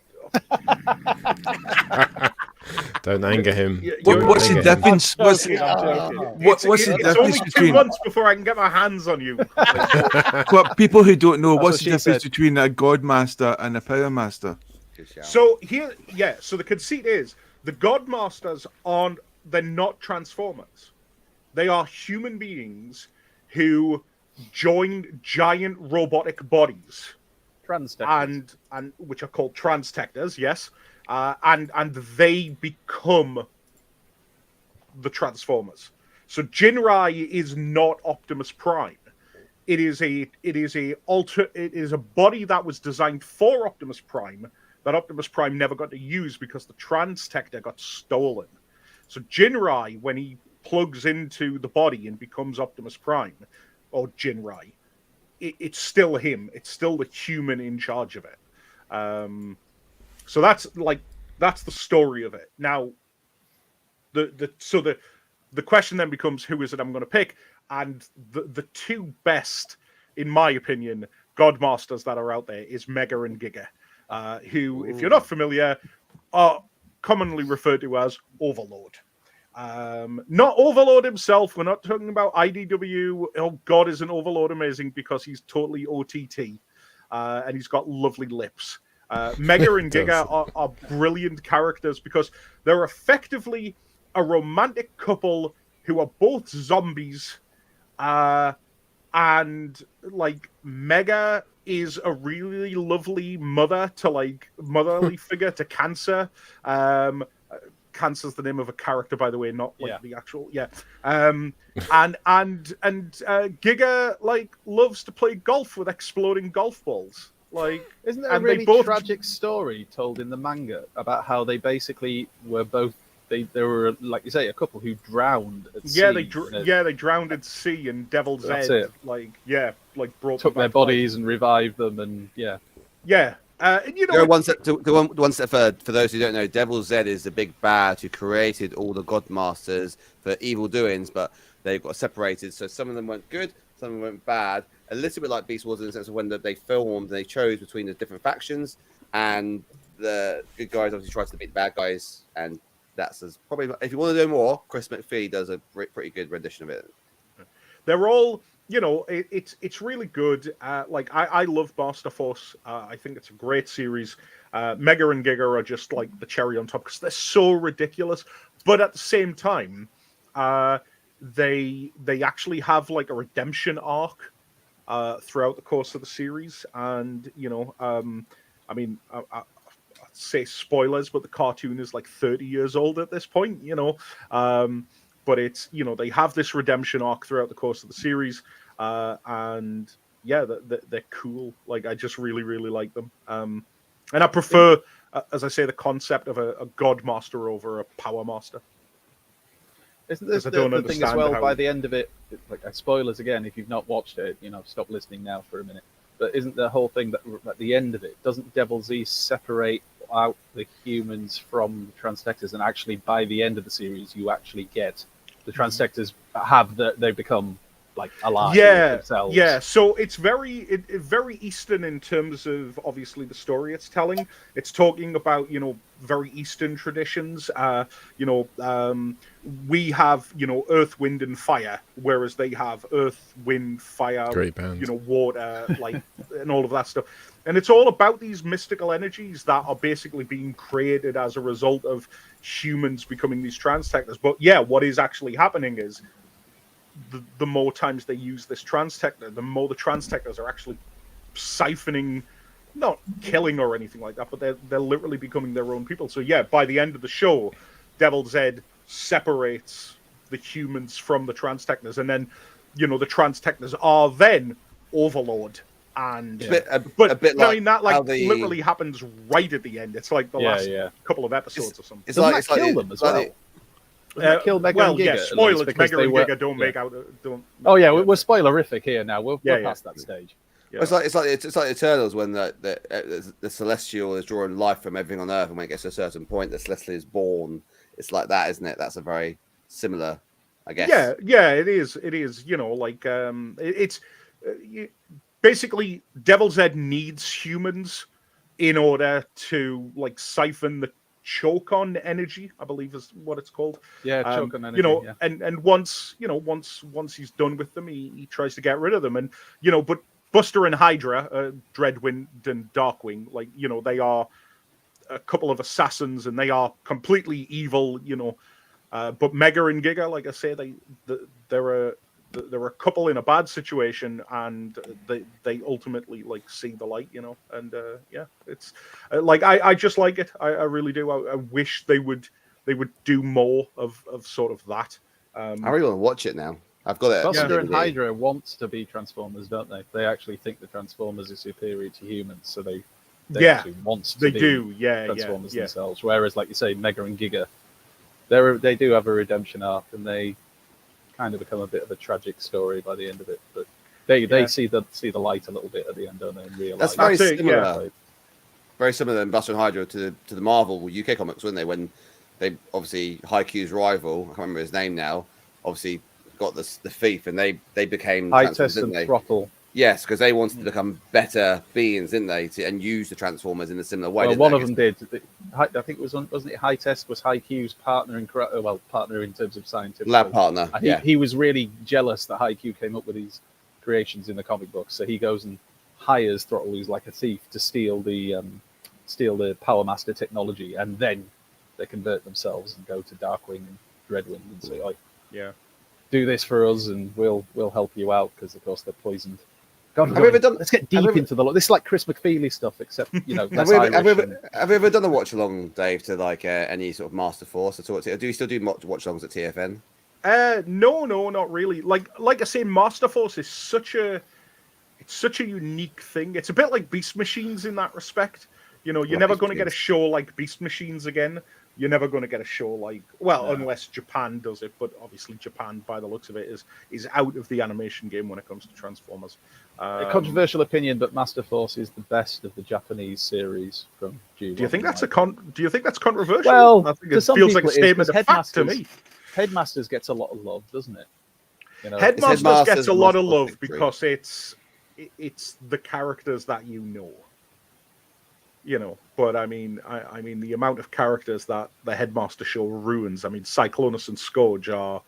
Speaker 6: Don't anger him.
Speaker 7: What's the difference? What's the
Speaker 2: it's
Speaker 7: difference
Speaker 2: only 2
Speaker 7: between
Speaker 2: months before I can get my hands on you.
Speaker 7: what people who don't know? What's
Speaker 5: what
Speaker 7: the difference
Speaker 5: she
Speaker 7: between a Godmaster and a Powermaster?
Speaker 2: So so the conceit is the Godmasters they're not Transformers. They are human beings who join giant robotic bodies.
Speaker 5: Transtectors.
Speaker 2: And which are called Transtectors, yes. And they become the Transformers. So Jinrai is not Optimus Prime. It is a body that was designed for Optimus Prime that Optimus Prime never got to use because the Transtector got stolen. So Jinrai, when he plugs into the body and becomes Optimus Prime, or Jinrai, it's still him. It's still the human in charge of it. So that's the story of it. Now, the question then becomes, who is it I'm going to pick? And the two best, in my opinion, Godmasters that are out there is Mega and Giga, who, if you're not familiar, are commonly referred to as Overlord. Not Overlord himself. We're not talking about IDW. Oh God, isn't Overlord amazing because he's totally OTT, and he's got lovely lips. Mega and Giga are brilliant characters because they're effectively a romantic couple who are both zombies, and like Mega is a really lovely motherly figure to Cancer. Cancer's the name of a character, by the way, not the actual. And Giga loves to play golf with exploding golf balls.
Speaker 5: Isn't there a really tragic story told in the manga about how they basically were both they were, like you say, a couple who drowned at sea.
Speaker 2: They drowned at sea, and Devil's
Speaker 5: That's
Speaker 2: Head
Speaker 5: it.
Speaker 2: Brought
Speaker 5: took
Speaker 2: them
Speaker 5: their
Speaker 2: back,
Speaker 5: bodies and revived them, and
Speaker 3: one step further. For those who don't know, Devil's Z is the big bad who created all the Godmasters for evil doings, but they got separated. So some of them went good, some of them went bad. A little bit like Beast Wars in the sense of when they formed, they chose between the different factions, and the good guys obviously tried to beat the bad guys. And that's probably, if you want to know more, Chris McPhee does a pretty good rendition of it.
Speaker 2: They're all, it's really good. I love Master Force. I think it's a great series. Mega and Giga are just like the cherry on top because they're so ridiculous. But at the same time, they actually have like a redemption arc throughout the course of the series, and I mean, I'd say spoilers, but the cartoon is like 30 years old at this point, but it's they have this redemption arc throughout the course of the series, and yeah, they're cool. Like, I just really like them, and I prefer, as I say, the concept of a Godmaster over a Powermaster.
Speaker 5: Isn't this the thing as well? By the end of it, like, spoilers again, if you've not watched it, stop listening now for a minute. But isn't the whole thing that at the end of it, doesn't Devil Z separate out the humans from the Transtectors, and actually by the end of the series, you actually get the Transtectors they become like alive themselves.
Speaker 2: Yeah. So it's very Eastern in terms of obviously the story it's telling. It's talking about very Eastern traditions. We have earth, wind, and fire, whereas they have earth, wind, fire,
Speaker 6: great band.
Speaker 2: Water, like, and all of that stuff. And it's all about these mystical energies that are basically being created as a result of humans becoming these Transtectors. But yeah, what is actually happening is the more times they use this Transtector, the more the Transtectors are actually siphoning, not killing or anything like that, but they're literally becoming their own people. So yeah, by the end of the show, Devil Z separates the humans from the Transtectors, and then the Transtectors are then Overlord. And
Speaker 3: a bit like,
Speaker 2: I mean, that literally happens right at the end. It's like the last couple of episodes or something.
Speaker 5: It's like kill them as well. Kill Mega and Giga.
Speaker 2: Yeah, spoilers. Mega and Giga don't make out. Don't.
Speaker 5: Oh yeah, we're spoilerific here now. We're past that stage.
Speaker 3: Yeah. It's like Eternals when the Celestial is drawing life from everything on Earth, and when it gets to a certain point, the Celestial is born. It's like that, isn't it? That's a very similar, I guess.
Speaker 2: Yeah, it is. It's basically Devil Z needs humans in order to like siphon the Chokon energy, I believe is what it's called.
Speaker 5: Yeah, Chokon energy.
Speaker 2: And once he's done with them, he tries to get rid of them, and but Buster and Hydra, Dreadwind and Darkwing, like they are a couple of assassins, and they are completely evil, but Mega and Giga, like I say, they're a couple in a bad situation, and they ultimately like see the light, and it's like I just like it. I really do. I wish they would do more of sort of that.
Speaker 3: I really want to watch it now. I've got it.
Speaker 5: Buster and Hydra want to be Transformers, don't they? They actually think the Transformers are superior to humans, so they actually want to be Transformers themselves. Whereas, like you say, Mega and Giga, they do have a redemption arc, and they kind of become a bit of a tragic story by the end of it. But they see the light a little bit at the end, don't they? And realize
Speaker 3: that's very similar. Very similar than Buster and Hydra to the Marvel UK comics, weren't they? When they obviously Haikyuu's rival, I can't remember his name now, obviously got the thief, and they became
Speaker 5: High-Test and Throttle.
Speaker 3: Yes, because they wanted to become better beings, didn't they? And use the Transformers in a similar way.
Speaker 5: Well, one of them did. I think it wasn't it High-Test was Haikyuu's partner partner in terms of scientific
Speaker 3: lab partner.
Speaker 5: He was really jealous that Haikyuu came up with these creations in the comic book, so he goes and hires Throttle, who's like a thief, to steal the Powermaster technology, and then they convert themselves and go to Darkwing and Dreadwind and say, do this for us, and we'll help you out, because of course they're poisoned. God, let's get deep into the. This is like Chris McFeely stuff, except have you
Speaker 3: ever done a watch along, Dave, to like any sort of Master Force at all? Do you still do watch alongs at TFN?
Speaker 2: No, not really. Like I say, Master Force is such a unique thing. It's a bit like Beast Machines in that respect. You're never going to get a show like Beast Machines again. You're never going to get a show like, unless Japan does it, but obviously Japan, by the looks of it, is out of the animation game when it comes to Transformers.
Speaker 5: A controversial opinion, but Master Force is the best of the Japanese series from June.
Speaker 2: Do you think that's controversial?
Speaker 5: Well,
Speaker 2: I think it feels like a statement of fact to me.
Speaker 5: Headmasters gets a lot of love, doesn't it?
Speaker 2: Headmasters gets a lot of love because it's the characters that but I mean the amount of characters that the Headmaster show ruins. I mean, Cyclonus and Scourge are,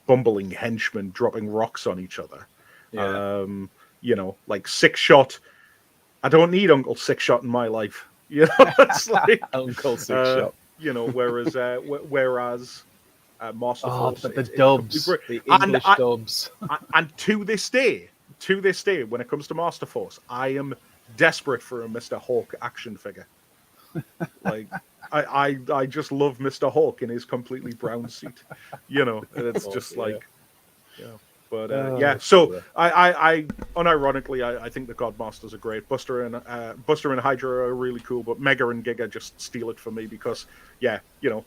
Speaker 2: bumbling henchmen dropping rocks on each other. Yeah. Like Six Shot. I don't need Uncle Six Shot in my life. It's like
Speaker 5: Uncle Six Shot.
Speaker 2: Whereas Master
Speaker 5: Oh,
Speaker 2: Force.
Speaker 5: but the
Speaker 2: It's
Speaker 5: dubs,
Speaker 2: complete
Speaker 5: the English dubs.
Speaker 2: and to this day, when it comes to Master Force, I am desperate for a Mr. Hawk action figure. Like, I just love Mr. Hawk in his completely brown suit. You know, it's just like, you know. But yeah, so I unironically, I think the Godmasters are great. Buster and Hydra are really cool, but Mega and Giga just steal it for me because, yeah, you know,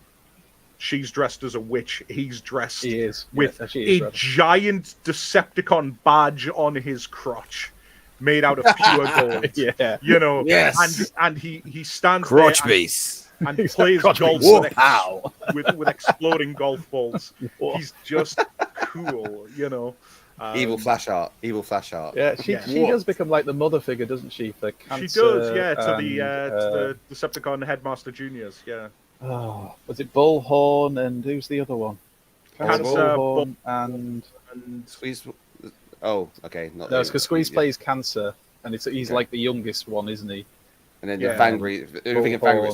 Speaker 2: she's dressed as a witch. He's dressed with a giant Decepticon badge on his crotch, made out of pure gold.
Speaker 5: Yeah,
Speaker 2: you know,
Speaker 3: yes,
Speaker 2: and he stands
Speaker 3: crotch
Speaker 2: there
Speaker 3: piece
Speaker 2: and plays golf with exploding golf balls. He's just cool, you know.
Speaker 3: Evil flash art.
Speaker 5: Yeah, she does become like the mother figure, doesn't she? For Cancer,
Speaker 2: she does, yeah, to the Decepticon Headmaster Juniors, yeah.
Speaker 5: Oh, was it Bullhorn and who's the other one?
Speaker 2: Cancer,
Speaker 5: Bullhorn and
Speaker 3: Squeeze. Oh, okay.
Speaker 5: No, it's because Squeeze plays Cancer, and he's like the youngest one, isn't he?
Speaker 3: And then the Fangry. If you're thinking Fangry,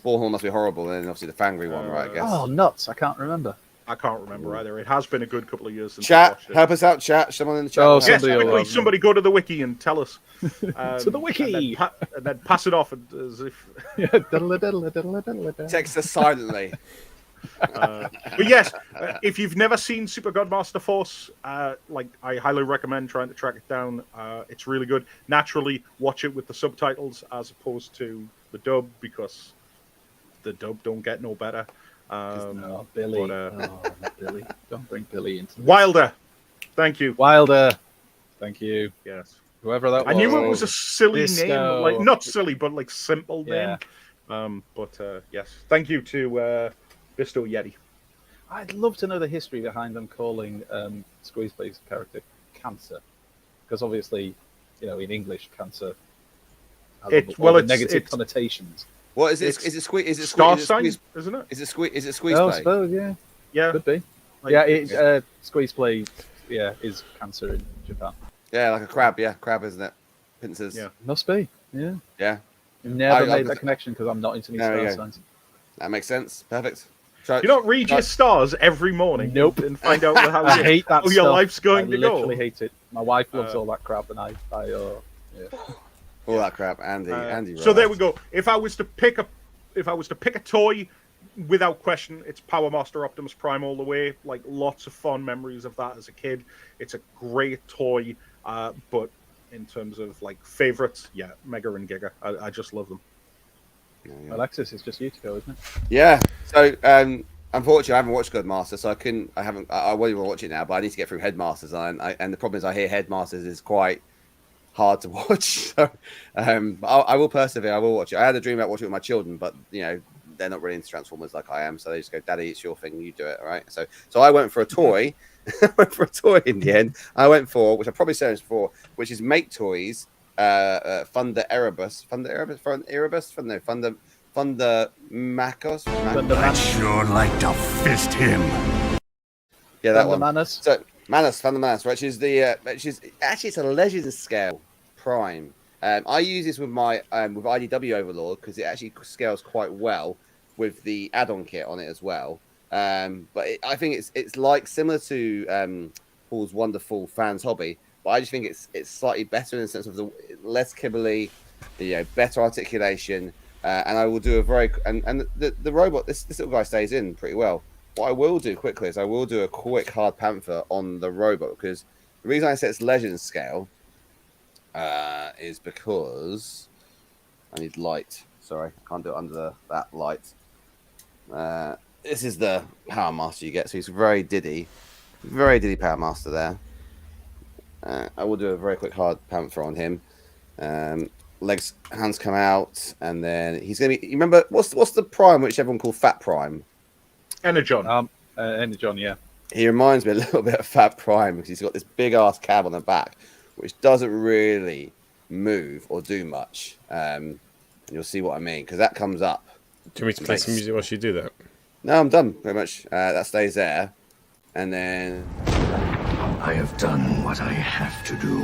Speaker 3: Bullhorn must be horrible, and then obviously the Fangry one, right? I guess.
Speaker 5: Oh, nuts! I can't remember.
Speaker 2: I can't remember either. It has been a good couple of years since
Speaker 3: chat. Help us out, chat. Someone in the chat.
Speaker 2: Oh, yes, somebody go to the wiki and tell us.
Speaker 5: To the wiki,
Speaker 2: and then pass it off as if.
Speaker 3: Text us silently.
Speaker 2: But yes, if you've never seen Super Godmaster Force, like I highly recommend trying to track it down. It's really good. Naturally, watch it with the subtitles as opposed to the dub because the dub don't get no better.
Speaker 5: Billy. Billy. Don't bring Billy into this.
Speaker 2: Wilder. Thank you.
Speaker 5: Wilder. Thank you.
Speaker 2: Yes.
Speaker 5: Whoever that was.
Speaker 2: I knew it was a silly name, like not silly, but like simple name. Yes. Thank you to Bisto Yeti.
Speaker 5: I'd love to know the history behind them calling Squeezeplay's character Cancer, because obviously, you know, in English, Cancer has negative connotations.
Speaker 3: What is it? Is it squeeze? Is it
Speaker 2: star sign? Isn't it?
Speaker 3: Is it squeeze? Is it squeeze?
Speaker 5: Oh, I suppose, yeah, could be. Like, Squeezeplay, is Cancer in Japan.
Speaker 3: Yeah, like a crab. Yeah, crab, isn't it? Pincers.
Speaker 5: Yeah, must be. Yeah.
Speaker 3: Yeah.
Speaker 5: Never made that connection because I'm not into any star signs.
Speaker 3: That makes sense. Perfect.
Speaker 2: You don't read your stars every morning.
Speaker 5: Nope.
Speaker 2: And find out how
Speaker 5: I hate that
Speaker 2: your life's going to go.
Speaker 5: I literally hate it. My wife loves all that crap, and I
Speaker 3: all that crap, Andy.
Speaker 2: So there we go. If I was to pick a toy, without question, it's Powermaster Optimus Prime all the way. Like lots of fond memories of that as a kid. It's a great toy, but in terms of like favorites, Mega and Giga. I just love them.
Speaker 5: Alexis, it's just you to go, isn't it?
Speaker 3: Yeah. So unfortunately, I haven't watched Godmaster, so I won't even watch it now. But I need to get through Headmasters, and the problem is I hear Headmasters is quite hard to watch. So I will persevere. I will watch it. I had a dream about watching it with my children, but you know they're not really into Transformers like I am, so they just go, "Daddy, it's your thing. You do it." All right. So I went for a toy. I went for a toy in the end. I went for, which I probably said this before, which is Make Toys. Thunder Macos.
Speaker 4: I'd sure like to fist him.
Speaker 3: Yeah, that one.
Speaker 5: Manus.
Speaker 3: So Thunder Manus, which is actually it's a Legends scale Prime. I use this with my with IDW Overlord because it actually scales quite well with the add-on kit on it as well. But I think it's like similar to Paul's wonderful Fans Hobby. But I just think it's slightly better in the sense of the less kibbly, better articulation, and I will do a very and the robot. This little guy stays in pretty well. What I will do quickly is I will do a quick hard panther on the robot because the reason I say it's Legends scale is because I need light. Sorry, I can't do it under that light. This is the Power Master you get, so he's very diddy Power Master there. I will do a very quick hard panther on him. Hands come out, and then he's gonna be. You remember what's the Prime which everyone called Fat Prime?
Speaker 2: Energon.
Speaker 5: Energon, yeah.
Speaker 3: He reminds me a little bit of Fat Prime because he's got this big ass cab on the back, which doesn't really move or do much. And you'll see what I mean because that comes up.
Speaker 6: Do you want me to play some music whilst you do that?
Speaker 3: No, I'm done pretty much. That stays there, and then.
Speaker 4: I have done what I have to do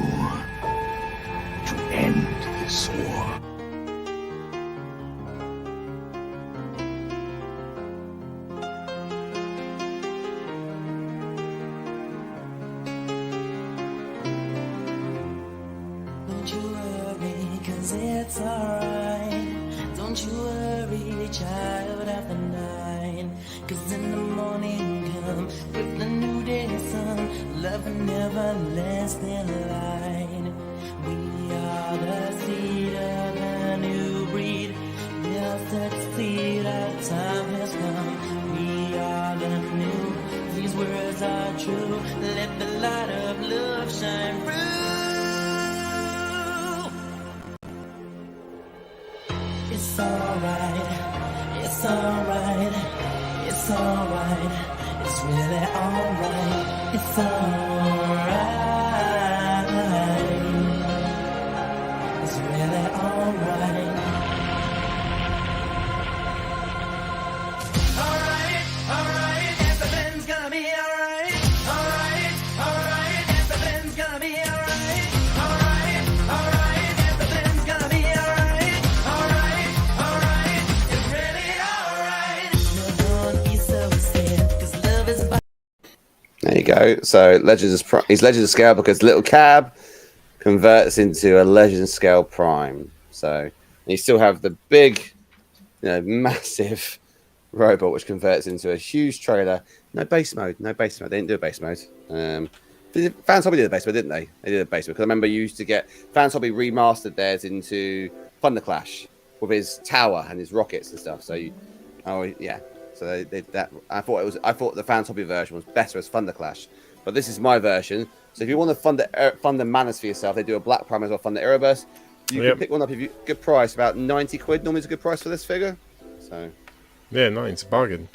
Speaker 4: to end this war.
Speaker 14: it's alright. Don't you worry, child of the night. 'Cause in the morning come with the new day sun, love and everlasting light. We are the seed of a new breed. We'll succeed, our time has come. We are the new, these words are true. Let the light of love shine through. It's alright, it's alright, it's alright, it's really alright, it's alright, it's really alright. Alright, alright, everything's gonna be alright. Alright, alright, everything's gonna be alright. Alright, alright, everything's gonna be alright. Alright, alright, it's really alright. No, don't be so sad, 'cause love is by.
Speaker 3: There you go. So he's Legends Scale because Little Cab converts into a Legends Scale Prime. So you still have the big, massive robot which converts into a huge trailer. No base mode. They didn't do a base mode. Fans Hobby did a base mode, didn't they? They did a base mode because I remember you used to get Fans Hobby remastered theirs into Thunder Clash with his tower and his rockets and stuff. So So they did that. I thought the Fans Hobby version was better as Thunder Clash, but this is my version. So if you want to fund the manners for yourself, they do a black prime as well. Fund the Erebus. You can pick one up if you good price, about £90. Normally, is a good price for this figure. So
Speaker 6: yeah, nice bargain.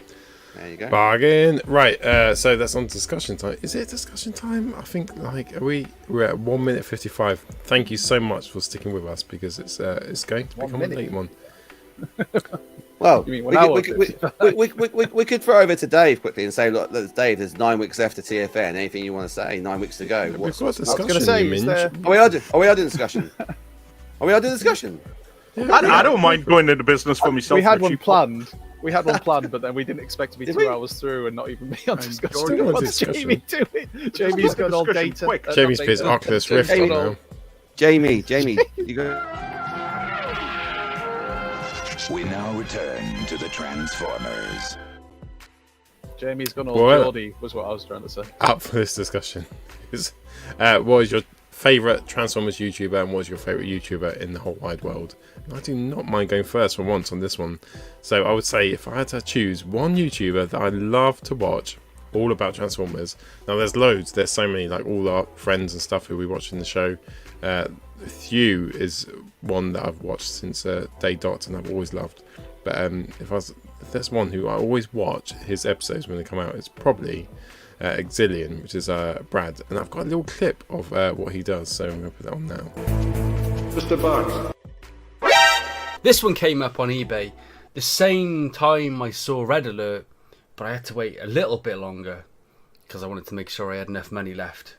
Speaker 3: There you go.
Speaker 6: Bargain. Right. So that's on discussion time. Is it discussion time? I think we're at 1 minute 55. Thank you so much for sticking with us because it's going to become a late one.
Speaker 3: Well, we could throw over to Dave quickly and say, look, Dave, there's 9 weeks left to TFN. Anything you want to say? 9 weeks to go.
Speaker 6: We've got discussion,
Speaker 3: I was going to say, we are doing discussion. Are we doing discussion?
Speaker 2: I don't mind going into business for myself.
Speaker 5: We had one planned. But then we didn't expect to be 2 hours through and not even be on discussion. What's Jamie doing? Jamie's got all data.
Speaker 6: Jamie's plays Oculus Rift right now.
Speaker 3: Jamie, you go.
Speaker 8: We now return to the Transformers.
Speaker 5: Jamie's gone all Geordie, was what I was trying to say.
Speaker 6: Up for this discussion. What is your favourite Transformers YouTuber and what is your favourite YouTuber in the whole wide world? And I do not mind going first for once on this one. So I would say if I had to choose one YouTuber that I love to watch, all about Transformers. Now there's loads, there's so many, like all our friends and stuff who we watch in the show. Thew is one that I've watched since day dot and I've always loved. But if there's one who I always watch his episodes when they come out, it's probably Exilian, which is Brad, and I've got a little clip of what he does, so I'm going to put that on now.
Speaker 15: Mr. Bugs. This one came up on eBay the same time I saw Red Alert, but I had to wait a little bit longer because I wanted to make sure I had enough money left.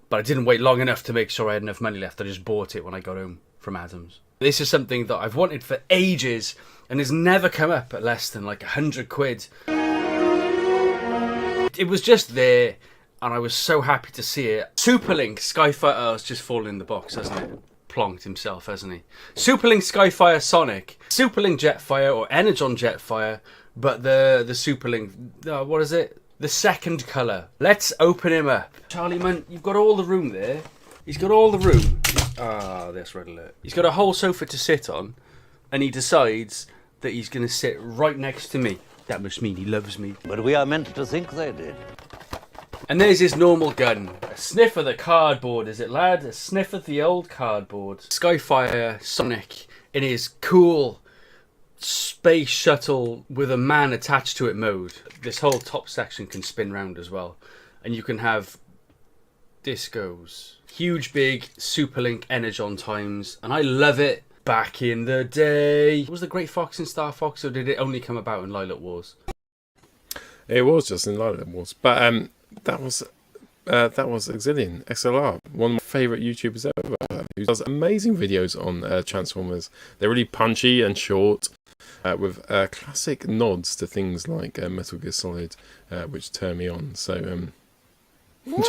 Speaker 15: But I didn't wait long enough to make sure I had enough money left. I just bought it when I got home from Adams. This is something that I've wanted for ages and has never come up at less than like £100. It was just there and I was so happy to see it. Superlink Skyfire has just fallen in the box, hasn't it? Plonked himself, hasn't he? Superlink Skyfire Sonic, Superlink Jetfire or Energon Jetfire, but the Superlink, what is it? The second colour. Let's open him up. Charlie, man, you've got all the room there. He's got all the room. There's Red Alert. He's got a whole sofa to sit on, and he decides that he's going to sit right next to me. That must mean he loves me.
Speaker 16: But we are meant to think they did.
Speaker 15: And there's his normal gun. A sniff of the cardboard, is it, lad? A sniff of the old cardboard. Skyfire Sonic in his cool space shuttle with a man attached to it mode. This whole top section can spin round as well. And you can have discos. Huge big Superlink Energon times. And I love it. Back in the day. Was the Great Fox in Star Fox or did it only come about in Lilac Wars?
Speaker 6: It was just in Lilac Wars. But that was Exilian XLR, one of my favourite YouTubers ever, who does amazing videos on Transformers. They're really punchy and short, with classic nods to things like Metal Gear Solid, which turn me on. So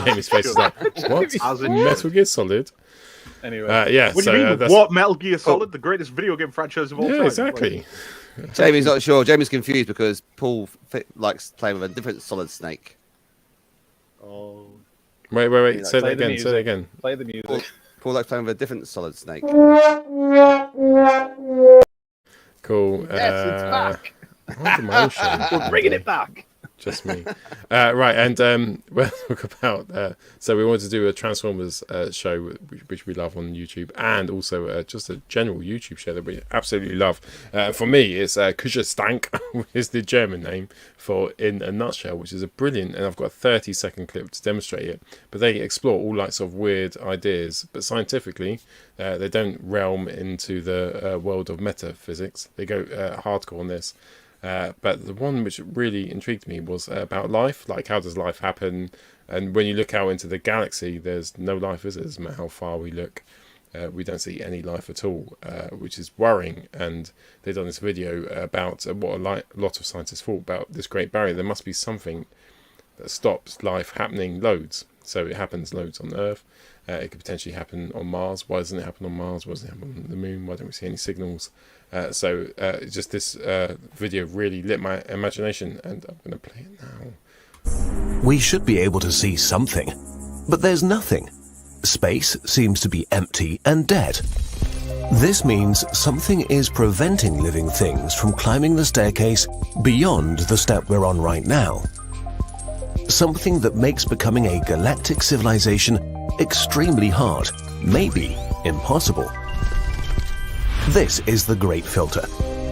Speaker 6: Jamie's face is like, what? Metal Gear Solid?
Speaker 5: Anyway,
Speaker 6: yeah.
Speaker 2: What do
Speaker 6: so
Speaker 2: you mean?
Speaker 6: that's...
Speaker 2: What Metal Gear Solid, the greatest video game franchise of all time?
Speaker 6: Yeah, exactly.
Speaker 3: Jamie's not sure. Jamie's confused because Paul likes playing with a different Solid Snake.
Speaker 2: Oh.
Speaker 6: Wait. Say that again. Say that again.
Speaker 5: Play the music.
Speaker 3: Paul likes playing with a different Solid Snake.
Speaker 6: Cool.
Speaker 2: Yes, it's back.
Speaker 6: We're
Speaker 2: bringing it back.
Speaker 6: Just me. Right, and we'll talk about... so we wanted to do a Transformers show, which we love on YouTube, and also just a general YouTube show that we absolutely love. For me, it's Stank, is the German name for In a Nutshell, which is a brilliant... And I've got a 30-second clip to demonstrate it. But they explore all sorts of weird ideas, but scientifically, they don't realm into the world of metaphysics. They go hardcore on this. But the one which really intrigued me was about life, like how does life happen? And when you look out into the galaxy, there's no life, is it? Doesn't matter how far we look, we don't see any life at all, which is worrying. And they've done this video about what a lot of scientists thought about this Great Barrier. There must be something that stops life happening loads. So it happens loads on Earth. It could potentially happen on Mars. Why doesn't it happen on Mars? Why doesn't it happen on the Moon? Why don't we see any signals? So just this video really lit my imagination, and I'm going to play it now.
Speaker 17: We should be able to see something, but there's nothing. Space seems to be empty and dead. This means something is preventing living things from climbing the staircase beyond the step we're on right now. Something that makes becoming a galactic civilization extremely hard, maybe impossible. This is the Great Filter,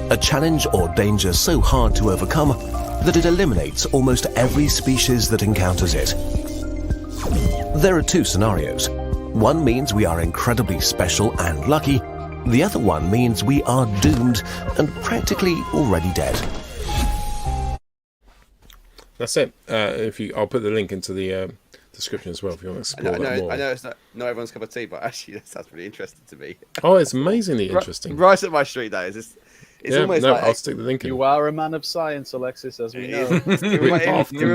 Speaker 17: a challenge or danger so hard to overcome that it eliminates almost every species that encounters it. There are two scenarios. One means we are incredibly special and lucky. The other one means we are doomed and practically already dead.
Speaker 6: That's it. I'll put the link into the description as well if you want to explore that more.
Speaker 3: I know it's not everyone's cup of tea, but actually that sounds pretty interesting to me.
Speaker 6: Oh, it's amazingly interesting.
Speaker 3: Right up my street, that is. It's almost like
Speaker 6: I'll stick the link in.
Speaker 5: You are a man of science, Alexis, as we know.
Speaker 3: It reminds me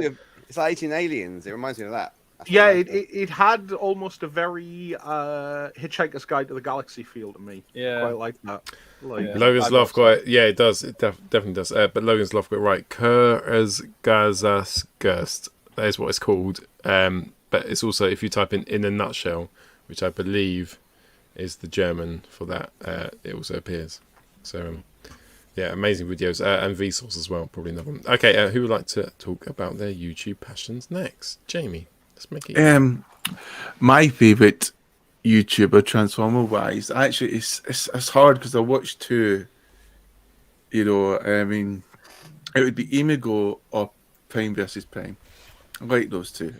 Speaker 3: of, it's like 18 Aliens. It reminds me of that.
Speaker 2: Yeah, it had almost a very Hitchhiker's Guide to the Galaxy feel to me.
Speaker 5: Yeah,
Speaker 2: quite like that.
Speaker 6: Logan's Love got it. Yeah, it does. It definitely does. But Logan's Love got it right. Kurzgesagt. That is what it's called. But it's also, if you type in a Nutshell, which I believe is the German for that, it also appears. So, yeah, amazing videos. And Vsauce as well, probably another one. Okay, who would like to talk about their YouTube passions next? Jamie, let's make it.
Speaker 7: My favourite YouTuber, Transformer-wise, actually, it's hard because I watched two. You know, I mean, it would be Emigo or Prime versus Prime. I like those two.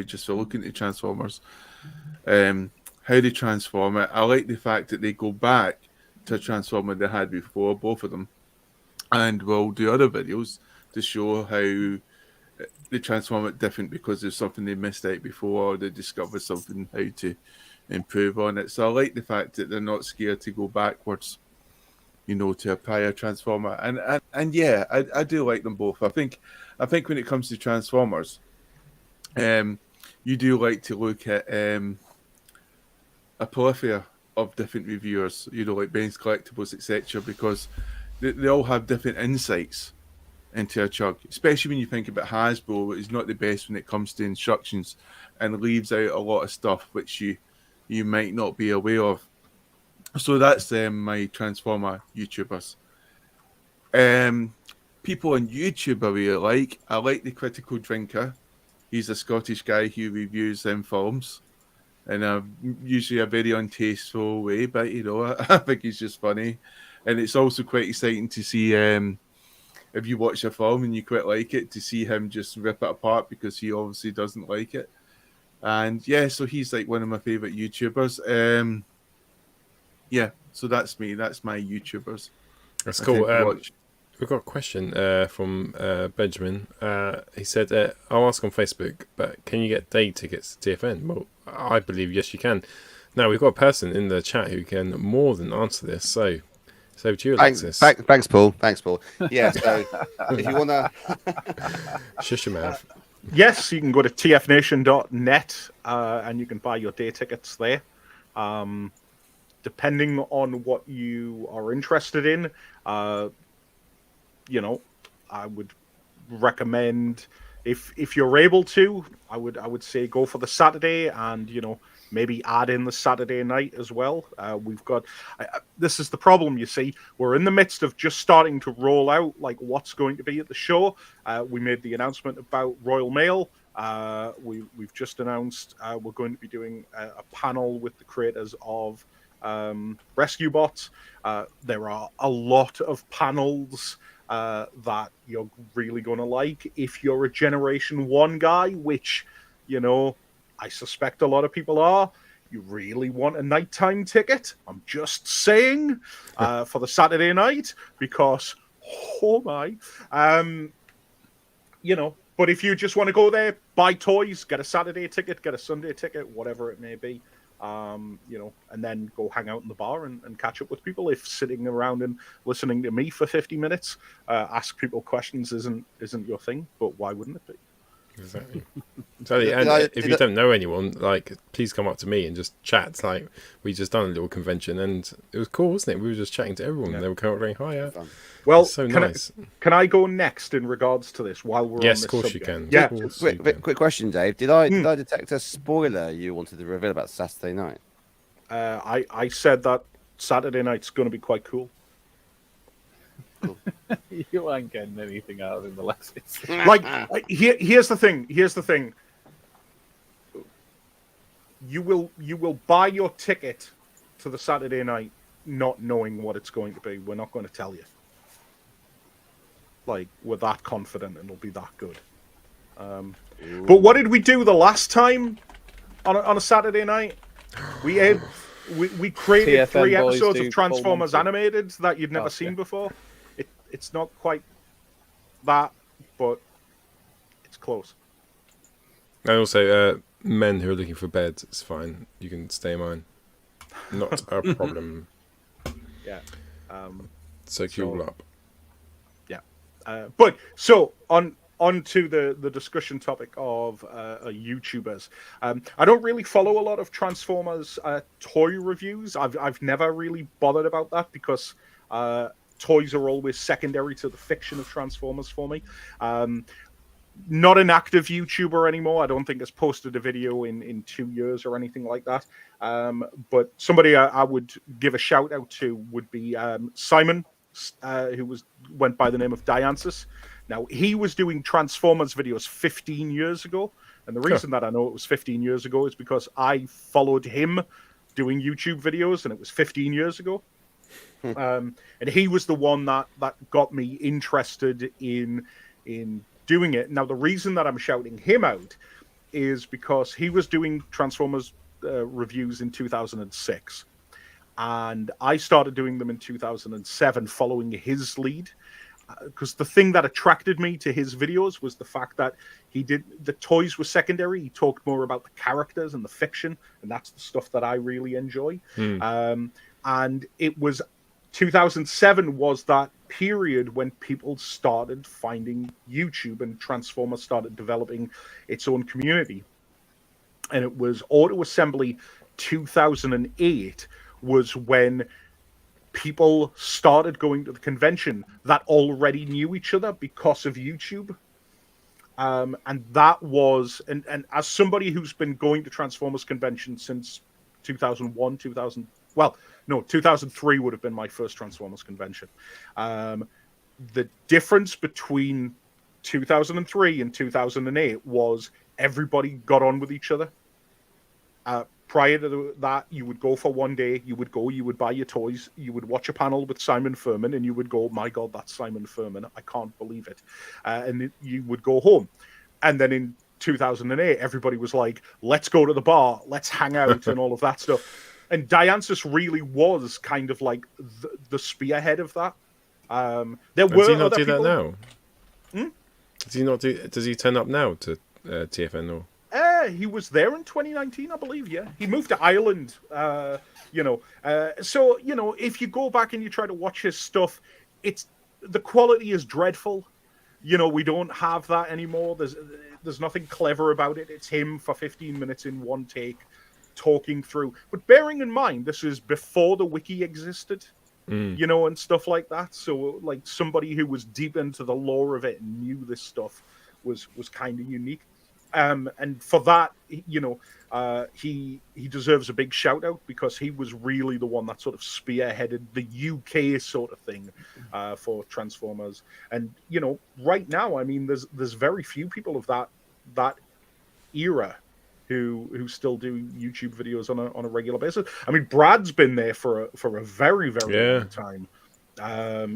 Speaker 7: Just for looking at Transformers. How they transform it. I like the fact that they go back to a Transformer they had before, both of them. And we'll do other videos to show how they transform it different because there's something they missed out before, or they discovered something how to improve on it. So I like the fact that they're not scared to go backwards, you know, to a prior Transformer. And yeah, I do like them both. I think when it comes to Transformers, you do like to look at a plethora of different reviewers, you know, like Ben's Collectibles, etc., because they all have different insights into a chug, especially when you think about Hasbro. It's not the best when it comes to instructions and leaves out a lot of stuff which you might not be aware of. So that's my Transformer YouTubers. People on YouTube I really like. I like the Critical Drinker. He's a Scottish guy who reviews films in usually a very untasteful way, but you know, I think he's just funny. And it's also quite exciting to see if you watch a film and you quite like it, to see him just rip it apart because he obviously doesn't like it. And yeah, so he's like one of my favorite YouTubers. Yeah, so that's me. That's my YouTubers.
Speaker 6: That's cool. We've got a question from Benjamin. He said, I'll ask on Facebook, but can you get day tickets to TFN? Well, I believe yes, you can. Now, we've got a person in the chat who can more than answer this. So to you, Alexis.
Speaker 3: Thanks, Paul. Yeah, so if you want to...
Speaker 6: Shush your mouth.
Speaker 2: Yes, you can go to tfnation.net and you can buy your day tickets there. Depending on what you are interested in, you know, I would recommend if you're able to, I would say go for the Saturday, and you know, maybe add in the Saturday night as well. We've got this is the problem, you see, we're in the midst of just starting to roll out like what's going to be at the show. We made the announcement about Royal Mail. We've just announced we're going to be doing a panel with the creators of Rescue Bots. There are a lot of panels that you're really going to like if you're a Generation 1 guy, which, you know, I suspect a lot of people are. You really want a nighttime ticket? I'm just saying for the Saturday night, because, oh my, you know, but if you just want to go there, buy toys, get a Saturday ticket, get a Sunday ticket, whatever it may be, you know, and then go hang out in the bar and catch up with people. If sitting around and listening to me for 50 minutes, ask people questions isn't your thing, but why wouldn't it be?
Speaker 6: Exactly. Totally. And if you don't know anyone, like, please come up to me and just chat. Like, we just done a little convention and it was cool, wasn't it? We were just chatting to everyone. Yeah. They were going, hiya.
Speaker 2: Well,
Speaker 6: so nice.
Speaker 2: Can I go next in regards to this while we're on this
Speaker 6: of course
Speaker 2: subject?
Speaker 6: you can.
Speaker 2: Yeah.
Speaker 3: Quick question, Dave. Did I detect a spoiler you wanted to reveal about Saturday night?
Speaker 2: I said that Saturday night's going to be quite cool.
Speaker 5: You aren't getting anything out of him, Alexis.
Speaker 2: Like, here's the thing. You will buy your ticket to the Saturday night not knowing what it's going to be. We're not going to tell you. Like, we're that confident it'll be that good. But what did we do the last time on a Saturday night? We created 3 episodes of Transformers Animated that you'd never seen before. It's not quite that, but it's close.
Speaker 6: And also, men who are looking for beds, it's fine. You can stay mine. Not a problem.
Speaker 2: Yeah.
Speaker 6: Soak you all up.
Speaker 2: Yeah. But so on to the discussion topic of YouTubers. I don't really follow a lot of Transformers toy reviews. I've never really bothered about that because toys are always secondary to the fiction of Transformers for me. Not an active YouTuber anymore. I don't think has posted a video in 2 years or anything like that. But somebody I would give a shout out to would be Simon, who went by the name of Diansis. Now, he was doing Transformers videos 15 years ago. And the reason that I know it was 15 years ago is because I followed him doing YouTube videos, and it was 15 years ago. And he was the one that got me interested in doing it. Now, the reason that I'm shouting him out is because he was doing Transformers reviews in 2006. And I started doing them in 2007 following his lead. Because the thing that attracted me to his videos was the fact that the toys were secondary. He talked more about the characters and the fiction, and that's the stuff that I really enjoy. And it was 2007 was that period when people started finding YouTube and Transformers started developing its own community. And it was Auto Assembly 2008 was when people started going to the convention that already knew each other because of YouTube. And that was, and as somebody who's been going to Transformers convention since 2001, 2003 would have been my first Transformers convention. The difference between 2003 and 2008 was everybody got on with each other. Prior to that, you would go for one day, you would buy your toys, you would watch a panel with Simon Furman, and you would go, my God, that's Simon Furman. I can't believe it. And you would go home. And then in 2008, everybody was like, let's go to the bar, let's hang out, and all of that stuff. And Diansis really was kind of like the spearhead of that.
Speaker 6: Does he not do that now? Does he turn up now to TFN or?
Speaker 2: He was there in 2019, I believe. Yeah, he moved to Ireland. So if you go back and you try to watch his stuff, the quality is dreadful. We don't have that anymore. There's There's nothing clever about it. It's him for 15 minutes in one take, talking through. But bearing in mind, this is before the wiki existed, you know, and stuff like that. So, like, somebody who was deep into the lore of it and knew this stuff was kind of unique. And for that, you know, he deserves a big shout out, because he was really the one that sort of spearheaded the UK sort of thing for Transformers. And you know, right now, I mean, there's very few people of that era who still do YouTube videos on a regular basis. I mean, Brad's been there for a very long time.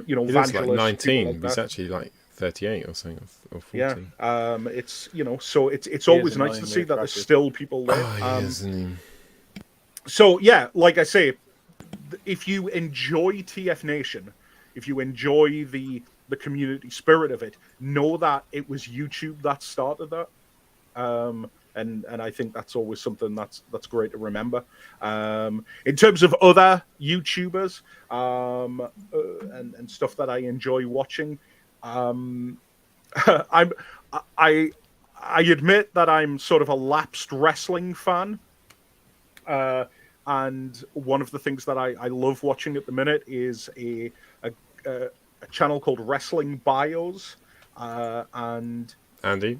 Speaker 2: You know,
Speaker 6: he looks like
Speaker 2: Vangelis,
Speaker 6: 19.
Speaker 2: like
Speaker 6: He's
Speaker 2: that.
Speaker 6: actually like 38 or something, or 40.
Speaker 2: Yeah, it's, you know, so it's always nice to see that there's still people there.
Speaker 6: Oh, he is, isn't he?
Speaker 2: So yeah, like I say, if you enjoy TF Nation, if you enjoy the community spirit of it, know that it was YouTube that started that. And I think that's always something that's great to remember. In terms of other YouTubers and stuff that I enjoy watching, I admit that I'm sort of a lapsed wrestling fan. And one of the things that I love watching at the minute is a channel called Wrestling Bios, and
Speaker 6: Andy.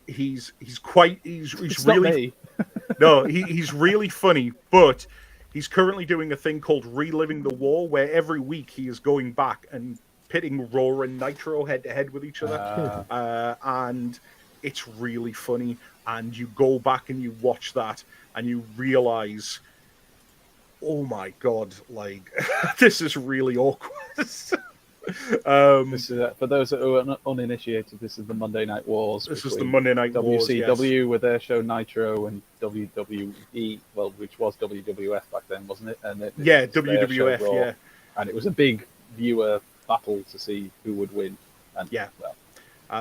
Speaker 2: He's
Speaker 5: It's
Speaker 2: really
Speaker 5: not me.
Speaker 2: no, he's really funny, but he's currently doing a thing called Reliving the War, where every week he is going back and pitting Raw and Nitro head to head with each other, and it's really funny. And you go back and you watch that, and you realize, oh my god, like this is really awkward.
Speaker 5: This is, for those who are uninitiated, this is the Monday Night Wars.
Speaker 2: This is the Monday Night Wars,
Speaker 5: WCW with their show Nitro, and WWE, well, which was WWF back then, wasn't it? And
Speaker 2: yeah,
Speaker 5: was their
Speaker 2: WWF,
Speaker 5: show Raw,
Speaker 2: yeah.
Speaker 5: And it was a big viewer battle to see who would win. And
Speaker 2: yeah,
Speaker 5: well,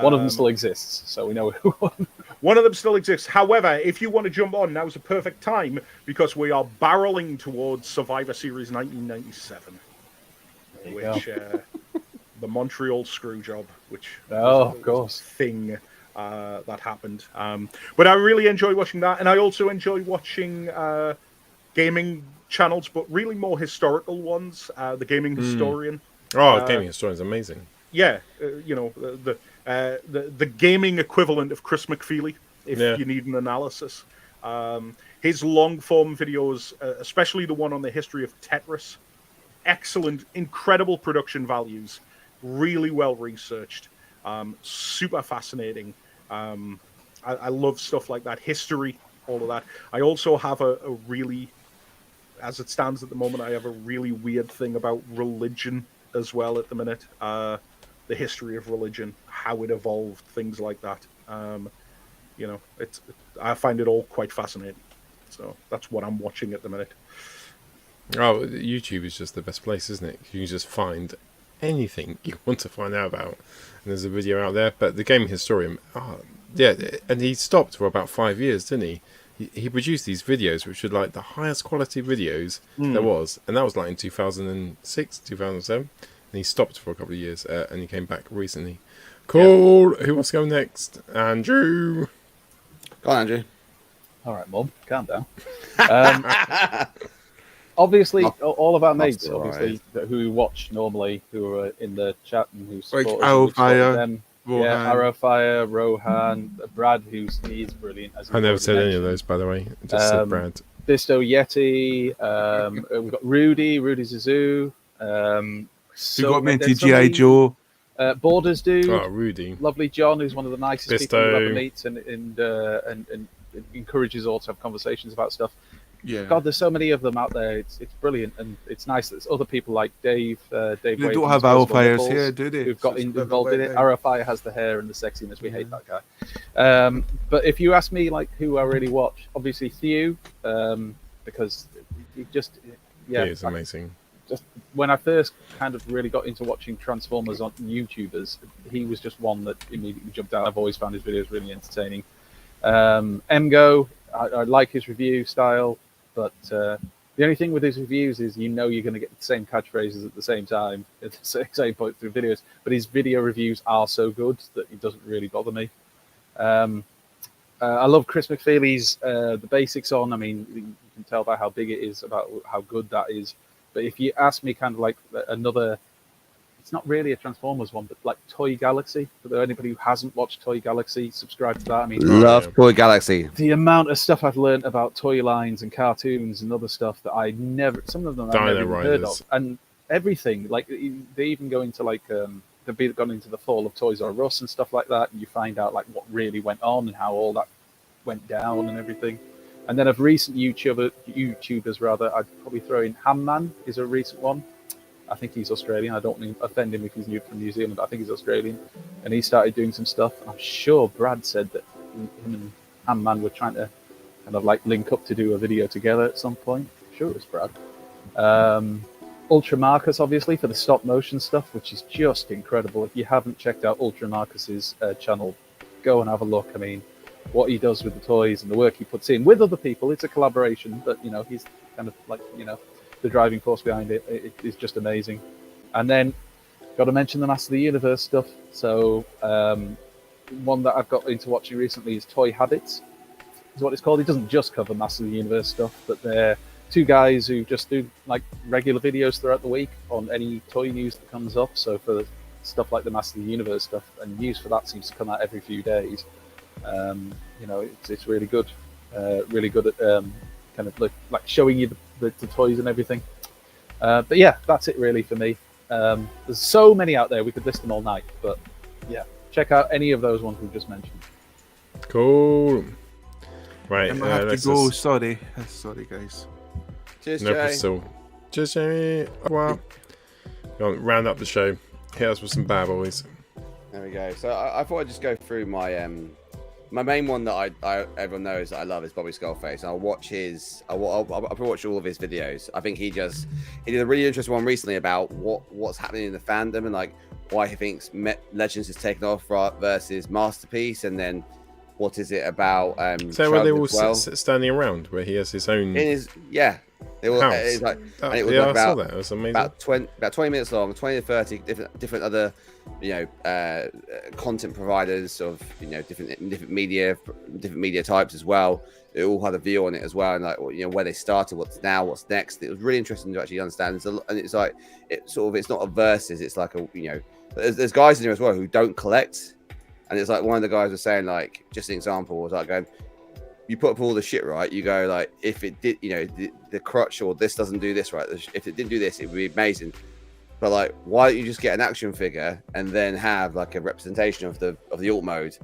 Speaker 5: one of them still exists, so we know who won.
Speaker 2: One of them still exists. However, if you want to jump on, now's a perfect time, because we are barreling towards Survivor Series 1997, which the Montreal Screwjob, which
Speaker 5: of course
Speaker 2: thing that happened. But I really enjoy watching that, and I also enjoy watching gaming channels, but really more historical ones. The Gaming Historian.
Speaker 6: Oh, Gaming Historian is amazing.
Speaker 2: Yeah, you know, the gaming equivalent of Chris McFeely, if you need an analysis. His long form videos, especially the one on the history of Tetris, excellent, incredible production values, really well researched, super fascinating. I love stuff like that, history, all of that. I also have a really, as it stands at the moment, I have a really weird thing about religion as well at the minute. The history of religion, how it evolved, things like that. You know, I find it all quite fascinating. So that's what I'm watching at the minute.
Speaker 6: Oh, YouTube is just the best place, isn't it? You can just find anything you want to find out about, and there's a video out there. But the Gaming Historian, yeah, and he stopped for about 5 years, didn't he? He produced these videos, which were like the highest quality videos there was, and that was like in 2006, 2007. And he stopped for a couple of years, and he came back recently. Cool. Yeah. Who wants to go next? Andrew.
Speaker 3: Go on, Andrew.
Speaker 5: All right, Mum, calm down. Obviously, all of our mates, obviously, who we watch normally, who are in the chat and who support
Speaker 7: Arrowfire, Rohan.
Speaker 5: Yeah, Arrowfire, Rohan, Brad, he's brilliant.
Speaker 6: I never said any of those, by the way. I just said Brad.
Speaker 5: Bisto Yeti, we've got Rudy Zazoo.
Speaker 7: We got Minty G.I. Joe.
Speaker 5: Borders dude.
Speaker 6: Oh, Rudy.
Speaker 5: Lovely John, who's one of the nicest
Speaker 6: Bisto.
Speaker 5: people you ever meet, and encourages all to have conversations about stuff.
Speaker 7: Yeah.
Speaker 5: God, there's so many of them out there. It's brilliant, and it's nice that there's other people like Dave. They
Speaker 7: don't have Arrowfires here, do they?
Speaker 5: Who've got involved in it. Arrowfire has the hair and the sexiness. We hate that guy. But if you ask me, like, who I really watch, obviously Thew, because he just
Speaker 6: He is amazing.
Speaker 5: Just when I first kind of really got into watching Transformers on YouTubers, he was just one that immediately jumped out. I've always found his videos really entertaining. Mgo, I like his review style, but the only thing with his reviews is you're going to get the same catchphrases at the same time, at the same point through videos. But his video reviews are so good that it doesn't really bother me. I love Chris McFeely's the basics on. I mean, you can tell by how big it is about how good that is. But if you ask me, kind of like another, it's not really a Transformers one, but like Toy Galaxy. For anybody who hasn't watched Toy Galaxy, subscribe to that. I mean,
Speaker 3: love Toy Galaxy.
Speaker 5: The amount of stuff I've learned about toy lines and cartoons and other stuff that I never, some of them I've never even heard of, and everything. Like they even go into like they've gone into the fall of Toys R Us and stuff like that, and you find out like what really went on and how all that went down and everything. And then of recent YouTubers rather, I'd probably throw in Hamman is a recent one. I think he's Australian. I don't want to offend him if he's from New Zealand, but I think he's Australian. And he started doing some stuff. I'm sure Brad said that him and Hamman were trying to kind of like link up to do a video together at some point. I'm sure it was Brad. Ultra Marcus, obviously, for the stop motion stuff, which is just incredible. If you haven't checked out Ultra Marcus's channel, go and have a look. I mean, what he does with the toys and the work he puts in with other people, it's a collaboration, but, you know, he's kind of like, you know, the driving force behind it. It is just amazing. And then got to mention the Master of the Universe stuff. So one that I've got into watching recently is Toy Habits, is what it's called. It doesn't just cover Master of the Universe stuff, but they're two guys who just do like regular videos throughout the week on any toy news that comes up. So for stuff like the Master of the Universe stuff, and news for that seems to come out every few days. You know, it's really good. Really good at kind of like showing you the toys and everything. But yeah, that's it really for me. There's so many out there, we could list them all night, but yeah, check out any of those ones we've just mentioned.
Speaker 6: Cool. Right,
Speaker 7: I have to go. Sorry, guys.
Speaker 3: Cheers,
Speaker 6: no
Speaker 3: Jay.
Speaker 6: Still. Cheers, Jay. Well, go on, round up the show. Hit us with some bad boys.
Speaker 3: There we go. So I thought I'd just go through my my main one that I everyone knows that I love is Bobby Skullface. And I'll watch his. I'll probably watch all of his videos. I think he did a really interesting one recently about what's happening in the fandom and like why he thinks Legends is taken off versus Masterpiece, and then what is it about?
Speaker 6: So where they all standing around, where he has his own.
Speaker 3: In his They were,
Speaker 6: house.
Speaker 3: It was like, and it was
Speaker 6: yeah,
Speaker 3: like
Speaker 6: I
Speaker 3: about,
Speaker 6: saw that. It was amazing.
Speaker 3: About 20 minutes long, 20 to 30 different other, content providers of, different media types as well. They all had a view on it as well, and like, where they started, what's now, what's next. It was really interesting to actually understand. And it's like, it's not a versus. It's like there's guys in there as well who don't collect. And it's like one of the guys was saying, like, just an example was like going, you put up all the shit right, you go like, if it did, the crutch or this doesn't do this right, if it didn't do this, it would be amazing. But like, why don't you just get an action figure and then have like a representation of the alt mode,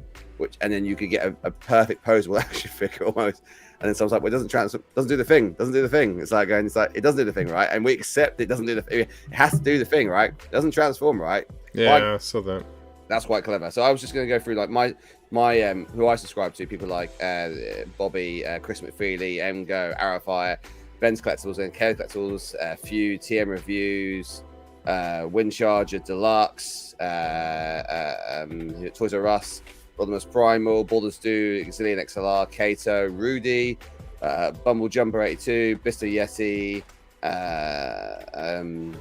Speaker 3: and then you could get a perfect posable action figure almost. And then someone's like, well, it doesn't do the thing. It's like going, it doesn't do the thing, right? And we accept it doesn't do the thing. It has to do the thing, right? It doesn't transform, right?
Speaker 6: Yeah, I saw that.
Speaker 3: That's quite clever. So I was just going to go through like my who I subscribe to, people like Bobby, Chris McFeely, Emgo, Arrowfire, Ben's Collectibles and Kelly Collectibles, Feud, TM Reviews, Windcharger Deluxe, Toys R Us, Optimus Primal, Baldur's Stew, Exilian XLR, Kato, Rudy, Bumble Jumper 82, Bister Yeti, and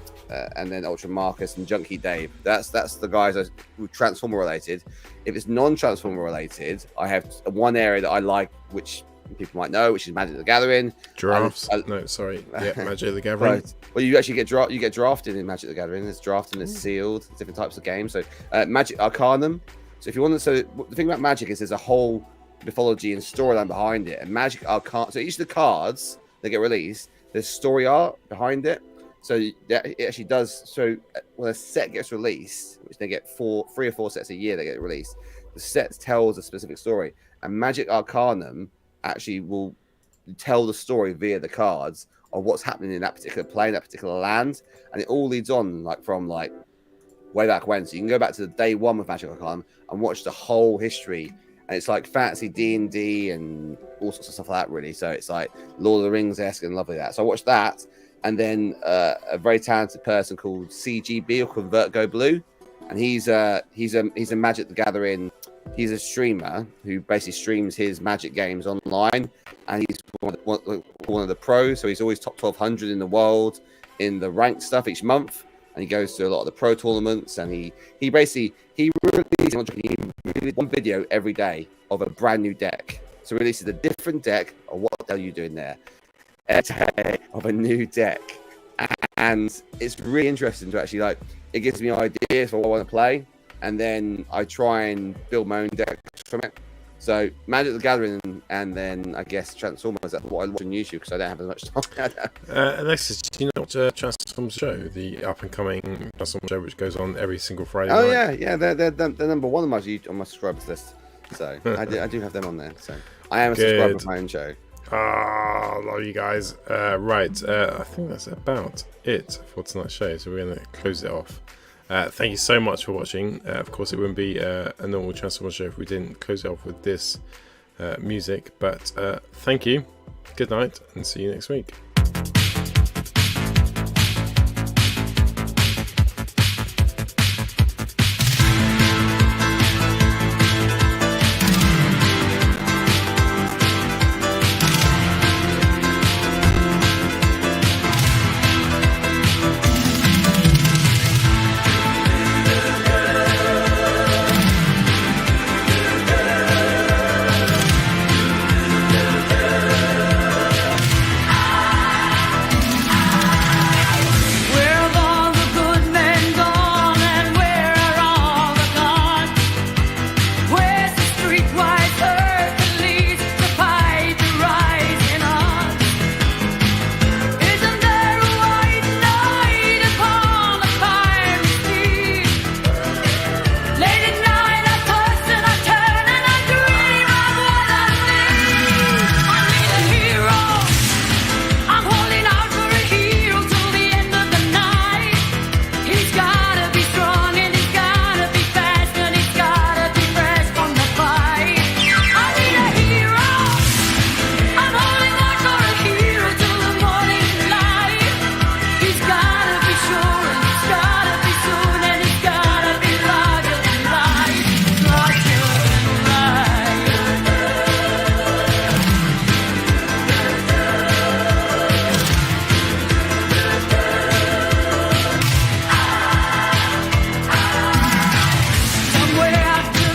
Speaker 3: then Ultra Marcus and Junkie Dave. That's the guys who are Transformer related. If it's non-Transformer related, I have one area that I like, which people might know, which is Magic the Gathering.
Speaker 6: Giraffes? No, sorry. Yeah, Magic the Gathering.
Speaker 3: Right. Well, you actually get drafted in Magic the Gathering. There's drafting, there's sealed, different types of games. So Magic Arcanum. So if you want to, so the thing about Magic is there's a whole mythology and storyline behind it. And Magic Arcanum. So each of the cards that get released, there's story art behind it. So it actually does. So when a set gets released, which they get 3 or 4 sets a year that get released, the set tells a specific story. And Magic Arcanum actually will tell the story via the cards of what's happening in that particular plane, that particular land, and it all leads on from way back when. So you can go back to the day one with Magic Arcanum and watch the whole history. And it's like fancy D&D and all sorts of stuff like that, really. So it's like Lord of the Rings-esque and lovely that. So I watched that. And then a very talented person called CGB or Convert Go Blue. And he's a Magic the Gathering. He's a streamer who basically streams his Magic games online. And he's one of the pros. So he's always top 1,200 in the world in the ranked stuff each month. And he goes to a lot of the pro tournaments, and he releases one video every day of a brand new deck to release a different deck. Or what the hell are you doing there? A day of a new deck, and it's really interesting to actually it gives me ideas for what I want to play, and then I try and build my own deck from it. So Magic the Gathering, and then I guess Transformers. That's what I watch on YouTube because I don't have as much time.
Speaker 6: Alexis, do you know what Transformers show, the up and coming Transformers show, which goes on every single Friday
Speaker 3: Oh
Speaker 6: night?
Speaker 3: yeah, they're number one on my subscribers list. So I do have them on there. So I am a subscriber of my own show.
Speaker 6: Love you guys. Right, I think that's about it for tonight's show. So we're going to close it off. Thank you so much for watching. Of course, it wouldn't be a normal Transformers show if we didn't close it off with this music. But thank you, good night, and see you next week.